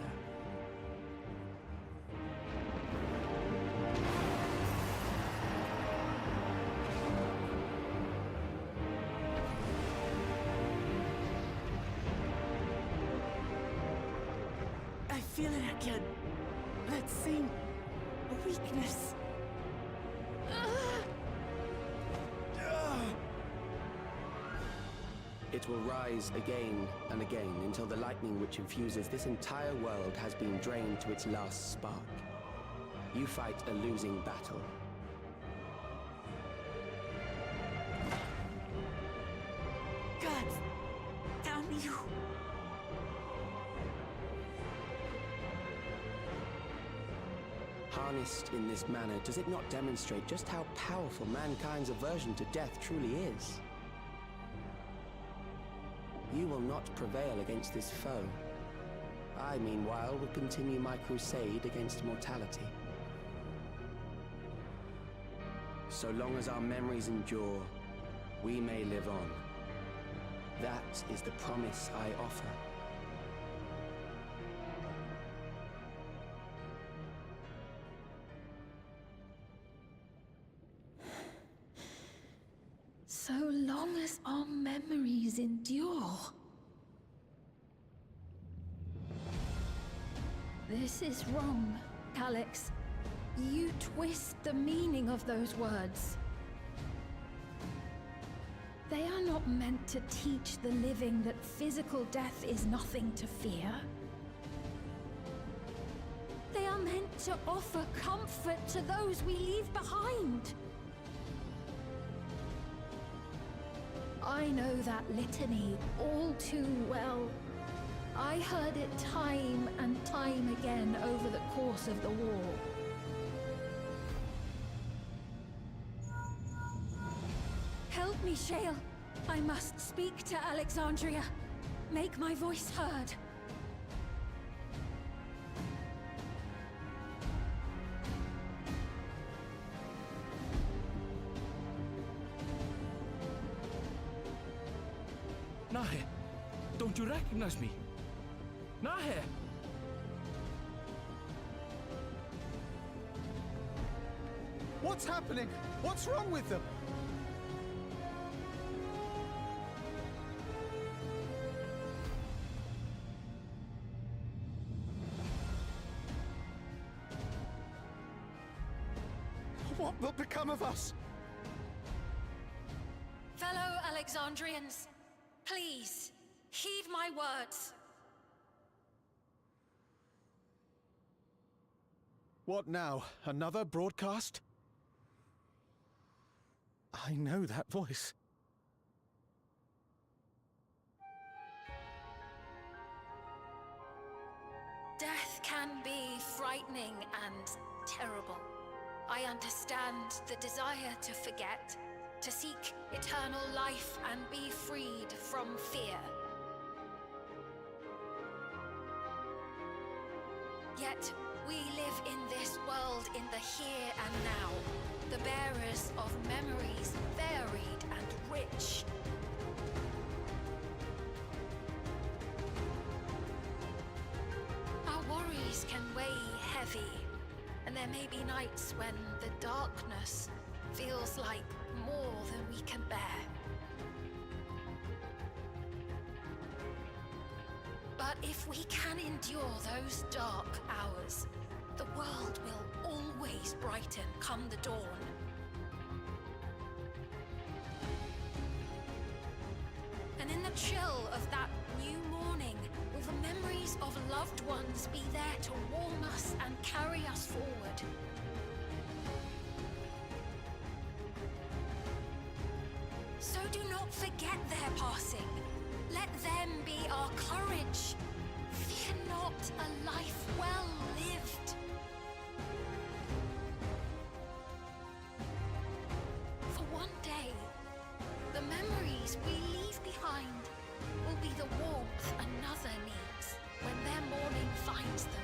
I feel it again. That same weakness. It will rise again and again until the lightning which infuses this entire world has been drained to its last spark. You fight a losing battle. God damn you. Harnessed in this manner, does it not demonstrate just how powerful mankind's aversion to death truly is? You will not prevail against this foe. I, meanwhile, will continue my crusade against mortality. So long as our memories endure, we may live on. That is the promise I offer. So long as our memories endure. This is wrong, Calyx. You twist the meaning of those words. They are not meant to teach the living that physical death is nothing to fear. They are meant to offer comfort to those we leave behind. I know that litany all too well. I heard it time and time again over the course of the war. Help me, Shale. I must speak to Alexandria. Make my voice heard. Nahe, don't you recognize me? Nahe! What's happening? What's wrong with them? What will become of us? Fellow Alexandrians, please, heed my words. What now? Another broadcast? I know that voice. Death can be frightening and terrible. I understand the desire to forget, to seek eternal life and be freed from fear. Yet, we live in this world in the here and now, the bearers of memories varied and rich. Our worries can weigh heavy, and there may be nights when the darkness feels like more than we can bear. But if we can endure those dark hours, the world will always brighten come the dawn. And in the chill of that new morning, will the memories of loved ones be there to warm us and carry us forward? So do not forget their passing. Let them be our courage. Fear not a life well lived. For one day, the memories we leave behind will be the warmth another needs when their morning finds them.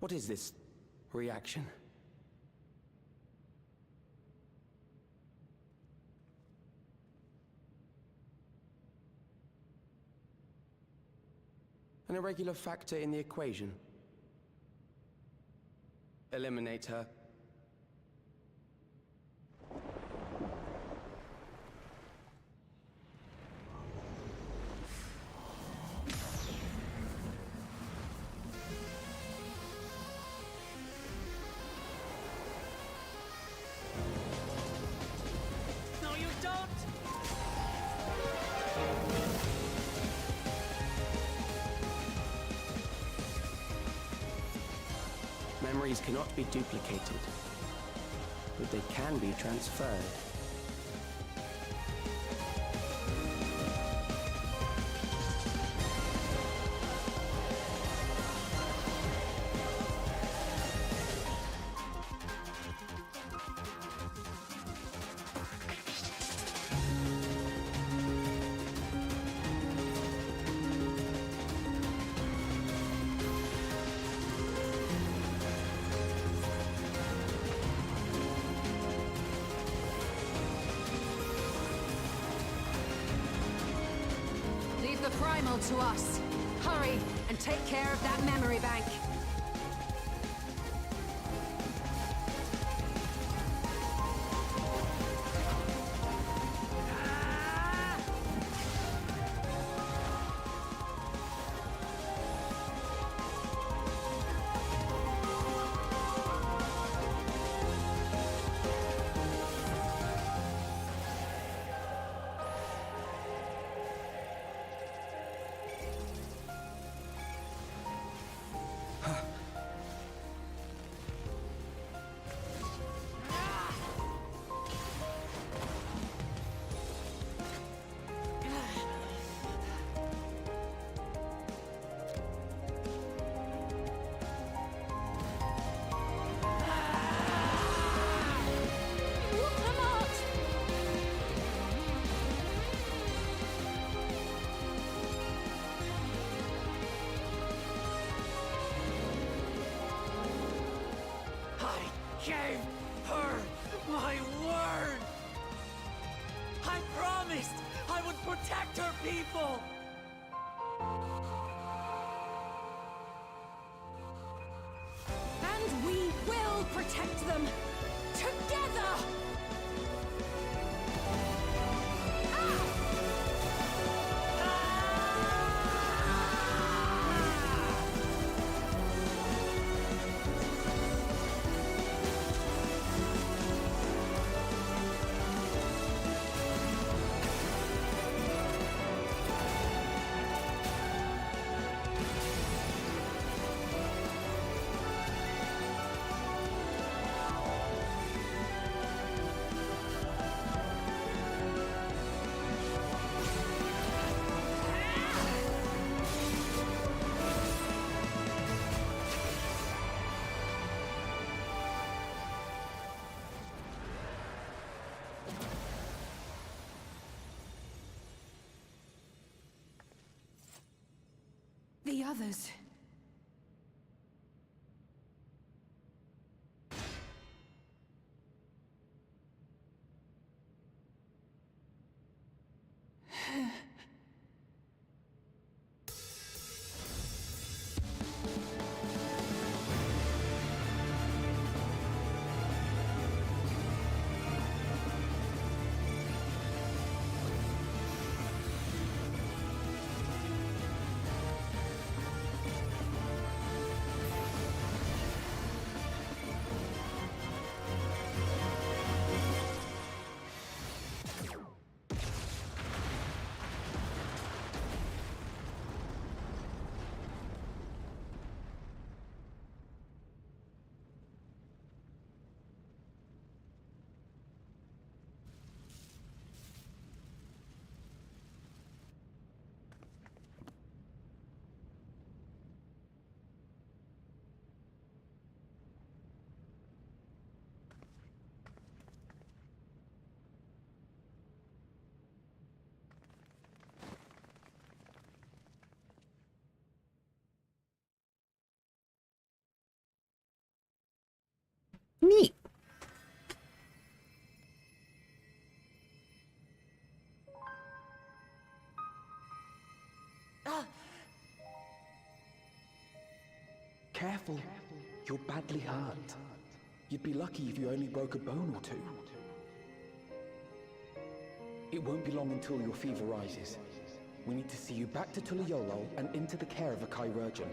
What is this reaction? An irregular factor in the equation. Eliminate her. No, you don't! Memories cannot be duplicated, but they can be transferred. Leave the primal to us. Hurry, and take care of that memory bank. Gave her my word! I promised I would protect her people! And we will protect them! Together! The others. Neat. Careful. You're badly hurt. You'd be lucky if you only broke a bone or two. It won't be long until your fever rises. We need to see you back to Tulayolo and into the care of a chirurgeon.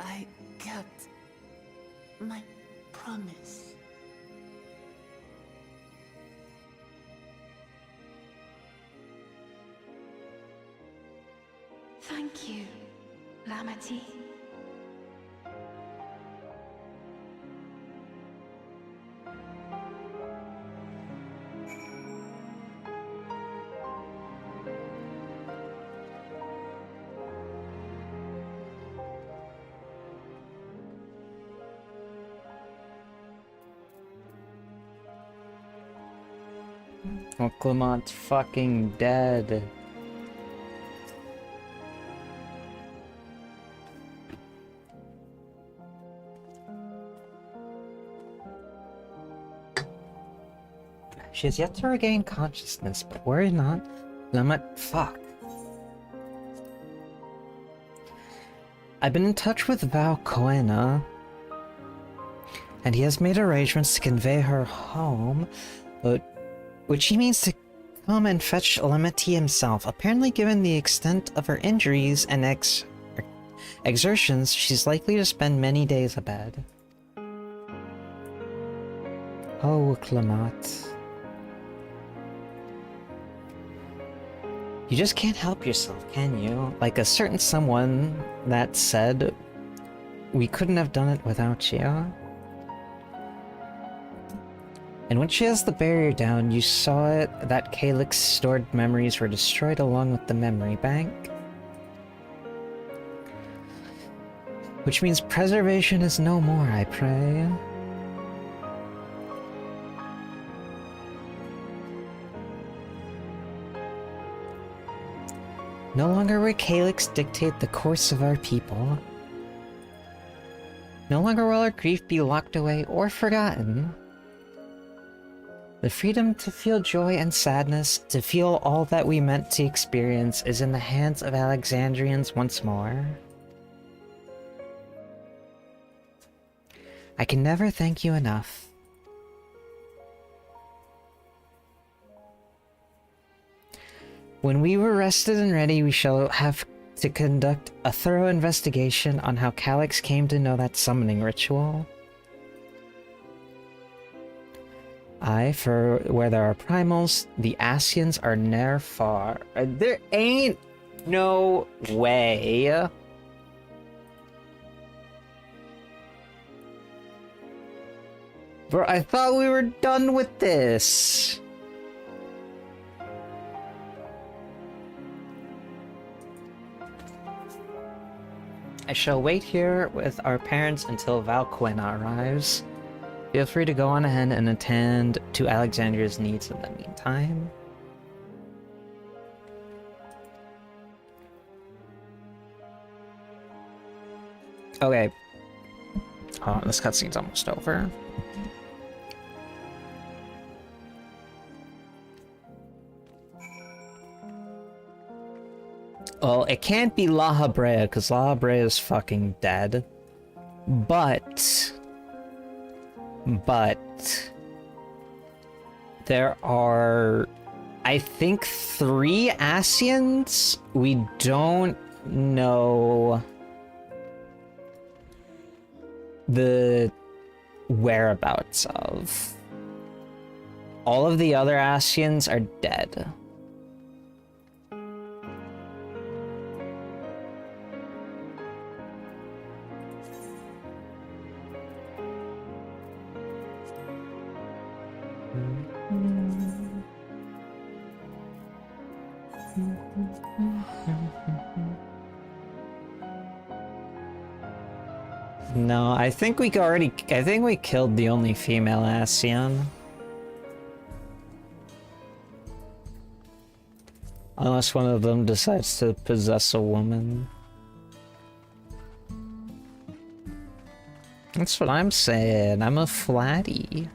I kept my promise. Thank you, Lamati. Oh, Clement's fucking dead. She has yet to regain consciousness, but worry not. Fuck. I've been in touch with Val Coena, and he has made arrangements to convey her home, which he means to come and fetch Lamati himself. Apparently, given the extent of her injuries and exertions, she's likely to spend many days abed. Oh, Clement. You just can't help yourself, can you? Like a certain someone that said, we couldn't have done it without you. And when she has the barrier down, you saw it that Calyx's stored memories were destroyed along with the memory bank. Which means preservation is no more, I pray. No longer will Calyx dictate the course of our people. No longer will our grief be locked away or forgotten. The freedom to feel joy and sadness, to feel all that we meant to experience, is in the hands of Alexandrians once more. I can never thank you enough. When we were rested and ready, we shall have to conduct a thorough investigation on how Calyx came to know that summoning ritual. Aye, for where there are primals, the Asians are ne'er far. There ain't no way. Bro, I thought we were done with this. I shall wait here with our parents until Valquena arrives. Feel free to go on ahead and attend to Alexandria's needs in the meantime. Okay. Oh, this cutscene's almost over. Well, it can't be La Habrea, because La Habrea is fucking dead. But there are, I think, 3 Asians we don't know the whereabouts of. All of the other Asians are dead. No, I think we killed the only female Asian. Unless one of them decides to possess a woman. That's what I'm saying. I'm a flatty.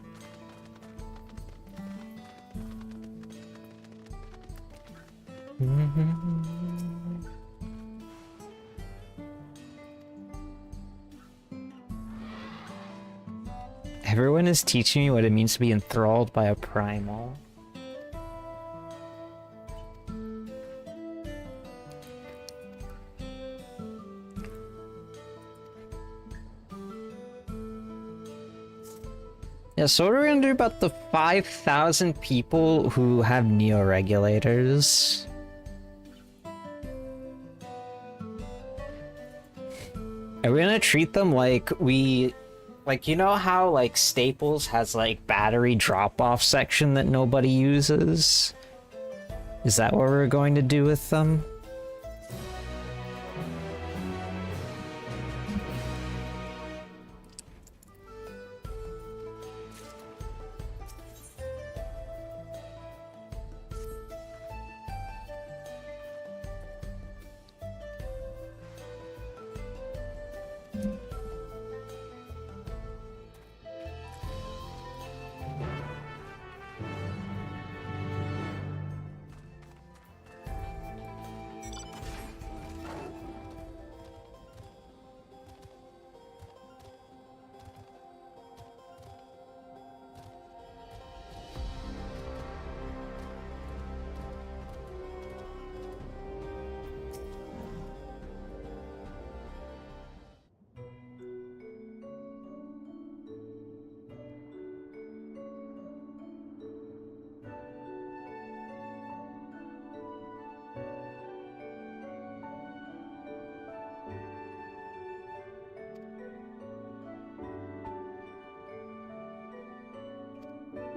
Everyone is teaching me what it means to be enthralled by a primal. Yeah, so what are we gonna do about the 5,000 people who have neo-regulators? Are we gonna treat them like like, you know how, like, Staples has, like, battery drop-off section that nobody uses? Is that what we're going to do with them?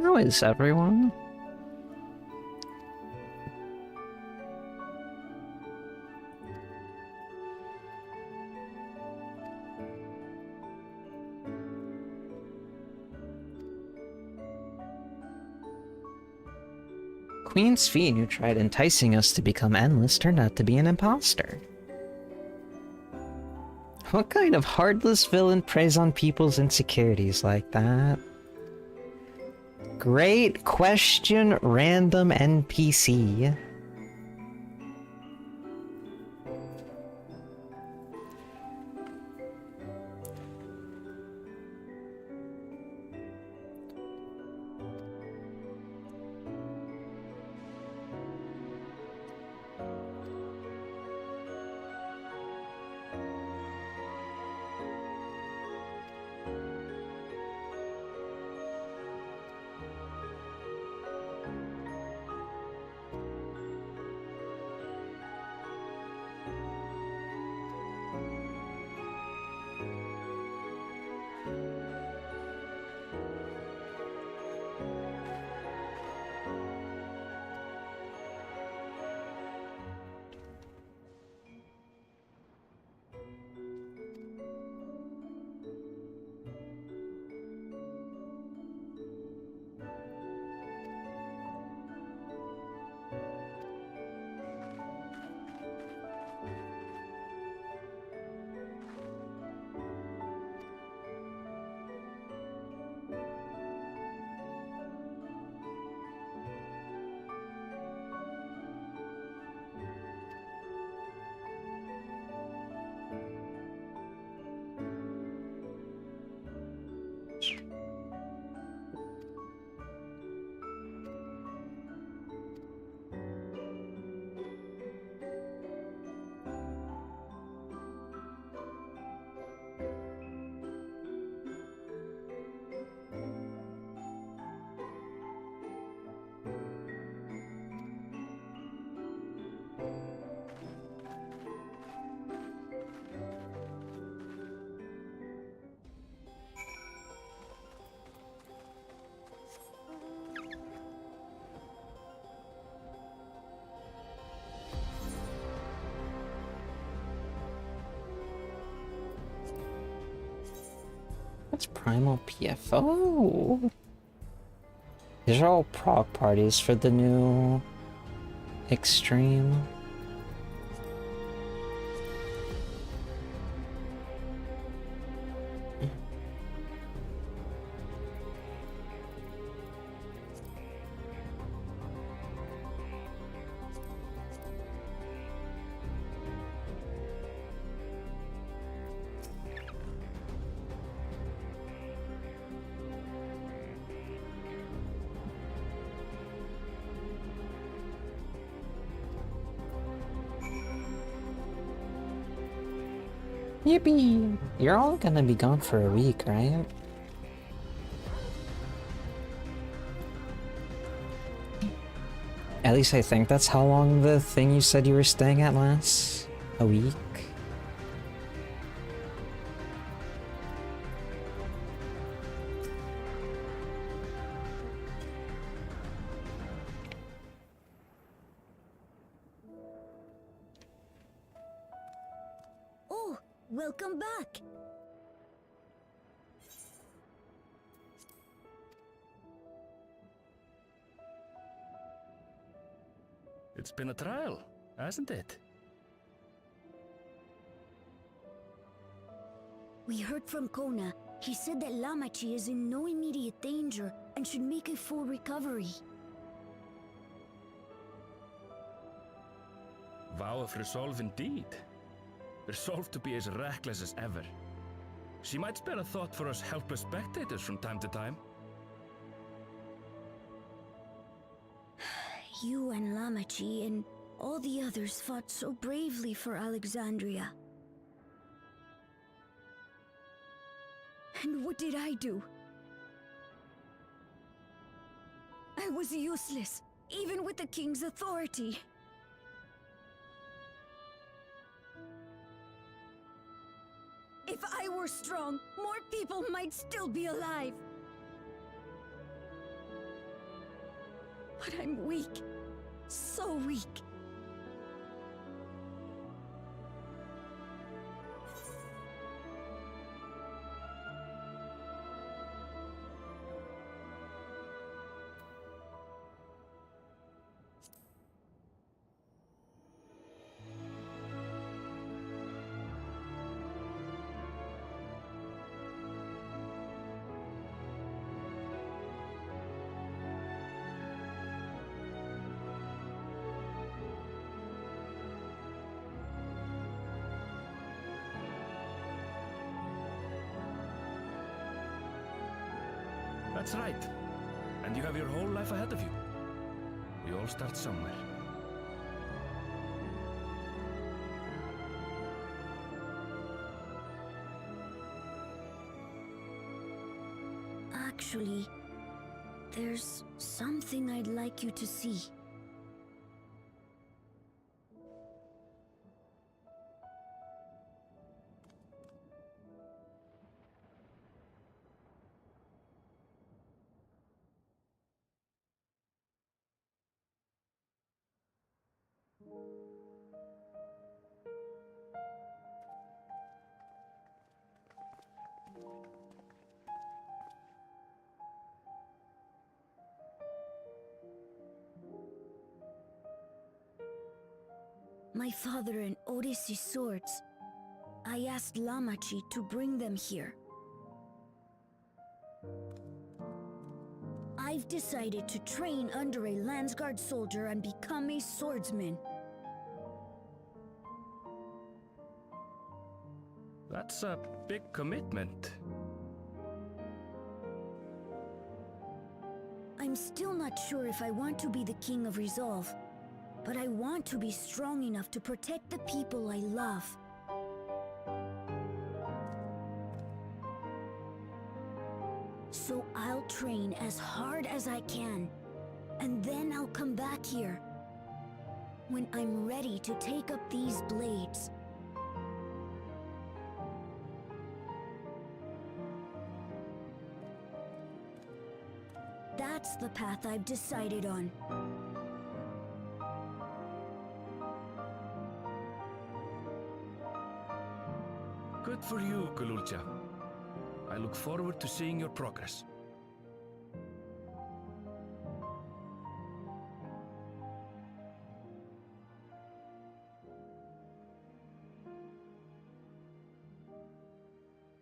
How is everyone? Queen Sphene, who tried enticing us to become endless, turned out to be an imposter. What kind of heartless villain preys on people's insecurities like that? Great question, random NPC. What's Primal PFO? These are all prog parties for the new Extreme. Yippee! You're all gonna be gone for a week, right? At least I think that's how long the thing you said you were staying at lasts. A week? Oh, welcome back. It's been a trial, hasn't it? We heard from Kona. He said that Lamachi is in no immediate danger and should make a full recovery. Vow of resolve indeed. Resolved to be as reckless as ever. She might spare a thought for us helpless spectators from time to time. You and Lamachi and all the others fought so bravely for Alexandria. And what did I do? I was useless, even with the king's authority. If I were strong, more people might still be alive. But I'm weak. So weak. That's right. And you have your whole life ahead of you. We all start somewhere. Actually, there's something I'd like you to see. My father and Odyssey's swords. I asked Lamachi to bring them here. I've decided to train under a Landsguard soldier and become a swordsman. That's a big commitment. I'm still not sure if I want to be the King of Resolve, but I want to be strong enough to protect the people I love. So I'll train as hard as I can, and then I'll come back here when I'm ready to take up these blades. That's the path I've decided on. Good for you, Kululcha. I look forward to seeing your progress.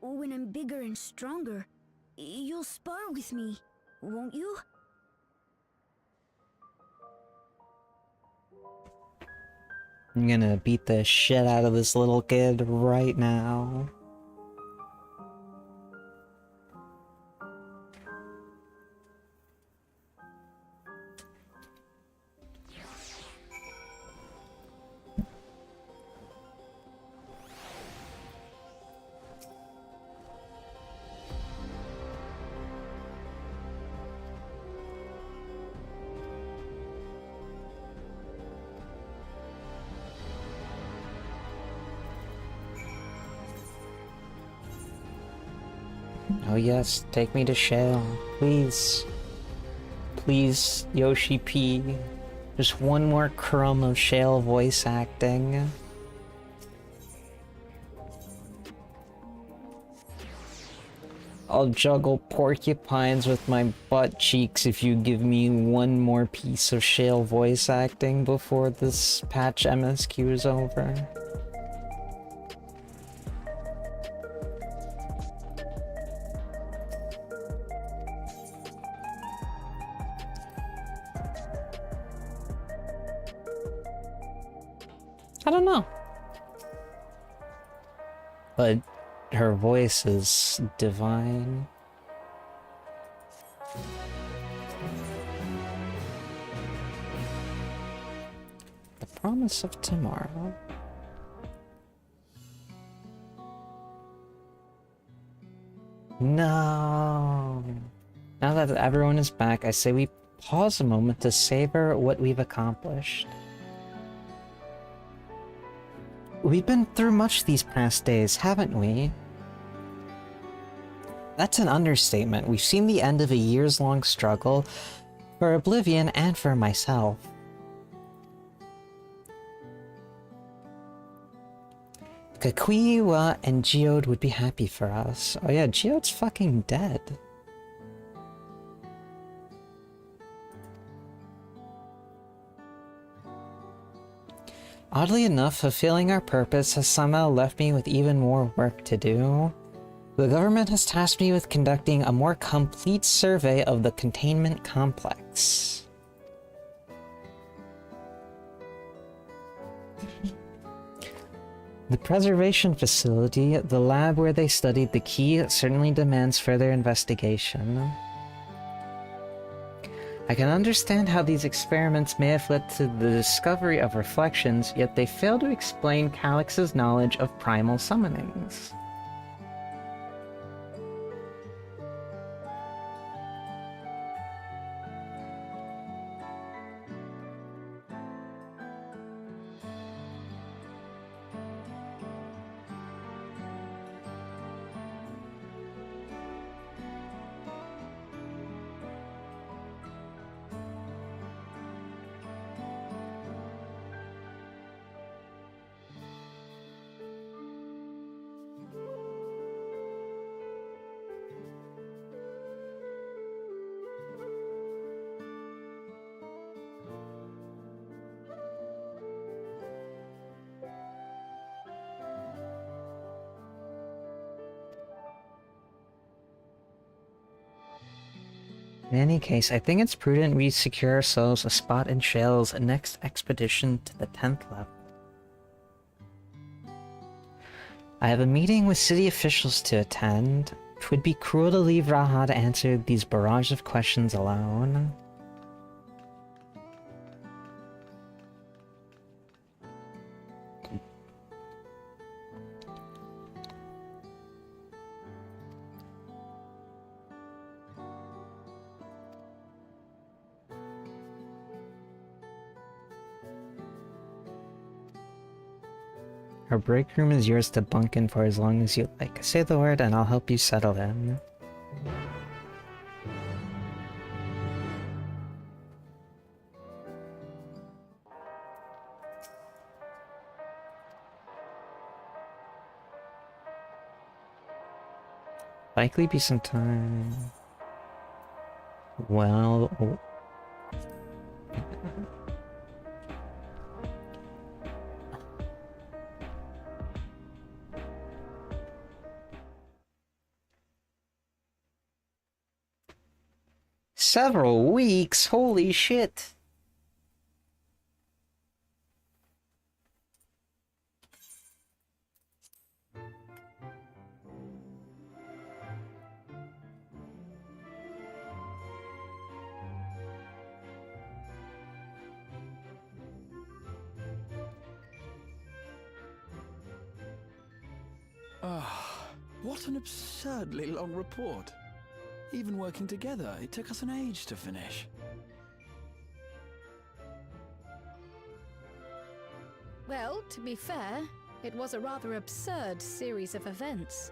When I'm bigger and stronger, you'll spar with me, won't you? I'm gonna beat the shit out of this little kid right now. Oh yes, take me to Shale, please. Please, Yoshi P. Just one more crumb of Shale voice acting. I'll juggle porcupines with my butt cheeks if you give me one more piece of Shale voice acting before this patch MSQ is over. I don't know. But her voice is divine. The promise of tomorrow. No. Now that everyone is back, I say we pause a moment to savor what we've accomplished. We've been through much these past days, haven't we? That's an understatement. We've seen the end of a years-long struggle, For Oblivion and for myself. Kakuiwa and Geode would be happy for us. Oh yeah, Geode's fucking dead. Oddly enough, fulfilling our purpose has somehow left me with even more work to do. The government has tasked me with conducting a more complete survey of the containment complex. The preservation facility, the lab where they studied the key, certainly demands further investigation. I can understand how these experiments may have led to the discovery of reflections, yet they fail to explain Calix's knowledge of primal summonings. In any case, I think it's prudent we secure ourselves a spot in Shale's next expedition to the 10th level. I have a meeting with city officials to attend. It would be cruel to leave Raha to answer these barrage of questions alone. Our break room is yours to bunk in for as long as you like. Say the word and I'll help you settle in. Likely be some time. Well... Oh. Several weeks? Holy shit! Ah, what an absurdly long report. Even working together, it took us an age to finish. Well, to be fair, it was a rather absurd series of events.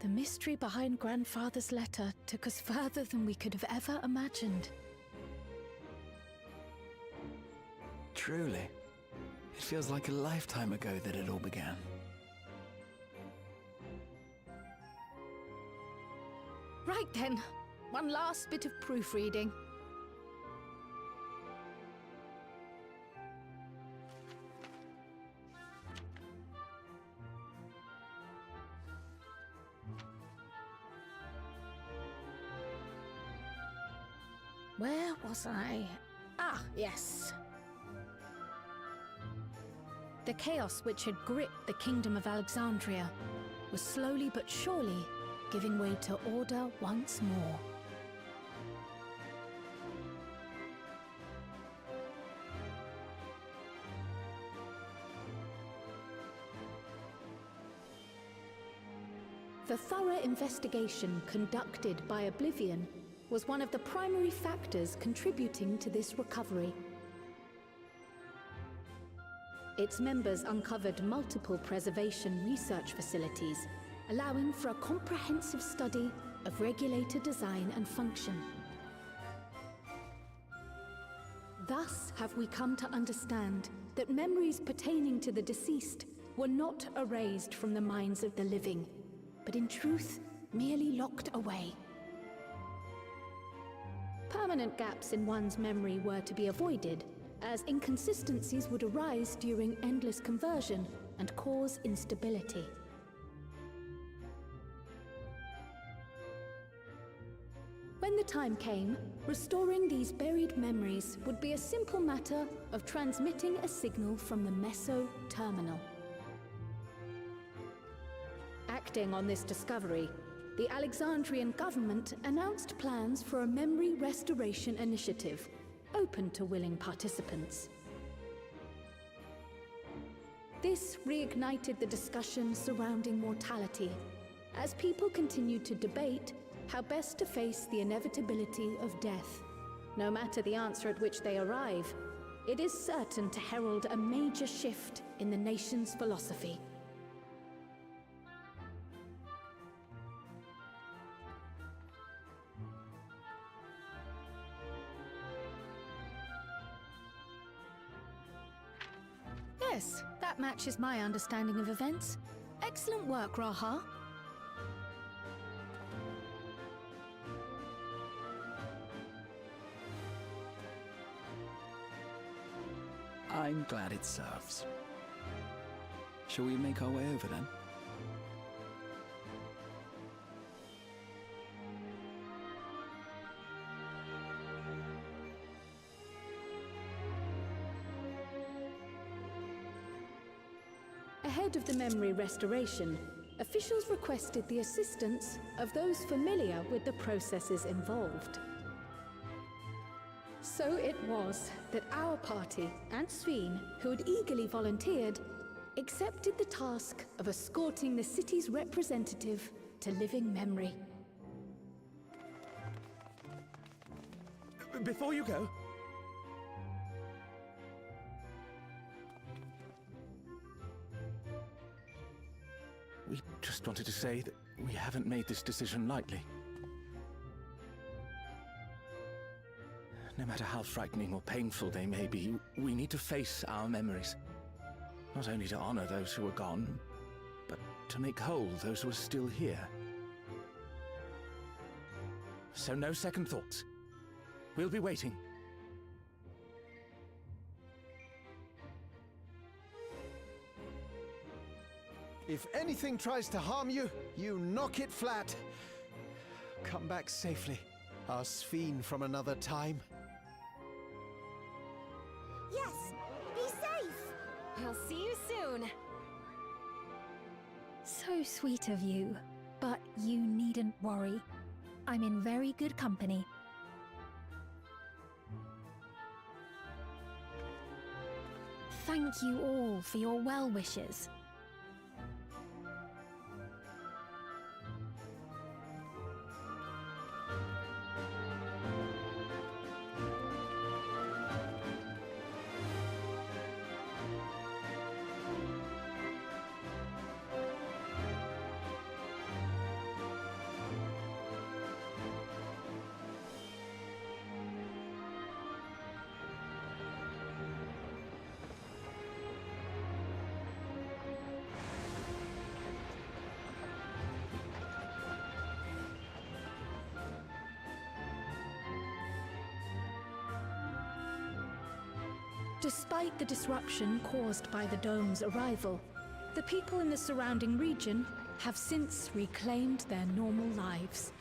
The mystery behind Grandfather's letter took us further than we could have ever imagined. Truly. It feels like a lifetime ago that it all began. Right then, one last bit of proofreading. Where was I? Ah, yes. The chaos which had gripped the Kingdom of Alexandria was slowly but surely giving way to order once more. The thorough investigation conducted by Oblivion was one of the primary factors contributing to this recovery. Its members uncovered multiple preservation research facilities, allowing for a comprehensive study of regulator design and function. Thus have we come to understand that memories pertaining to the deceased were not erased from the minds of the living, but in truth, merely locked away. Permanent gaps in one's memory were to be avoided, as inconsistencies would arise during endless conversion and cause instability. When the time came, restoring these buried memories would be a simple matter of transmitting a signal from the Meso terminal. Acting on this discovery, the Alexandrian government announced plans for a memory restoration initiative, open to willing participants. This reignited the discussion surrounding mortality, as people continued to debate how best to face the inevitability of death. No matter the answer at which they arrive, it is certain to herald a major shift in the nation's philosophy. Yes, that matches my understanding of events. Excellent work, Raha. I'm glad it serves. Shall we make our way over then? Ahead of the memory restoration, officials requested the assistance of those familiar with the processes involved. So it was that our party and Sveen, who had eagerly volunteered, accepted the task of escorting the city's representative to living memory. Before you go, we just wanted to say that we haven't made this decision lightly. No matter how frightening or painful they may be, we need to face our memories. Not only to honor those who are gone, but to make whole those who are still here. So no second thoughts. We'll be waiting. If anything tries to harm you, you knock it flat. Come back safely, our Sphene from another time. Yes! Be safe! I'll see you soon. So sweet of you, but you needn't worry. I'm in very good company. Thank you all for your well wishes. Despite the disruption caused by the dome's arrival, the people in the surrounding region have since reclaimed their normal lives.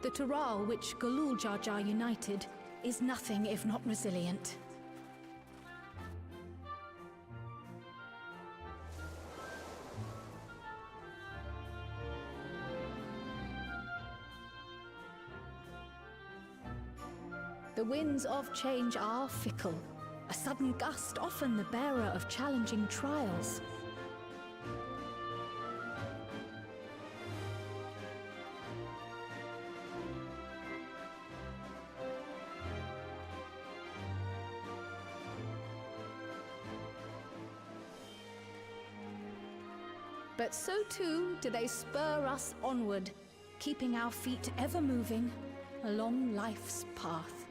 The Tural which Galul Jar Jar united is nothing if not resilient. The winds of change are fickle. A sudden gust often the bearer of challenging trials. But so too do they spur us onward, keeping our feet ever moving along life's path.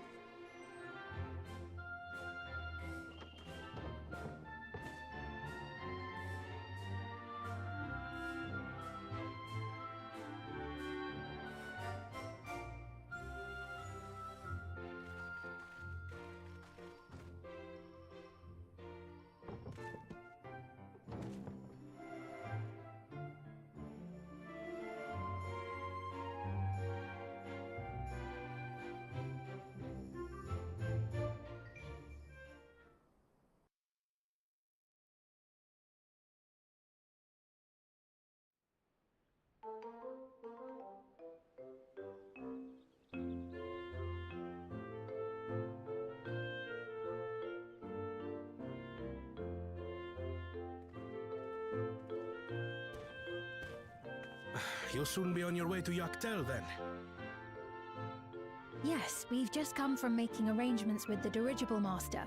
You'll soon be on your way to Yaktel, then? Yes, we've just come from making arrangements with the dirigible master.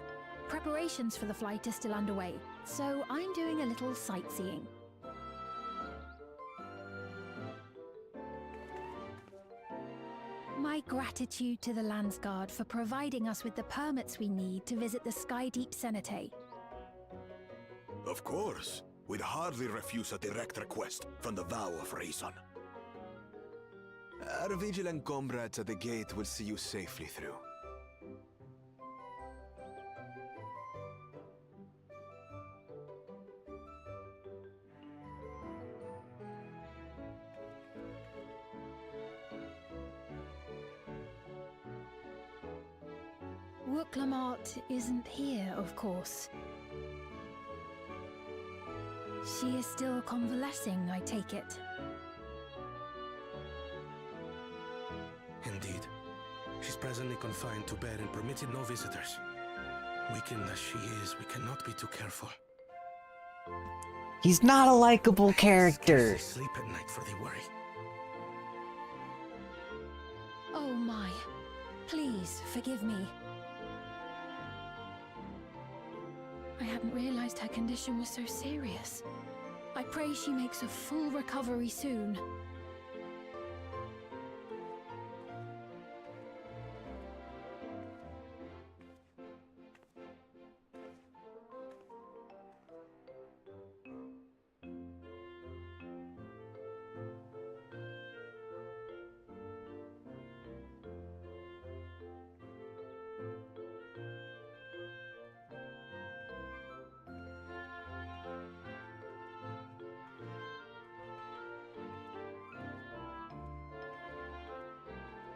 Preparations for the flight are still underway, so I'm doing a little sightseeing. My gratitude to the Landsguard for providing us with the permits we need to visit the Skydeep Cenotaph. Of course. We'd hardly refuse a direct request from the vow of reason. Our vigilant comrades at the gate will see you safely through. Wooklamart isn't here, of course. She is still convalescing, I take it. Indeed. She's presently confined to bed and permitted no visitors. Weakened as she is, we cannot be too careful. He's not a likable character. Sleep at night for the worry. Oh my. Please, forgive me. I hadn't realized her condition was so serious. I pray she makes a full recovery soon.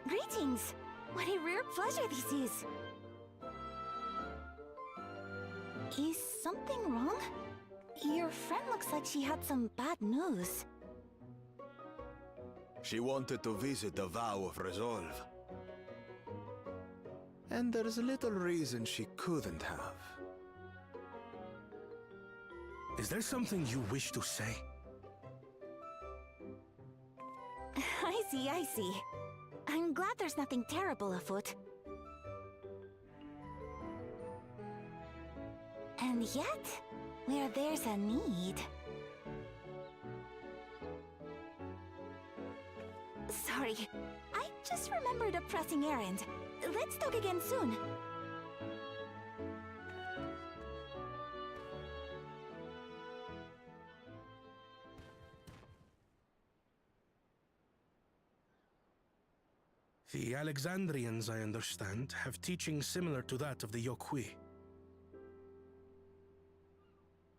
Greetings! What a rare pleasure this is! Is something wrong? Your friend looks like she had some bad news. She wanted to visit the vow of resolve. And there's little reason she couldn't have. Is there something you wish to say? I see. I'm glad there's nothing terrible afoot. And yet, where there's a need... Sorry, I just remembered a pressing errand. Let's talk again soon. The Alexandrians, I understand, have teaching similar to that of the Yokui.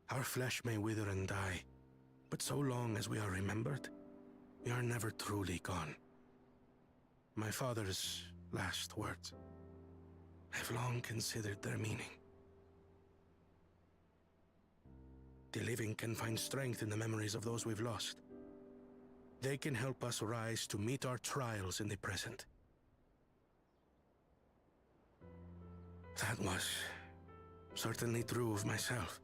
Our flesh may wither and die, but so long as we are remembered, we are never truly gone. My father's last words. I've long considered their meaning. The living can find strength in the memories of those we've lost. They can help us rise to meet our trials in the present. That was certainly true of myself.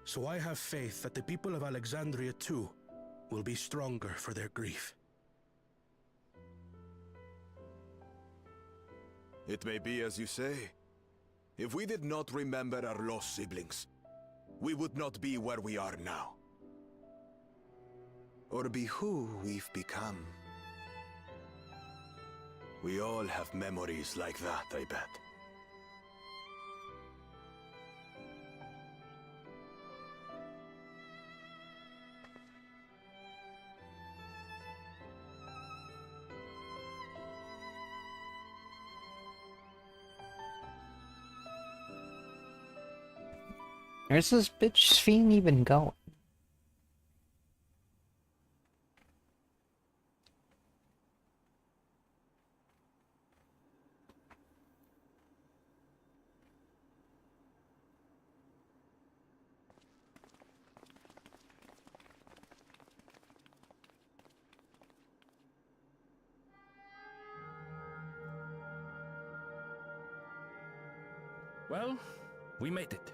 So I have faith that the people of Alexandria too will be stronger for their grief. It may be as you say. If we did not remember our lost siblings, we would not be where we are now. Or be who we've become. We all have memories like that, I bet. Where's this bitch fiend even going? Well, we made it.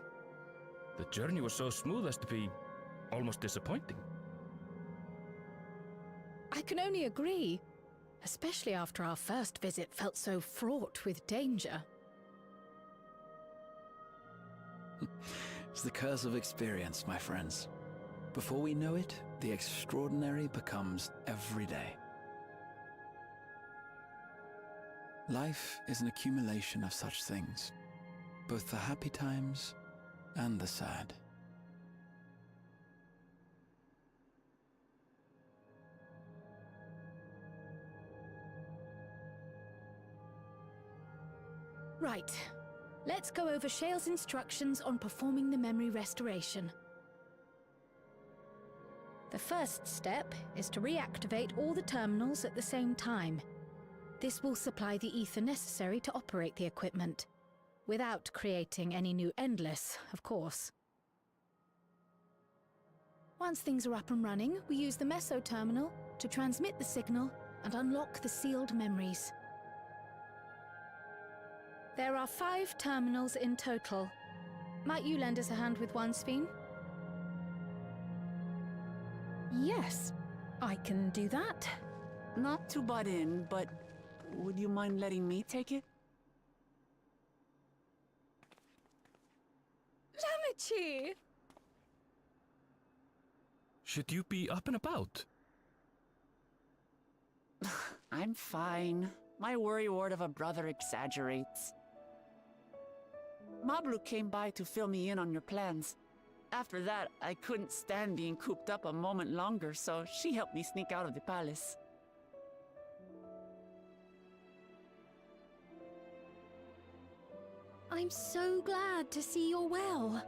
The journey was so smooth as to be almost disappointing. I can only agree, especially after our first visit felt so fraught with danger. It's the curse of experience, my friends. Before we know it, the extraordinary becomes everyday. Life is an accumulation of such things, both the happy times and the sad. Right. Let's go over Shale's instructions on performing the memory restoration. The first step is to reactivate all the terminals at the same time. This will supply the ether necessary to operate the equipment, without creating any new Endless, of course. Once things are up and running, we use the Meso terminal to transmit the signal and unlock the sealed memories. There are 5 terminals in total. Might you lend us a hand with one, Sphene? Yes, I can do that. Not to butt in, but would you mind letting me take it? Lamichi! Should you be up and about? I'm fine. My worrywart of a brother exaggerates. Mablu came by to fill me in on your plans. After that, I couldn't stand being cooped up a moment longer, so she helped me sneak out of the palace. I'm so glad to see you're well.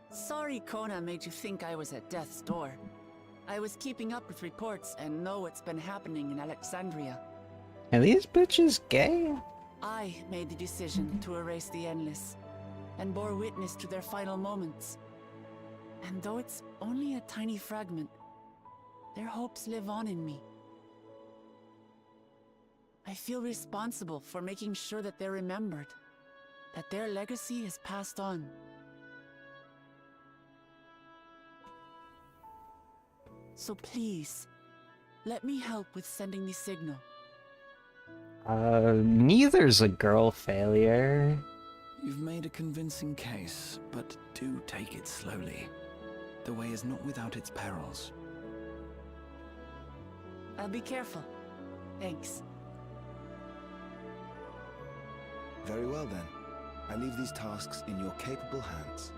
Sorry Kona made you think I was at death's door. I was keeping up with reports and know what's been happening in Alexandria. Are these bitches gay? I made the decision to erase the Endless, and bore witness to their final moments. And though it's only a tiny fragment, their hopes live on in me. I feel responsible for making sure that they're remembered, that their legacy is passed on. So please, let me help with sending the signal. Neither's a girl failure. You've made a convincing case, but do take it slowly. The way is not without its perils. I'll be careful. Thanks. Very well then. I leave these tasks in your capable hands.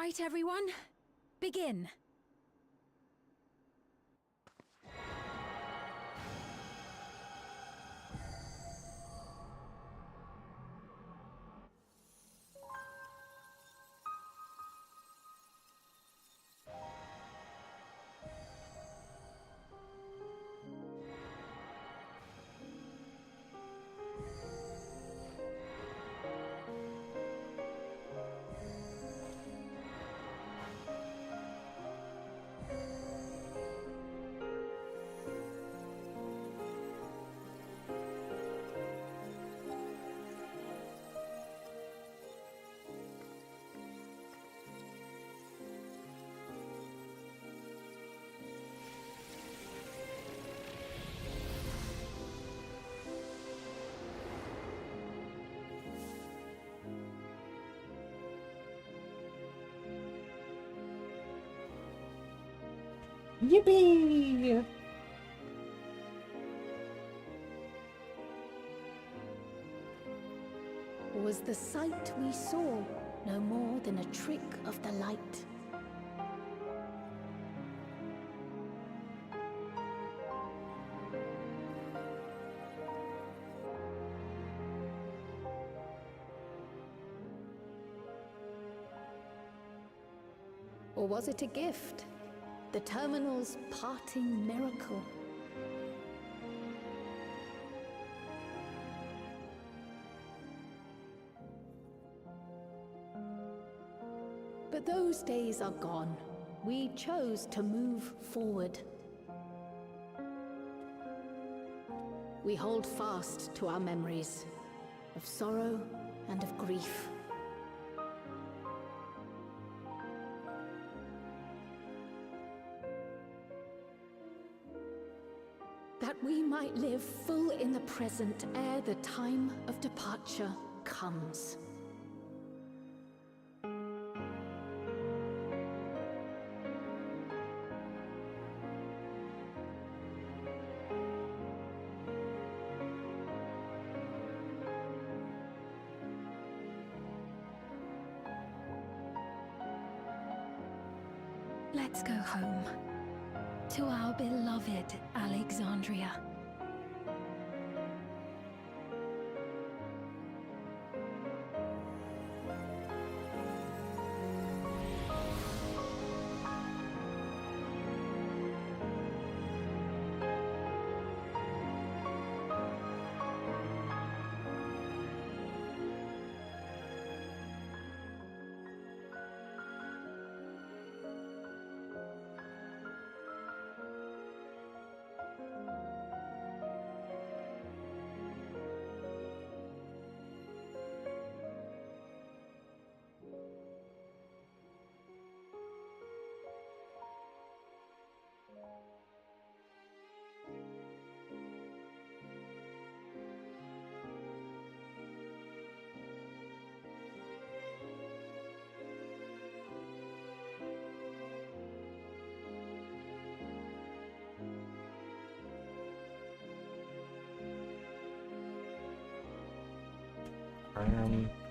right, everyone. Begin. Yippee! Was the sight we saw no more than a trick of the light? Or was it a gift? The terminal's parting miracle? But those days are gone. We chose to move forward. We hold fast to our memories of sorrow and of grief. That we might live full in the present ere the time of departure comes. Let's go home. To our beloved Alexandria.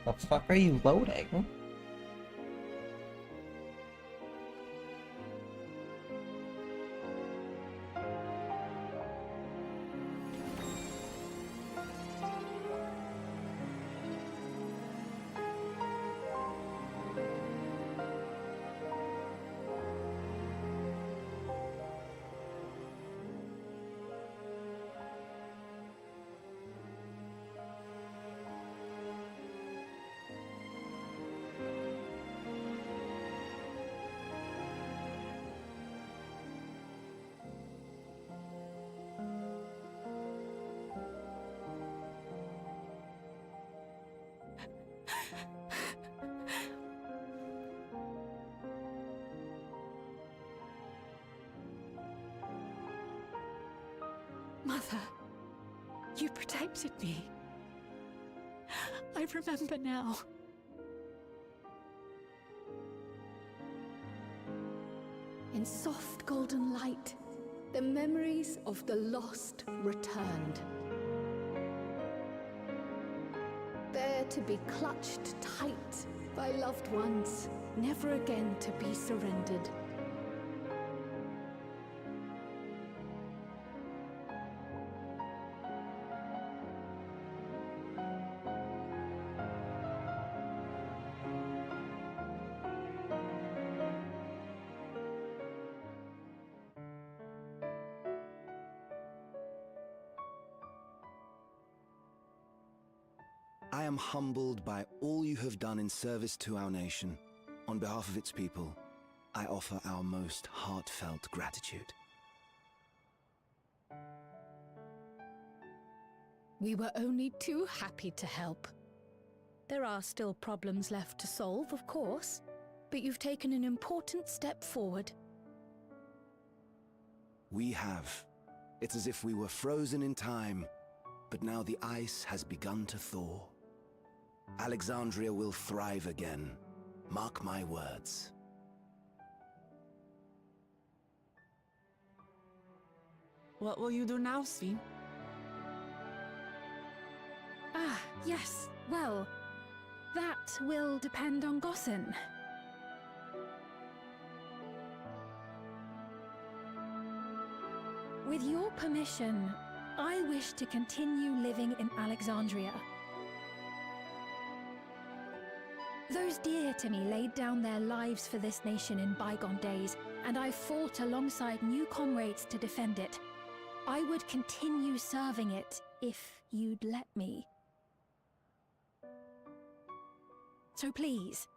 The fuck are you loading? Mother, you protected me. I remember now. In soft golden light, the memories of the lost returned. There to be clutched tight by loved ones, never again to be surrendered. I am humbled by all you have done in service to our nation. On behalf of its people, I offer our most heartfelt gratitude. We were only too happy to help. There are still problems left to solve, of course, but you've taken an important step forward. We have. It's as if we were frozen in time, but now the ice has begun to thaw. Alexandria will thrive again. Mark my words. What will you do now, Sven? Ah, yes. Well, that will depend on Gossen. With your permission, I wish to continue living in Alexandria. Those dear to me laid down their lives for this nation in bygone days, and I fought alongside new comrades to defend it. I would continue serving it if you'd let me. So please,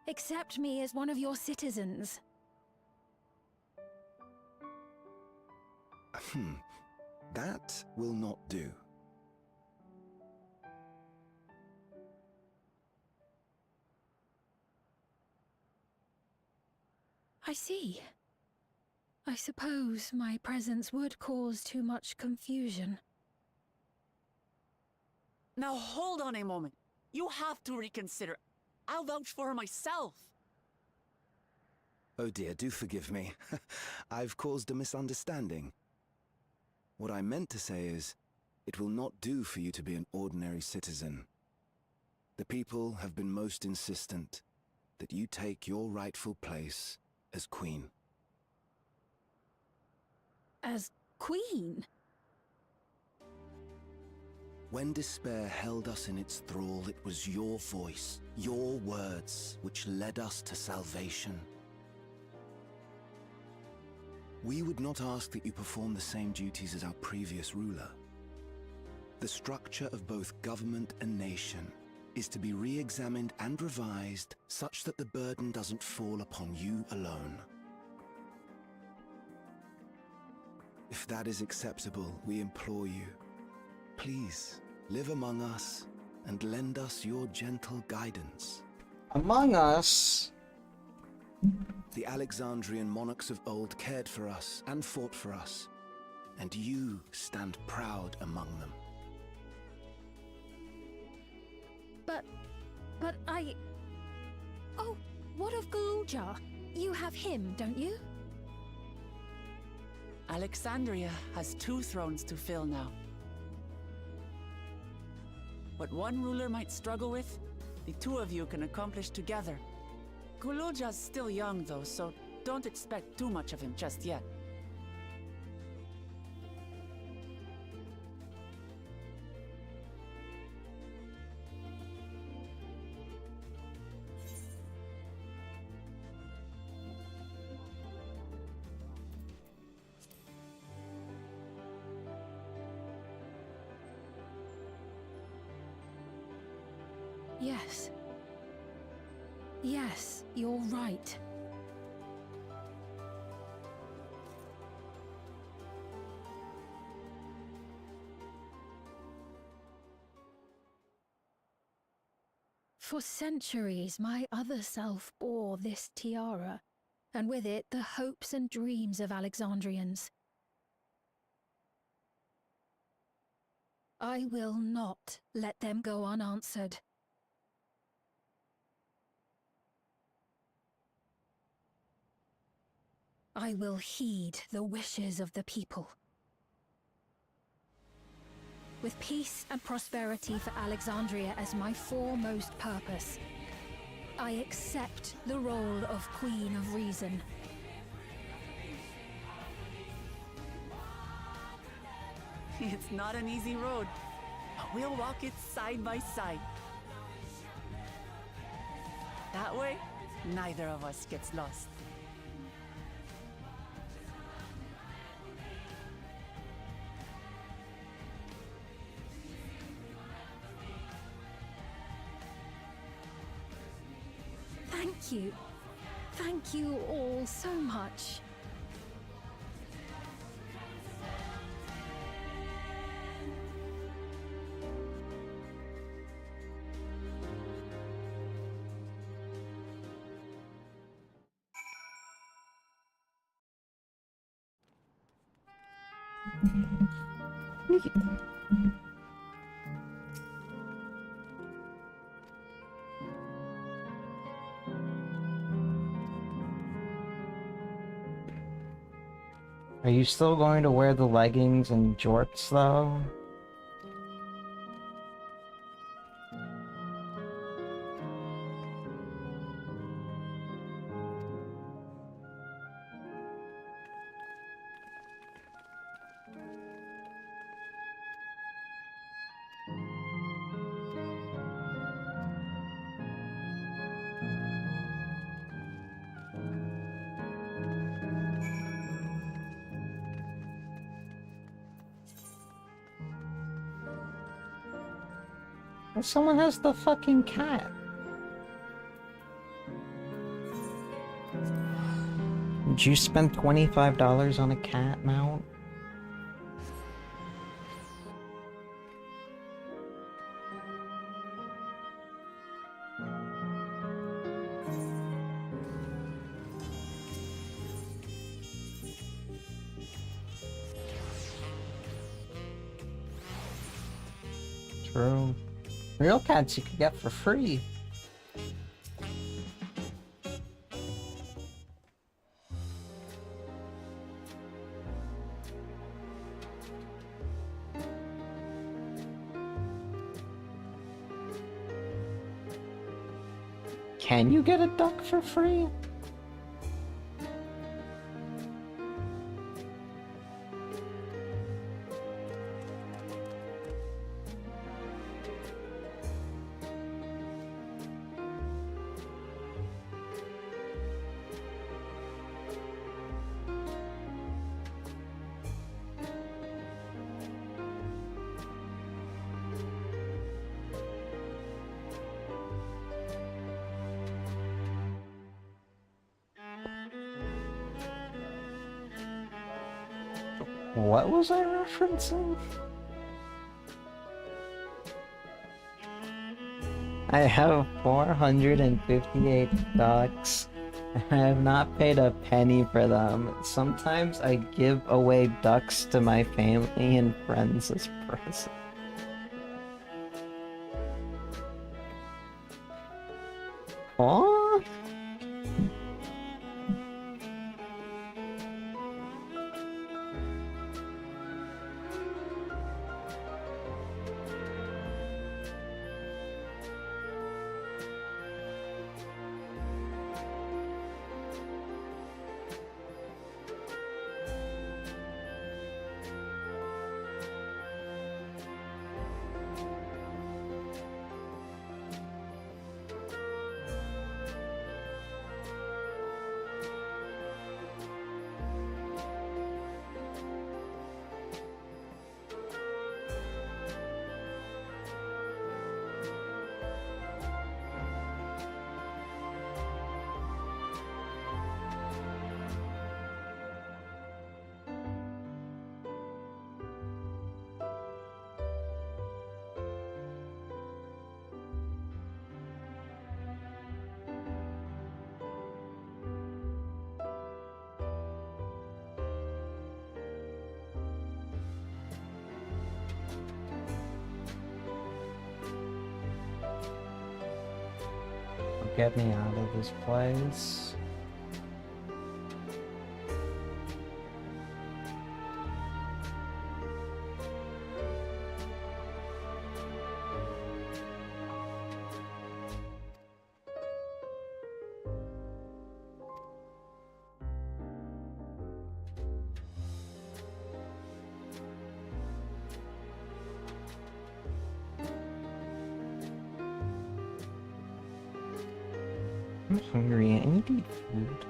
accept me as one of your citizens. That will not do. I see. I suppose my presence would cause too much confusion. Now hold on a moment. You have to reconsider. I'll vouch for her myself. Oh dear, do forgive me. I've caused a misunderstanding. What I meant to say is, it will not do for you to be an ordinary citizen. The people have been most insistent that you take your rightful place as queen. As queen? When despair held us in its thrall, it was your voice, your words, which led us to salvation. We would not ask that you perform the same duties as our previous ruler. The structure of both government and nation is to be re-examined and revised such that the burden doesn't fall upon you alone. If that is acceptable, we implore you, please live among us and lend us your gentle guidance. Among us? The Alexandrian monarchs of old cared for us and fought for us, and you stand proud among them. But I... Oh, what of Galuja? You have him, don't you? Alexandria has 2 thrones to fill now. What one ruler might struggle with, the 2 of you can accomplish together. Galuja's still young though, so don't expect too much of him just yet. Yes. Yes, you're right. For centuries, my other self bore this tiara, and with it the hopes and dreams of Alexandrians. I will not let them go unanswered. I will heed the wishes of the people. With peace and prosperity for Alexandria as my foremost purpose, I accept the role of Queen of Reason. It's not an easy road, but we'll walk it side by side. That way, neither of us gets lost. Thank you. Thank you all so much. Are you still going to wear the leggings and jorts, though? Someone has the fucking cat. Did you spend $25 on a cat mount? True. Real cats you could get for free. Can you get a duck for free? What was I referencing? I have 458 ducks. I have not paid a penny for them. Sometimes I give away ducks to my family and friends as presents. Aw? Get me out of this place. I'm hungry. I need to eat food.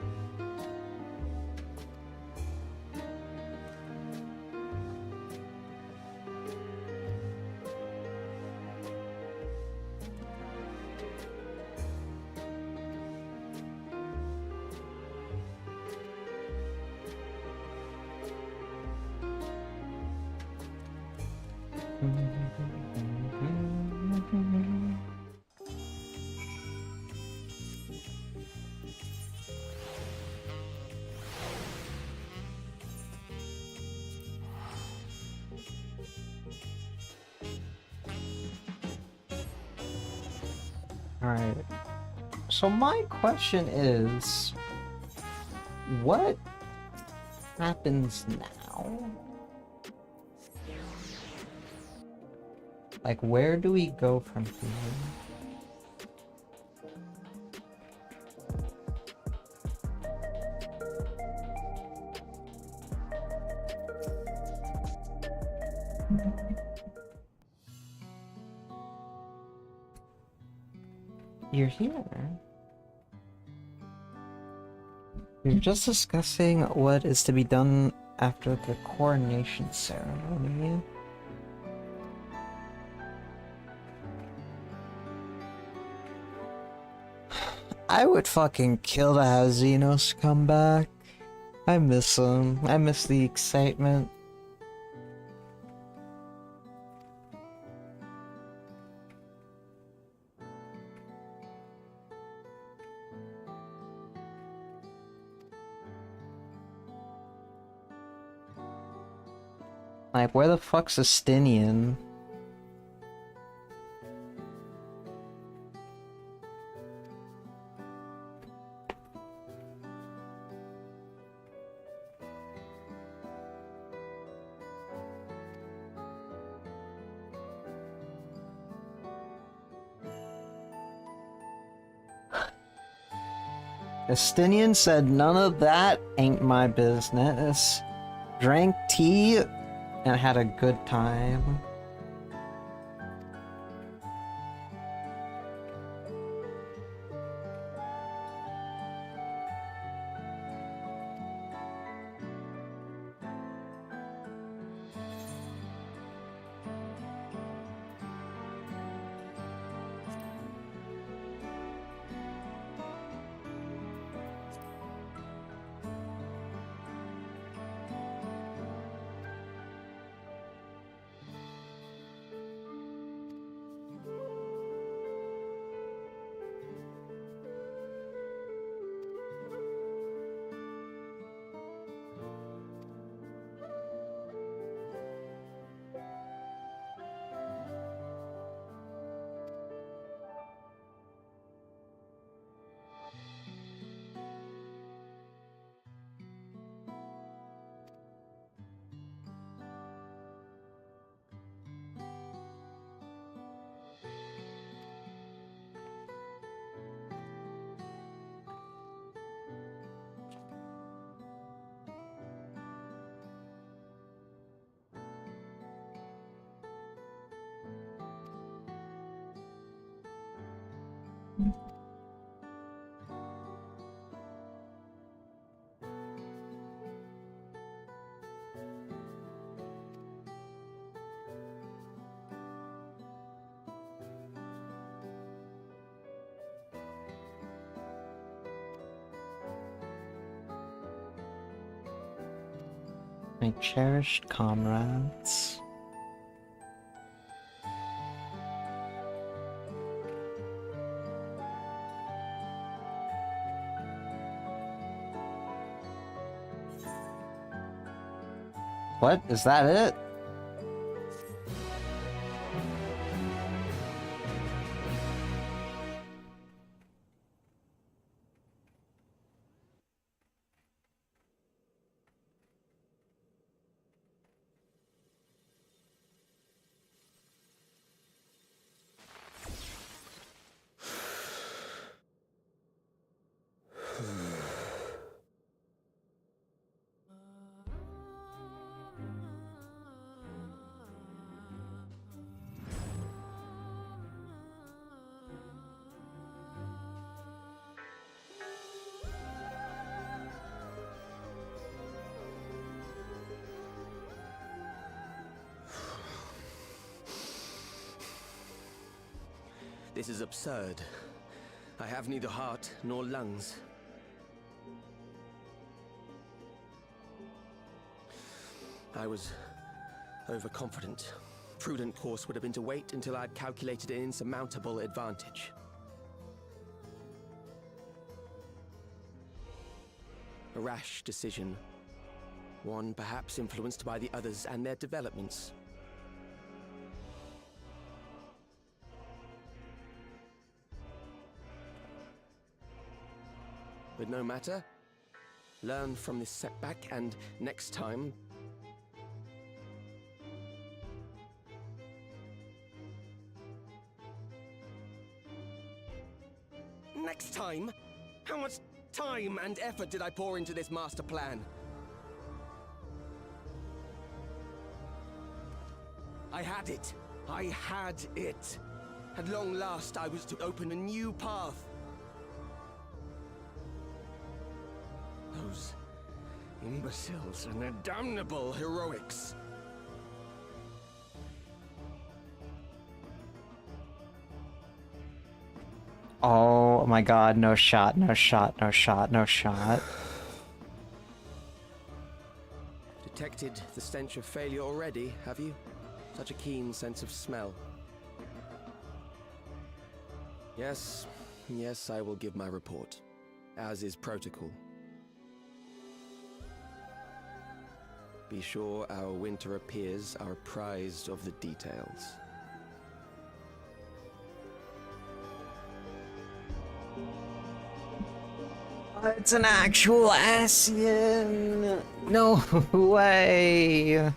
Alright. So my question is, what happens now? Like, where do we go from here? You're here. You're just discussing what is to be done after the coronation ceremony. I would fucking kill to have Xenos come back. I miss him. I miss the excitement. Like, where the fuck's Estinian? Estinian said none of that ain't my business. Drank tea and had a good time. My cherished comrades. What? Is that it? This is absurd. I have neither heart nor lungs. I was overconfident. Prudent course would have been to wait until I'd calculated an insurmountable advantage. A rash decision. One perhaps influenced by the others and their developments. But no matter. Learn from this setback, and next time... Next time? How much time and effort did I pour into this master plan? I had it. I had it. At long last, I was to open a new path. Those imbeciles and their damnable heroics. Oh my god, no shot, no shot, no shot, no shot. Detected the stench of failure already, have you? Such a keen sense of smell. Yes, yes, I will give my report, as is protocol. Be sure our winter peers are apprised of the details. It's an actual Asian! No way!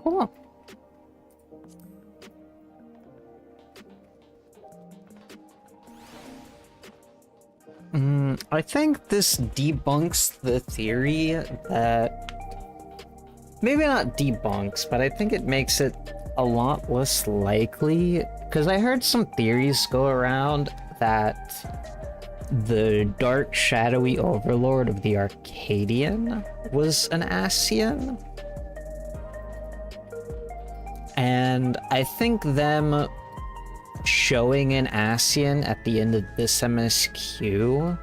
Cool. I think this debunks the theory that... Maybe not debunks, but I think it makes it a lot less likely, because I heard some theories go around that the dark, shadowy overlord of the Arcadian was an Ascian. And I think them showing an Ascian at the end of this MSQ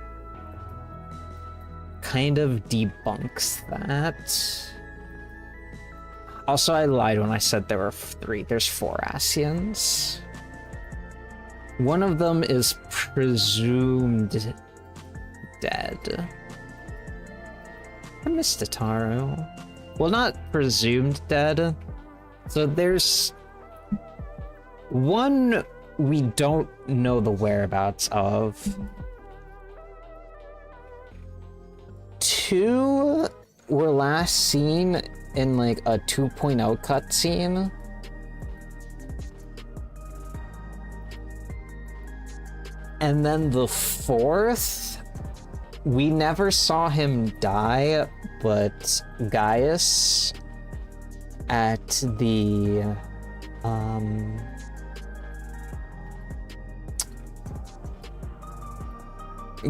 kind of debunks that. Also, I lied when I said there were 3. There's 4 Ascians. One of them is presumed dead. I missed Tataru. Well, not presumed dead. So there's one we don't know the whereabouts of. 2 were last seen in like a 2.0 cutscene. And then the 4th, we never saw him die, but Gaius at the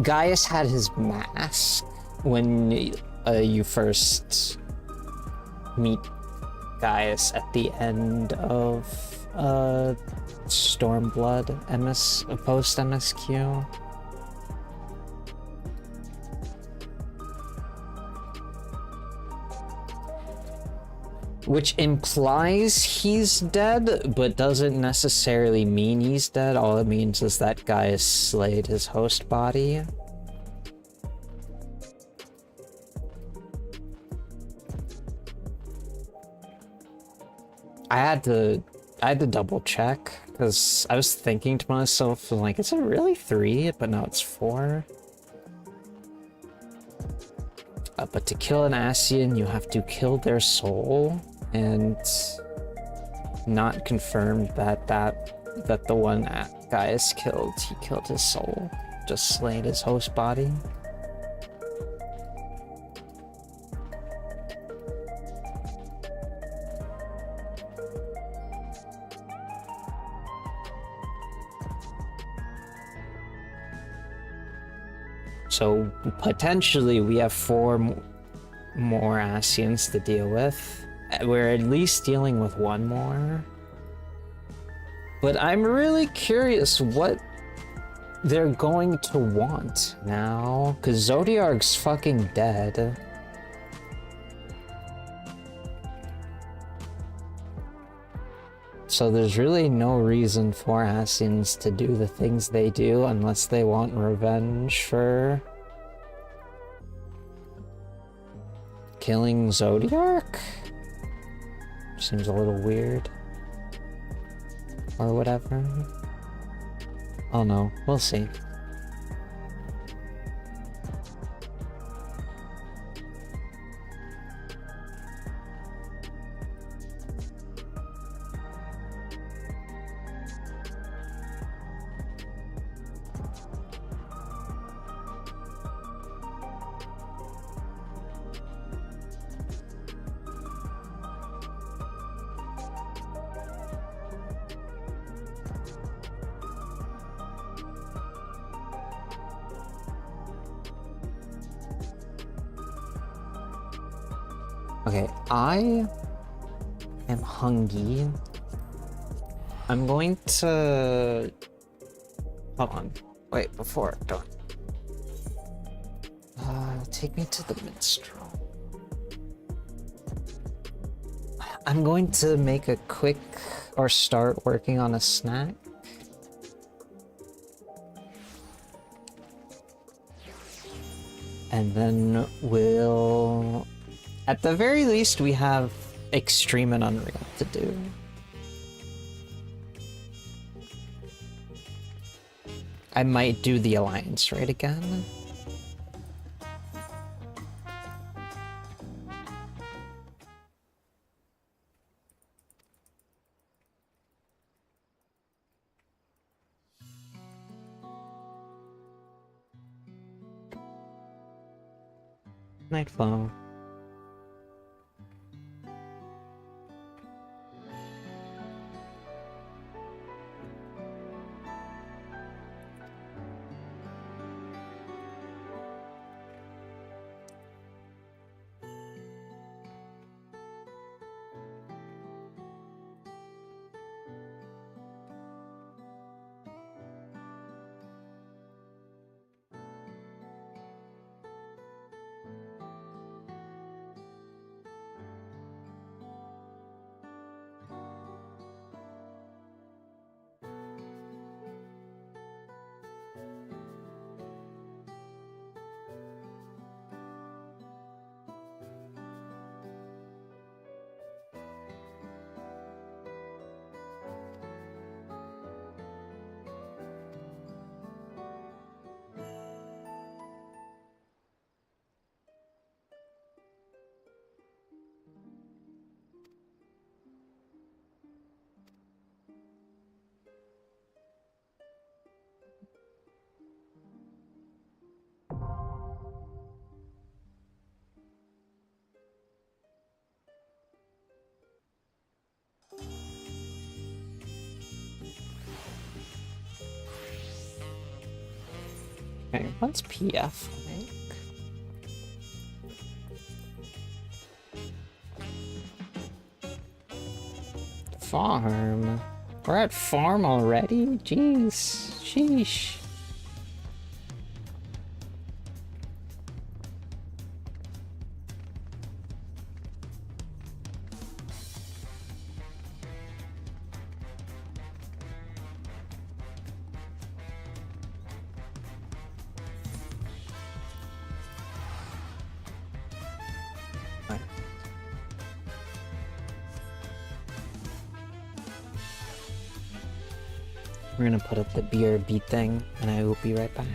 Gaius had his mask when you first meet Gaius at the end of Stormblood post MSQ. Which implies he's dead, but doesn't necessarily mean he's dead. All it means is that Gaius slayed his host body. I had to double check, because I was thinking to myself, like, is it really 3? But no, it's 4. But to kill an Ascian, you have to kill their soul, and not confirmed that the one Gaius killed, he killed his soul, just slayed his host body. So potentially we have 4 more Asians to deal with. We're at least dealing with 1 more. But I'm really curious what they're going to want now, because Zodiark's fucking dead. So there's really no reason for Asians to do the things they do unless they want revenge for killing Zodiark? Seems a little weird. Or whatever. Oh no, we'll see. Okay, I am hungry. I'm going to... Hold on. Wait, before, don't. Take me to the minstrel. I'm going to make a quick... or start working on a snack. And then we'll... At the very least, we have Extreme and Unreal to do. I might do the Alliance raid again. Nightflow. Okay, what's PF like? Farm? We're at farm already? Jeez. Sheesh. We're gonna put up the BRB thing, and I will be right back.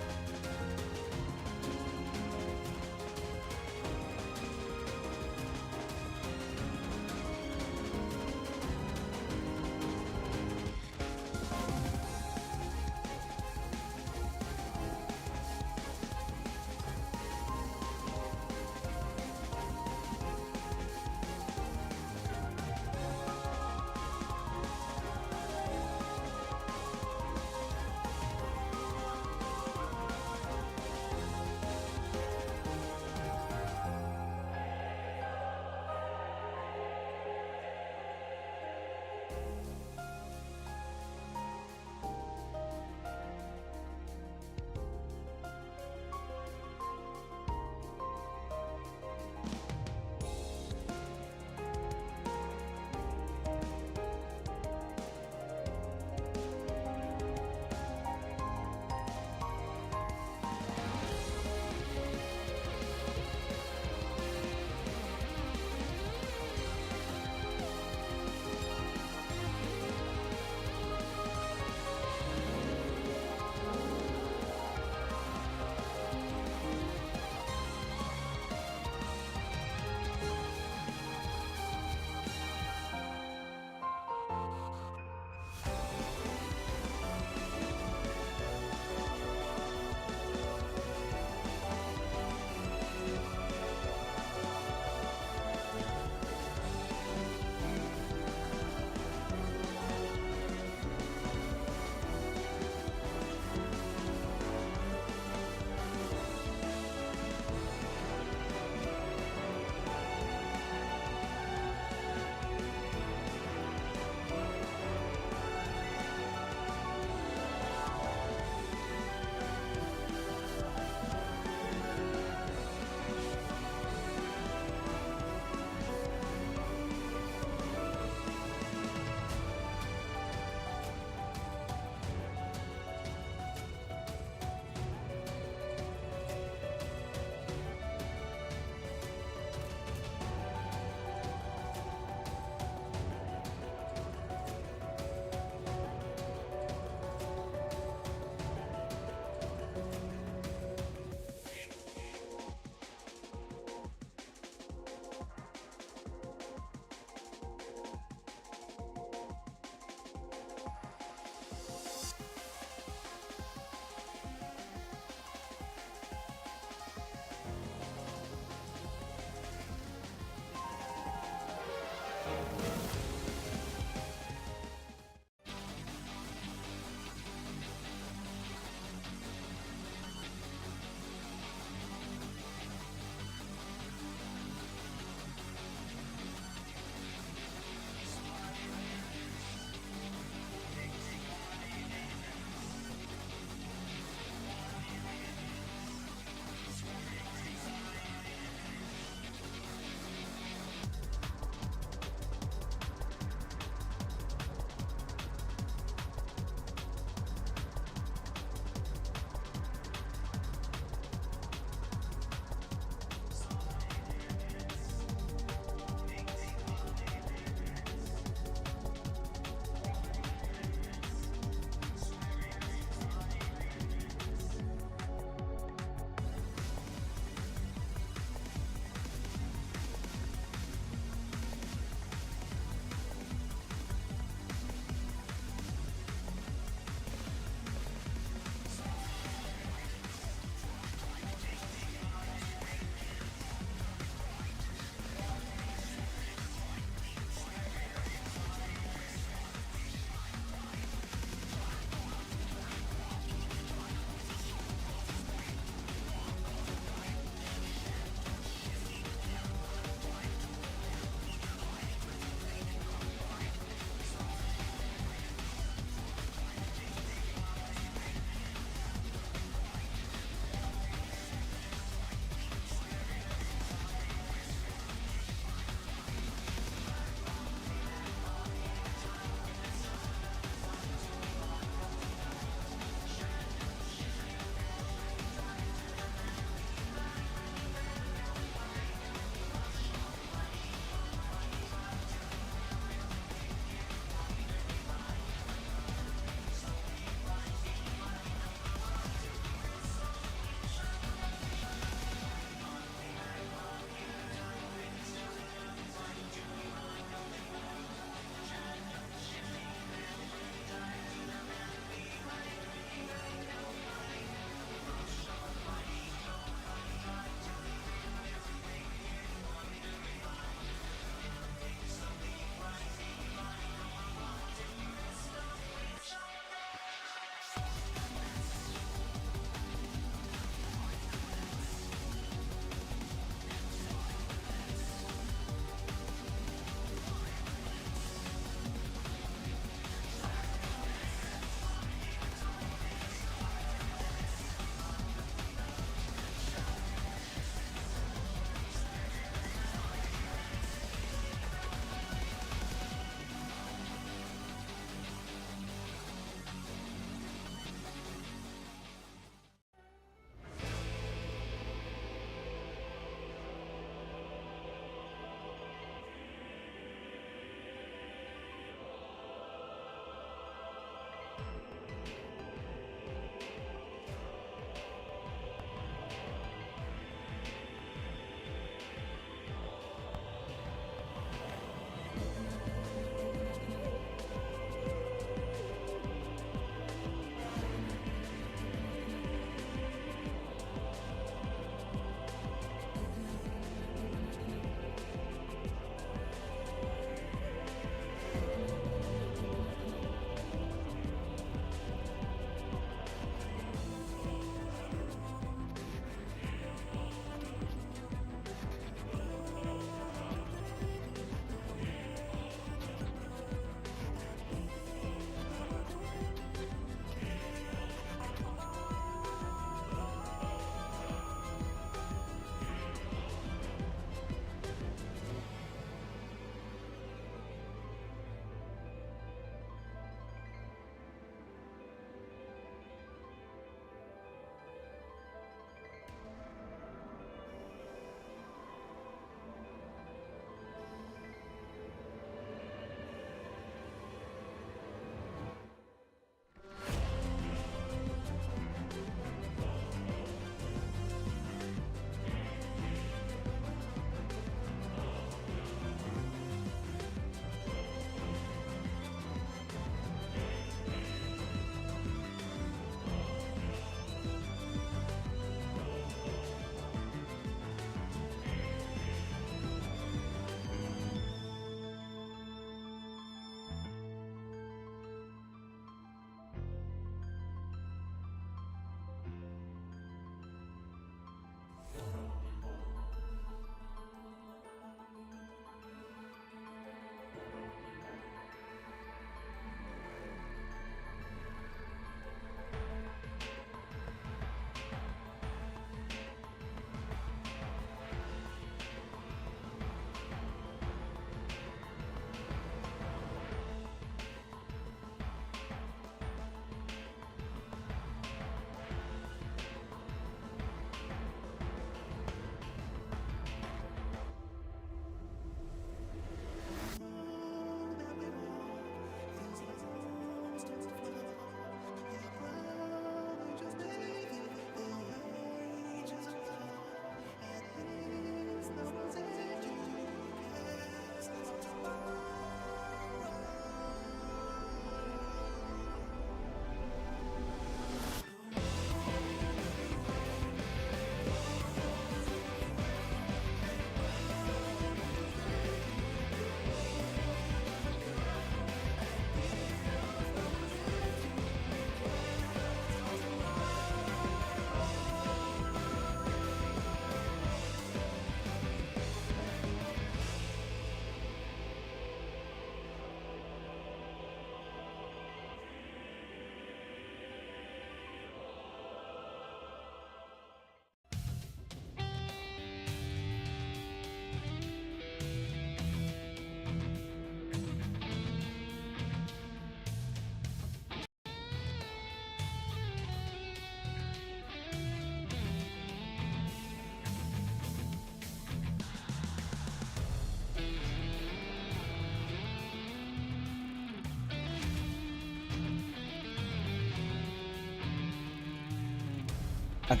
Okay.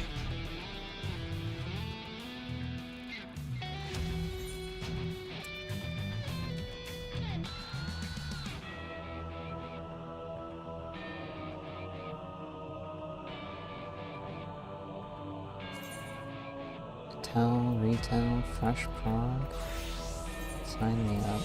Retail, fresh prog. Sign me up.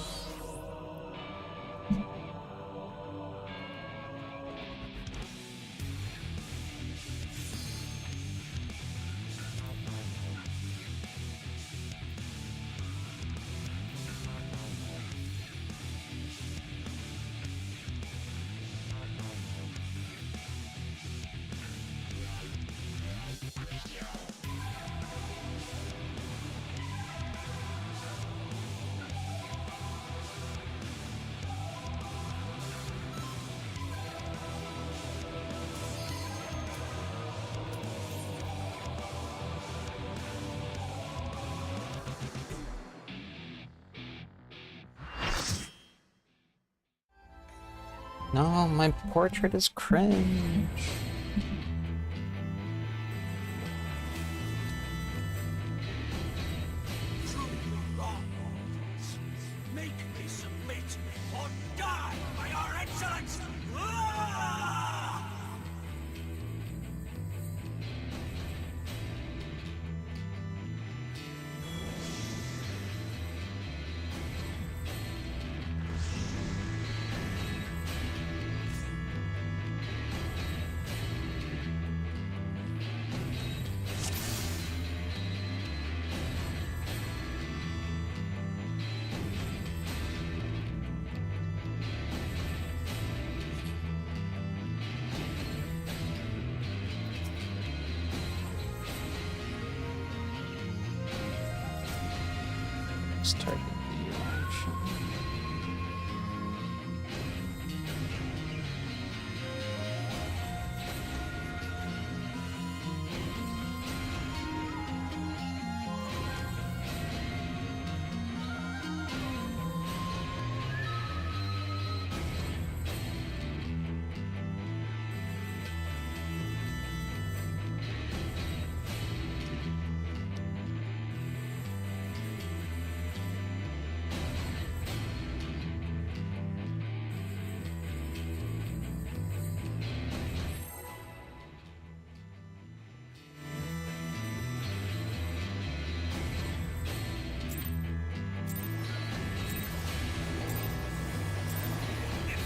No, my portrait is cringe. Make me submit or die by our excellence! Start the action.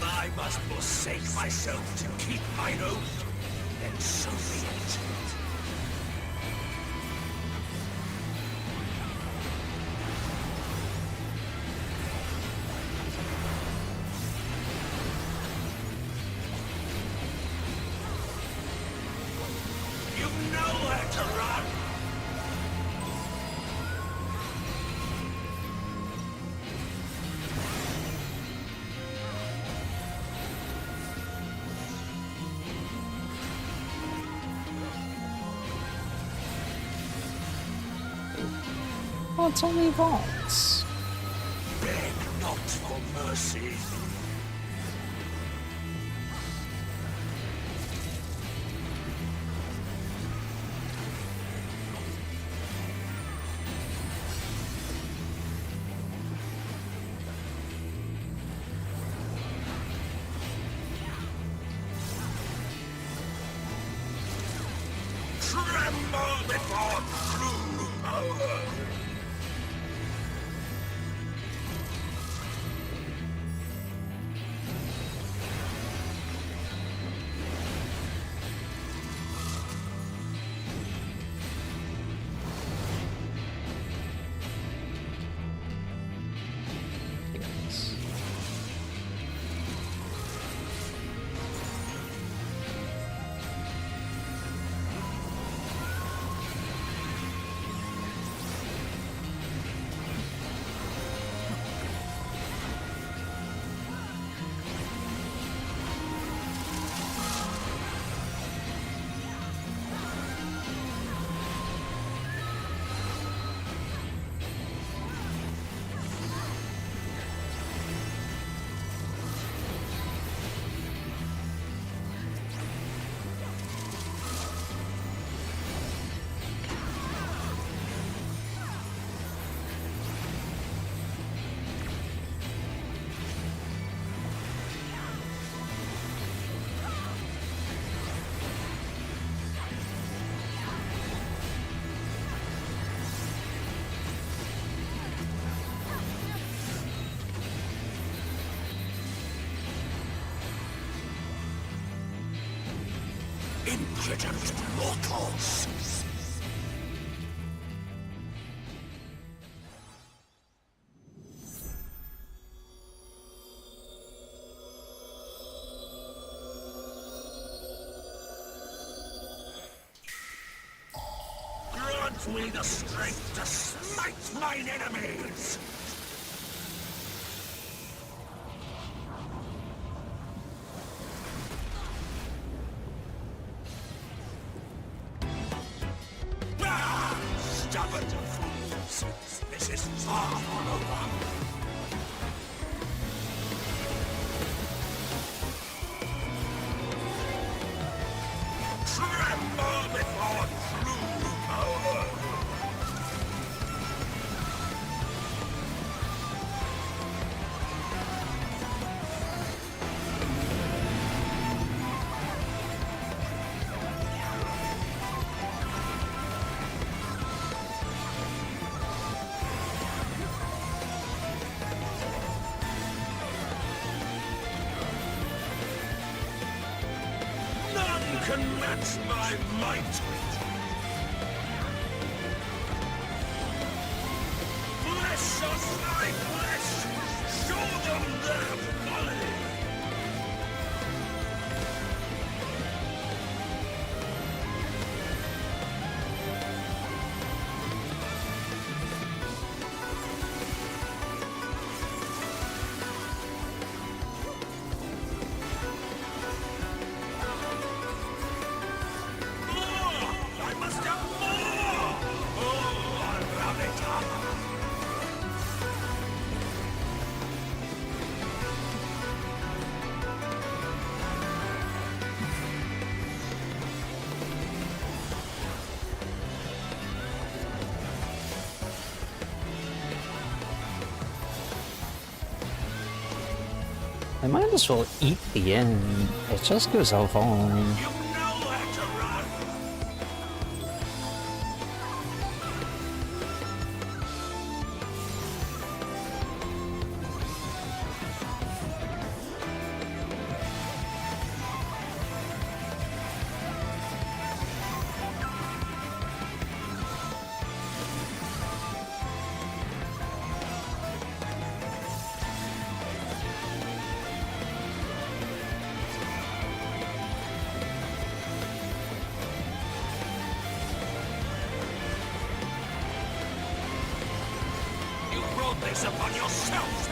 I must forsake myself to keep mine oath, then so be it. You've nowhere to run! Oh, it's only vaults. Beg not for mercy. Tremble before true power! Impudent mortals! Grant me the strength to smite mine enemies! Stubborn fools! This is far from over! Tremble before true power! None can match my might! Flesh of my flesh! Show them their folly! I must have more! Oh, I'll have it up! I might as well eat the end. It just goes so long. You brought this upon yourself!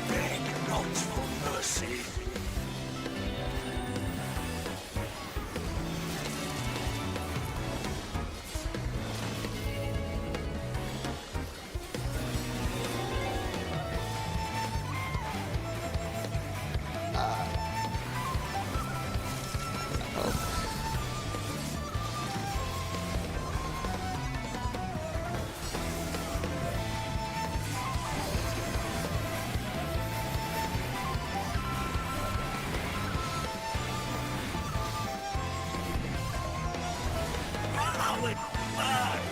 Beg not for mercy. How it burns!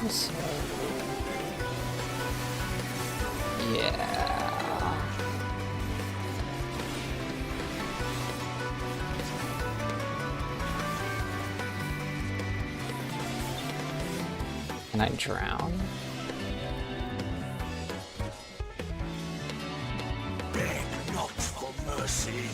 So, yeah. Can I drown? Beg not for mercy.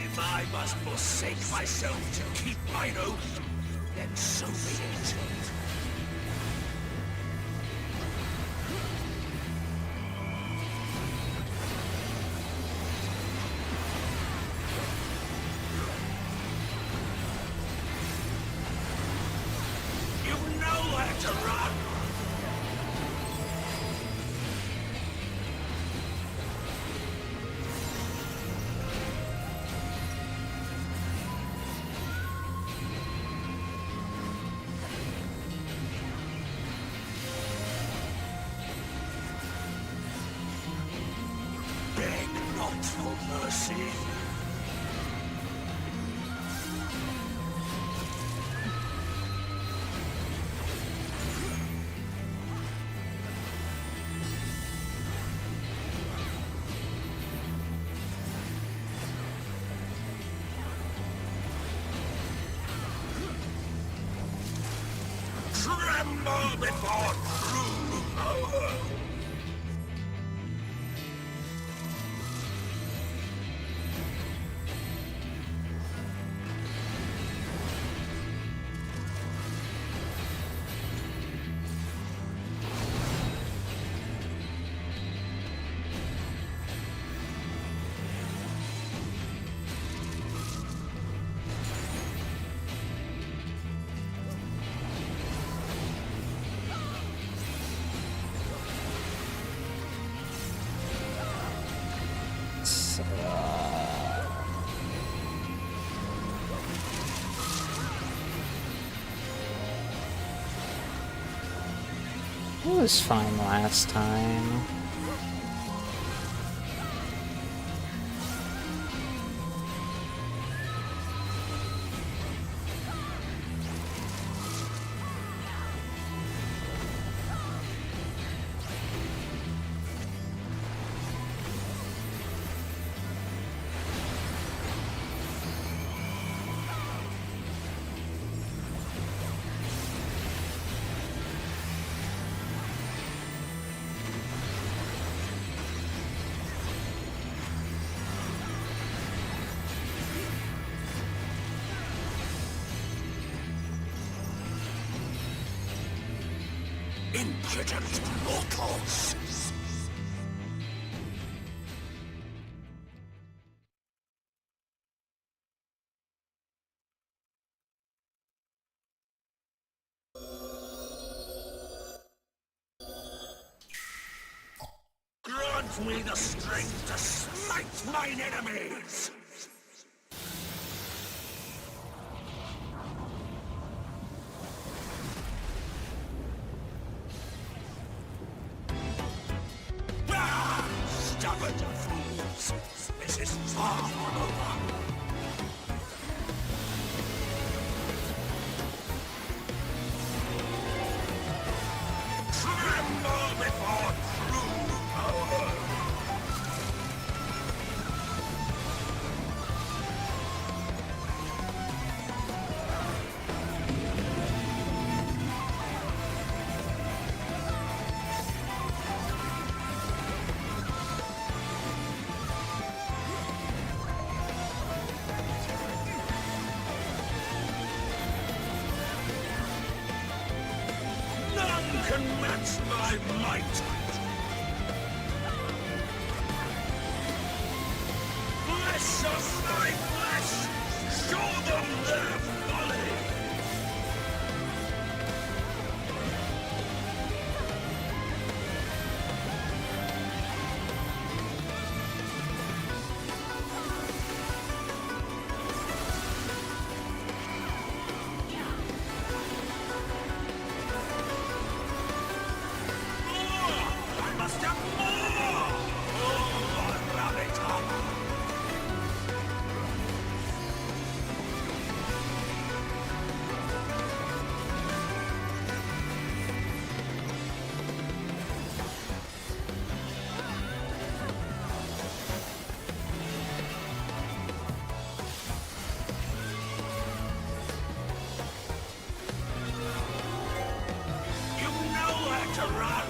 If I must forsake myself to keep mine oath, then so be it. You know where to run! Beg not for mercy. Tremble before true power! It was fine last time. Impudent mortals! Grant me the strength to smite mine enemies! Stubborn fools! This is far from over! Tremble before true power! None can match my might! Flesh of my flesh! Show them their to run!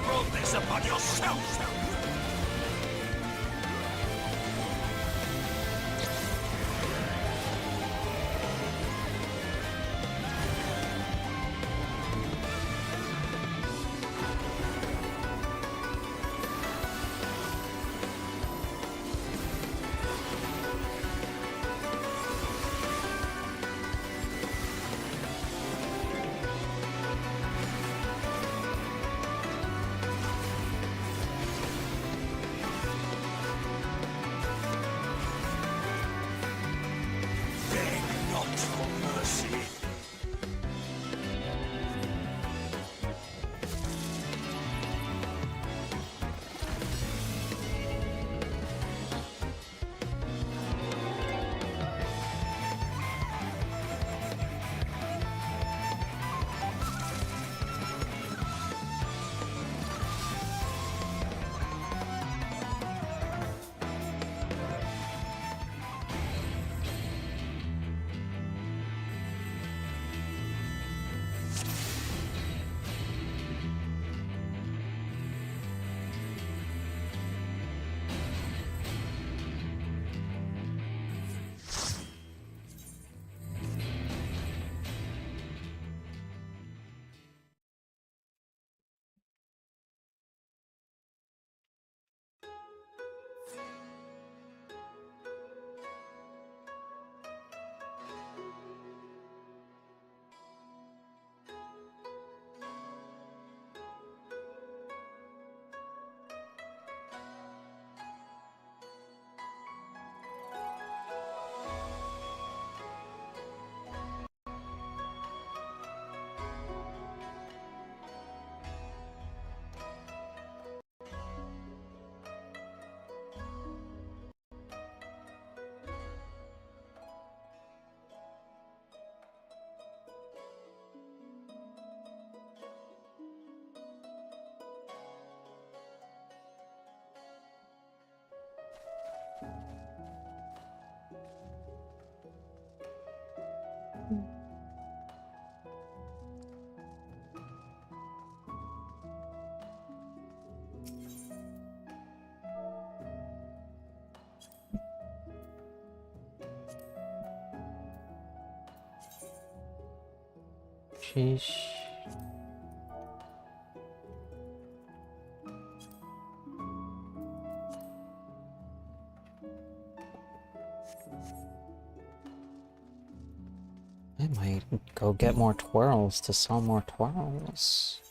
Brought this upon yourself! Sheesh. I might go get more twirls to sell more twirls.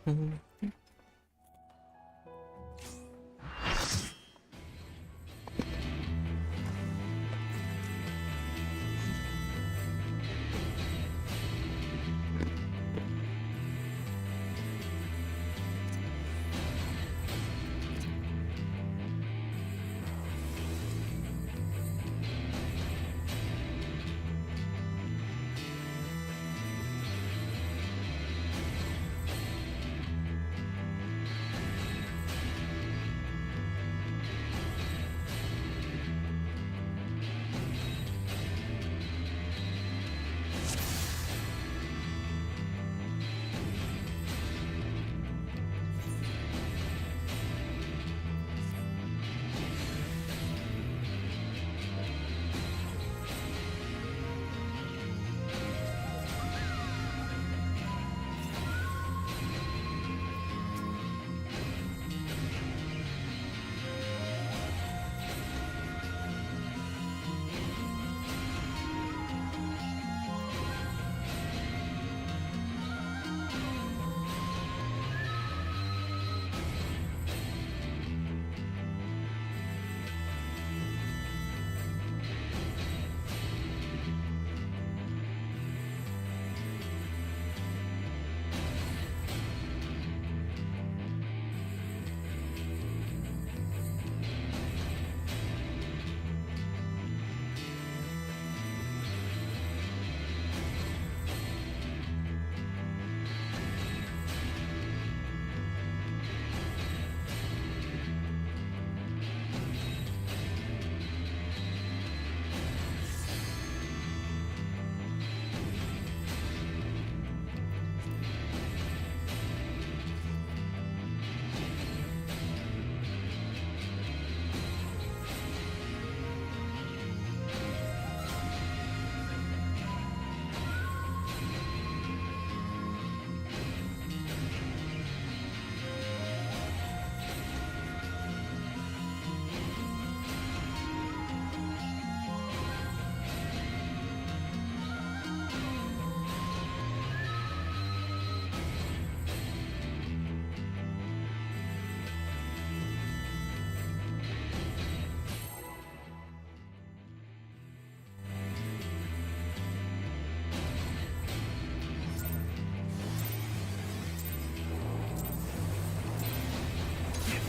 If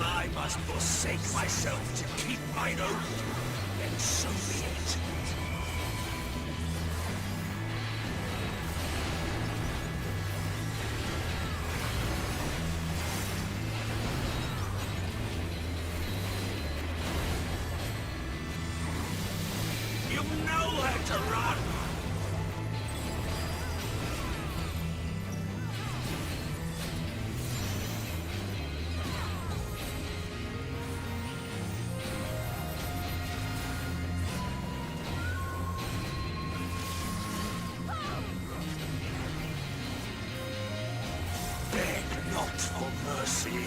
I must forsake myself to keep mine oath, then so be it. You've nowhere to run! Beg not for mercy.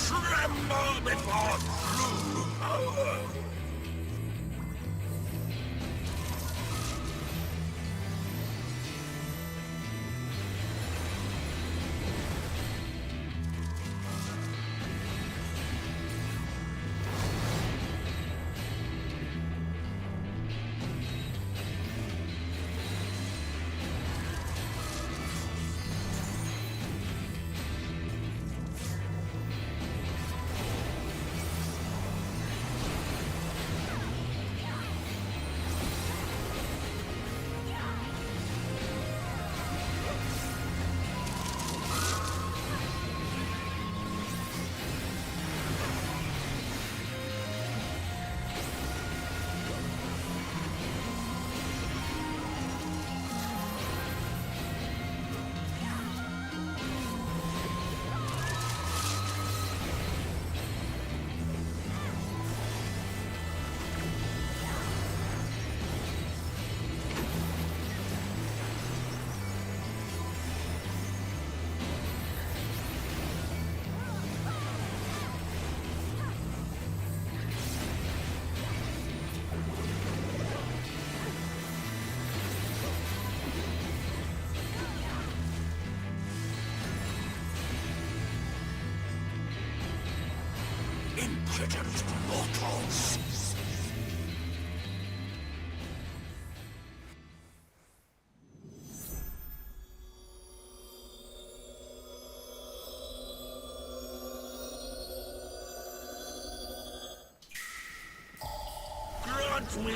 Tremble before true power!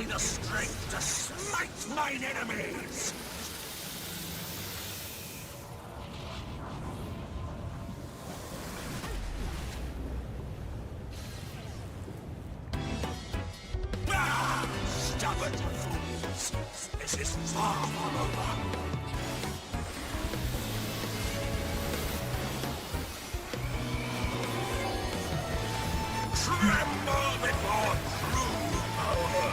me the strength to smite mine enemies! Ah! Stubborn fools! This is far from over! Tremble before true power!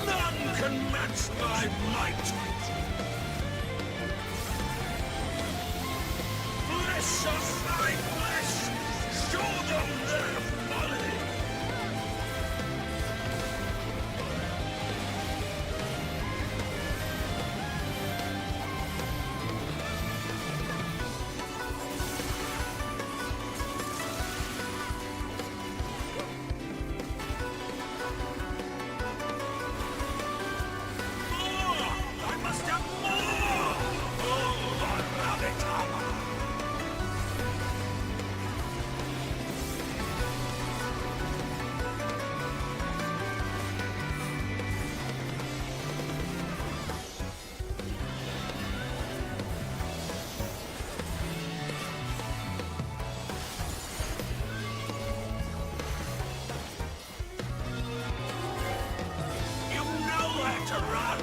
None can match my might! Flesh of my flesh! Show them their folly! I must have more! Oh, rabbit armor! You know where to run!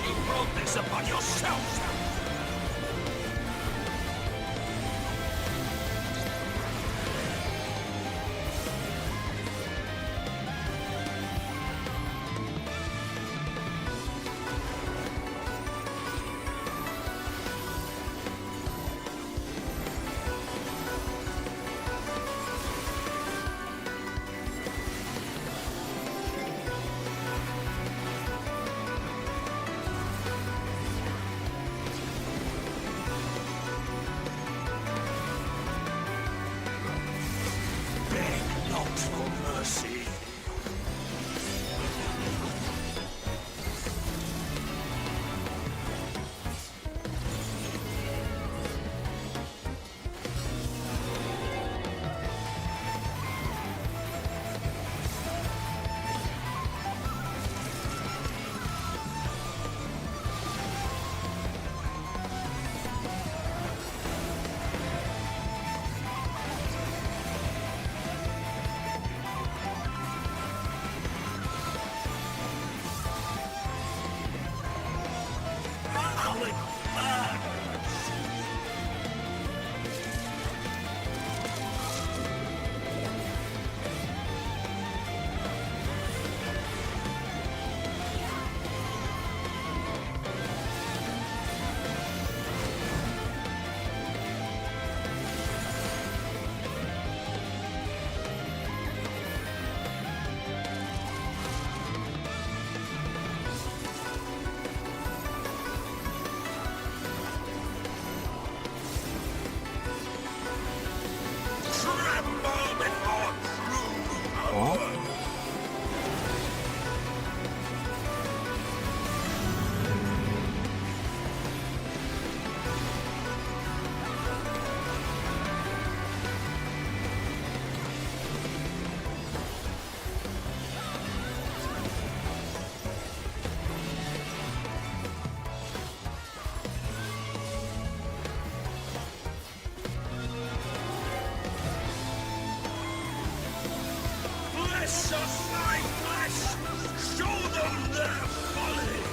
You brought this upon yourself! Beg not for mercy. How it burns! Tremble before true power! Flesh of my flesh! Show them their folly!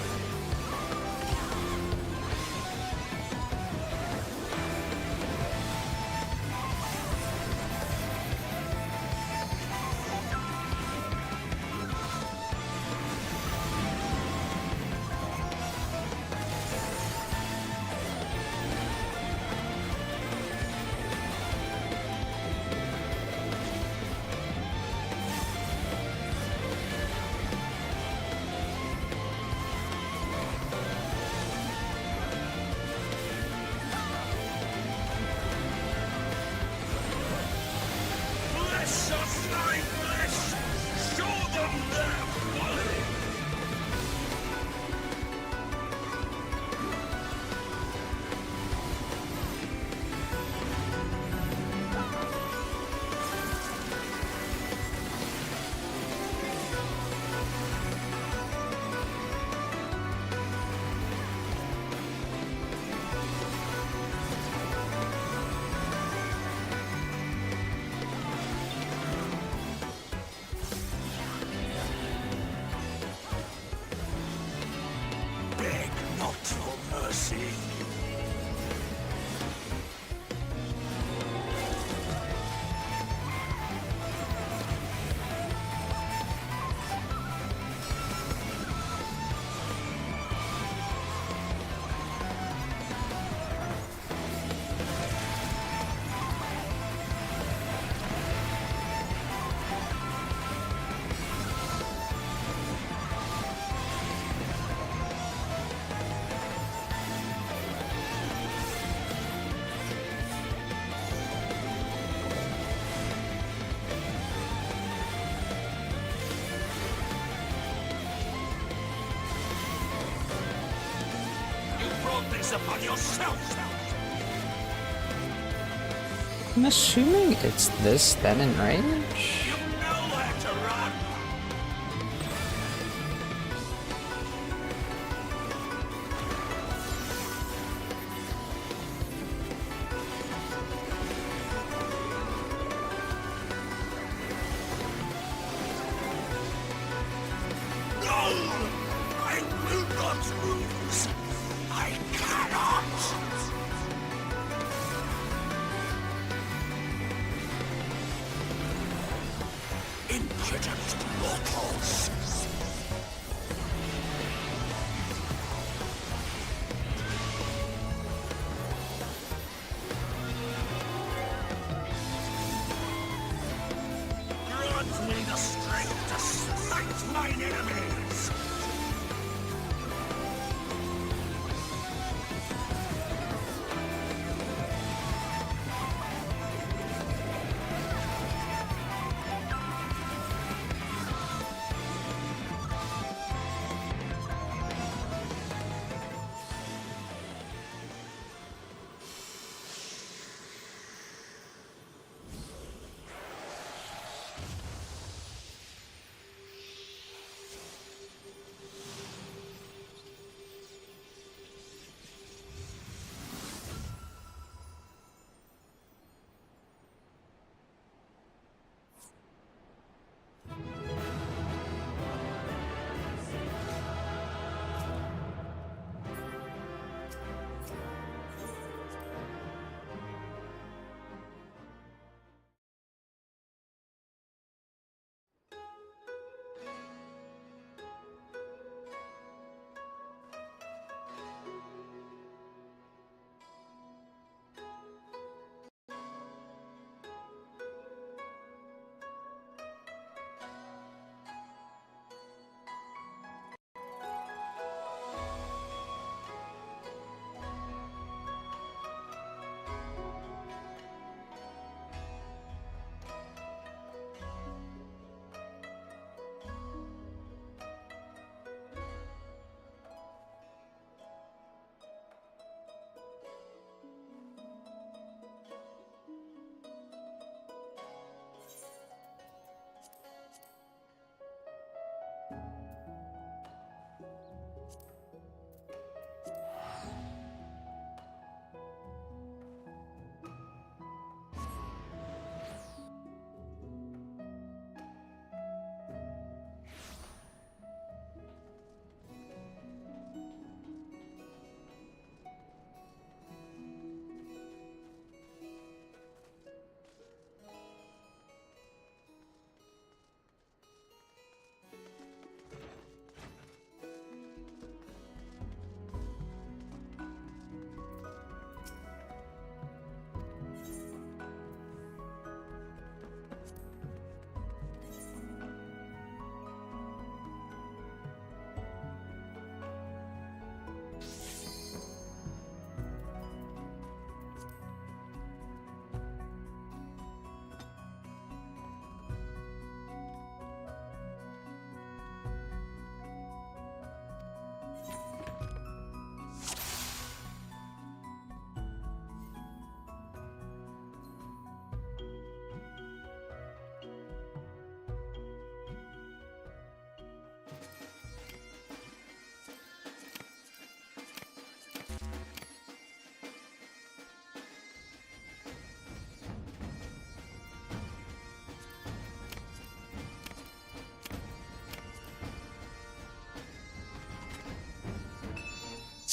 Bless us, thy flesh! Show them their folly! Beg not for mercy. You brought this upon yourself! I'm assuming it's this then in range? Nowhere to run! No! I will not lose! I cannot! Impudent mortals! Grant me the strength to smite mine enemies!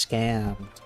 scammed.